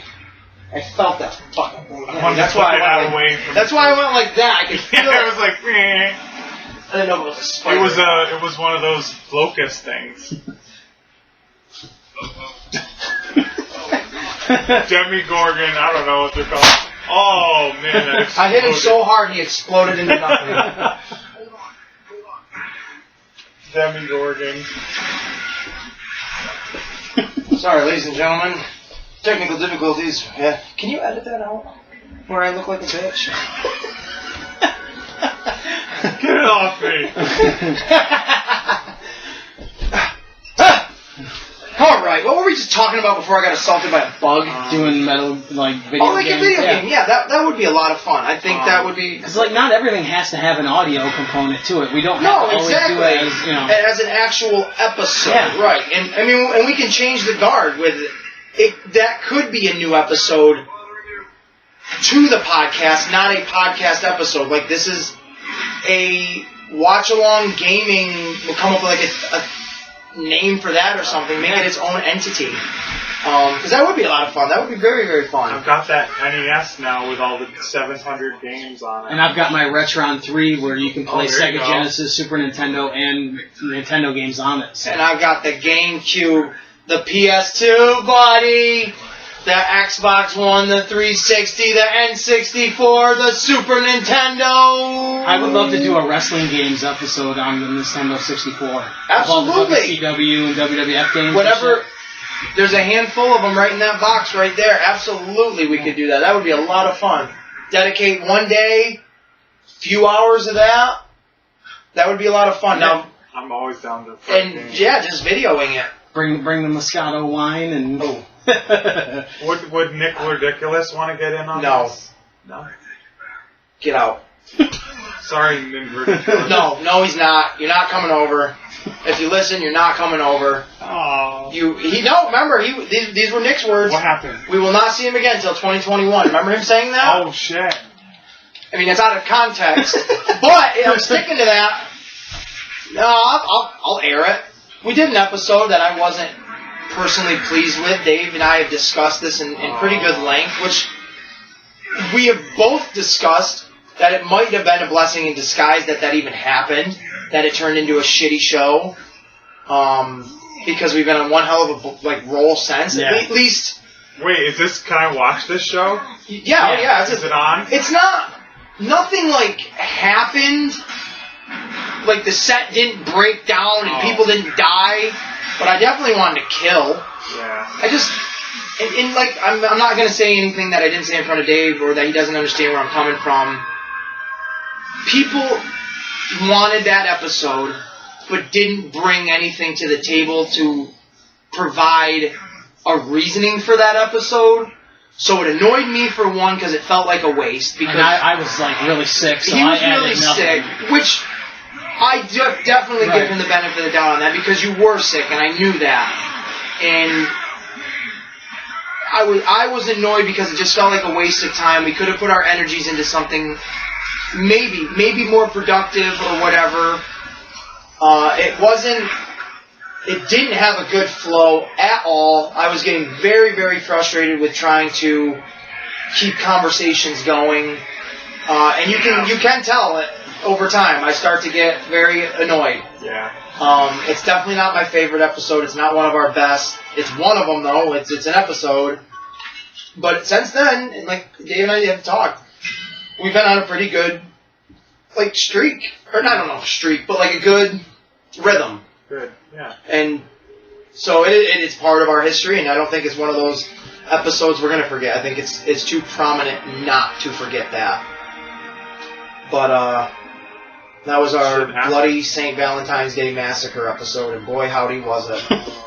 I felt that fucking thing. That's why I went like, that's why I went like that. I could feel it it. was like, meh. I didn't know it was a spider. It was one of those locust things. Demigorgon, I don't know what they're called. Oh man, that exploded. I hit him so hard he exploded into nothing. Demigorgon. Sorry, ladies and gentlemen. Technical difficulties. Yeah. Can you edit that out? Where I look like a bitch? Get it off me. Alright, what were we just talking about before I got assaulted by a bug? Doing metal, like, video Oh, like games. a video game. Yeah, that would be a lot of fun. I think that would be... Because, like, not everything has to have an audio component to it. We don't have No, to always exactly. do it as, you know... As an actual episode. Yeah. Right. And I mean, and we can change the guard with it. That could be a new episode to the podcast, not a podcast episode. Like, this is a watch-along gaming... We'll come up with, like, a name for that or something. Make it its own entity. Because that would be a lot of fun. That would be very, very fun. I've got that NES now with all the 700 games on it. And I've got my Retron 3 where you can play there you Sega go. Genesis, Super Nintendo, and Nintendo games on it. So. And I've got the GameCube, the PS2, buddy, the Xbox One, the 360, the N64, the Super Nintendo. I would love to do a wrestling games episode on the Nintendo 64. Absolutely. All the WCW and WWF games. Whatever. There's a handful of them right in that box right there. Absolutely, we could do that. That would be a lot of fun. Dedicate one day, few hours of that. That would be a lot of fun. Now, I'm always down to play and games. yeah, just videoing it. Bring the Moscato wine and... Oh. Would Nick Ridiculous want to get in on No. this? No. Get out. Sorry, Nick Ridiculous. No, he's not. You're not coming over. If you listen, you're not coming over. Oh. Remember, these were Nick's words. What happened? We will not see him again until 2021. Remember him saying that? Oh shit. I mean, it's out of context, but I'm sticking to that. No, I'll air it. We did an episode that I wasn't personally pleased with. Dave and I have discussed this in pretty good length, which we have both discussed that it might have been a blessing in disguise that even happened, that it turned into a shitty show, because we've been on one hell of a roll since. Yeah. At least, Wait, can I watch this show? yeah. Is it on? It's not. Nothing happened. Like the set didn't break down and people didn't die, but I definitely wanted to kill. Yeah. I just, and I'm not gonna say anything that I didn't say in front of Dave or that he doesn't understand where I'm coming from. People wanted that episode, but didn't bring anything to the table to provide a reasoning for that episode. So it annoyed me for one because it felt like a waste. Because And I was really sick, so he I was added really nothing. sick, which I definitely give him the benefit of the doubt on that because you were sick and I knew that. And I was annoyed because it just felt like a waste of time. We could have put our energies into something maybe more productive or whatever. It didn't have a good flow at all. I was getting very, very frustrated with trying to keep conversations going. And you can tell it over time. I start to get very annoyed. Yeah. It's definitely not my favorite episode. It's not one of our best. It's one of them, though. It's an episode. But since then, and Dave and I have talked, we've been on a pretty good, streak. Or I don't know, streak, but a good rhythm. Good. Yeah. And so it's part of our history, and I don't think it's one of those episodes we're gonna forget. I think it's too prominent not to forget that. But that was our bloody St. Valentine's Day Massacre episode, and boy howdy was it.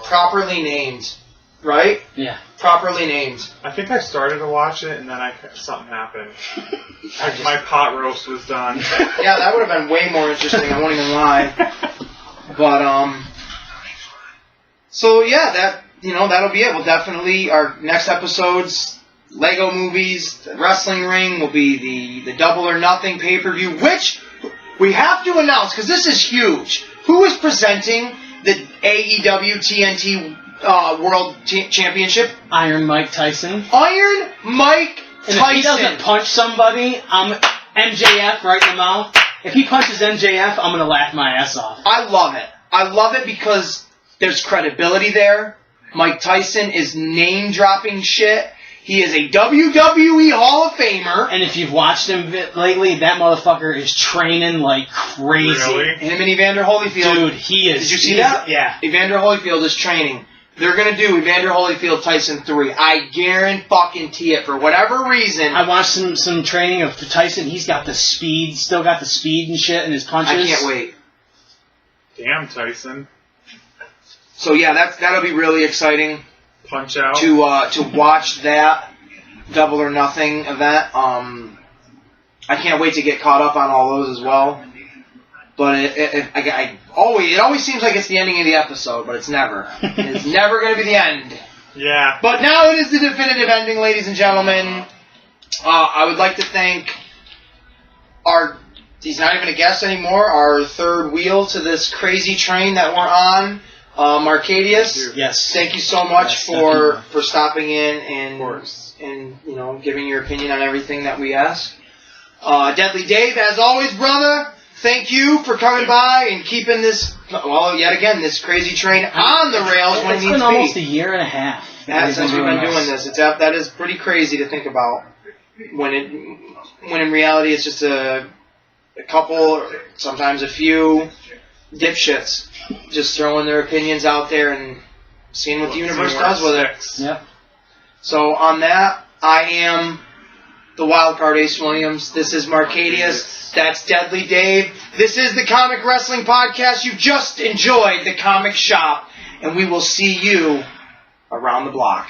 Properly named, right? Yeah. Properly named. I think I started to watch it, and then something happened. My pot roast was done. Yeah, that would have been way more interesting. I won't even lie. But so yeah, that'll be it. We'll definitely our next episodes, Lego movies, the wrestling ring will be the Double or Nothing pay-per-view, which we have to announce because this is huge. Who is presenting the AEW TNT World Championship? Iron Mike Tyson. Iron Mike And Tyson. if he doesn't punch somebody, I'm MJF right in the mouth. If he punches MJF, I'm gonna laugh my ass off. I love it. I love it because there's credibility there. Mike Tyson is name-dropping shit. He is a WWE Hall of Famer. And if you've watched him lately, that motherfucker is training like crazy. Really? Him and Evander Holyfield. Dude, he is. Did you see that? Yeah. Evander Holyfield is training. They're going to do Evander Holyfield Tyson 3. I guarantee it for whatever reason. I watched some training of Tyson. He's got the speed, still got the speed and shit in his punches. I can't wait. Damn, Tyson. So yeah, that'll be really exciting. Punch out. To watch that Double or Nothing event. I can't wait to get caught up on all those as well. But it always seems like it's the ending of the episode, but it's never. It's never going to be the end. Yeah. But now it is the definitive ending, ladies and gentlemen. I would like to thank he's not even a guest anymore, our third wheel to this crazy train that we're on. Arcadius, Yes. thank you so much Yes, for stopping in and giving your opinion on everything that we ask. Deadly Dave, as always, brother, thank you for coming by and keeping this crazy train on the rails when it It's needs been to almost be. a year and a half. Since we've been doing this, that is pretty crazy to think about. When in reality it's just a couple, sometimes a few dipshits just throwing their opinions out there and seeing what the universe does with it. Yep. So on that, I am the Wildcard Ace Williams. This is Marcadius. That's Deadly Dave. This is the Comic Wrestling Podcast. You just enjoyed the comic shop, and we will see you around the block.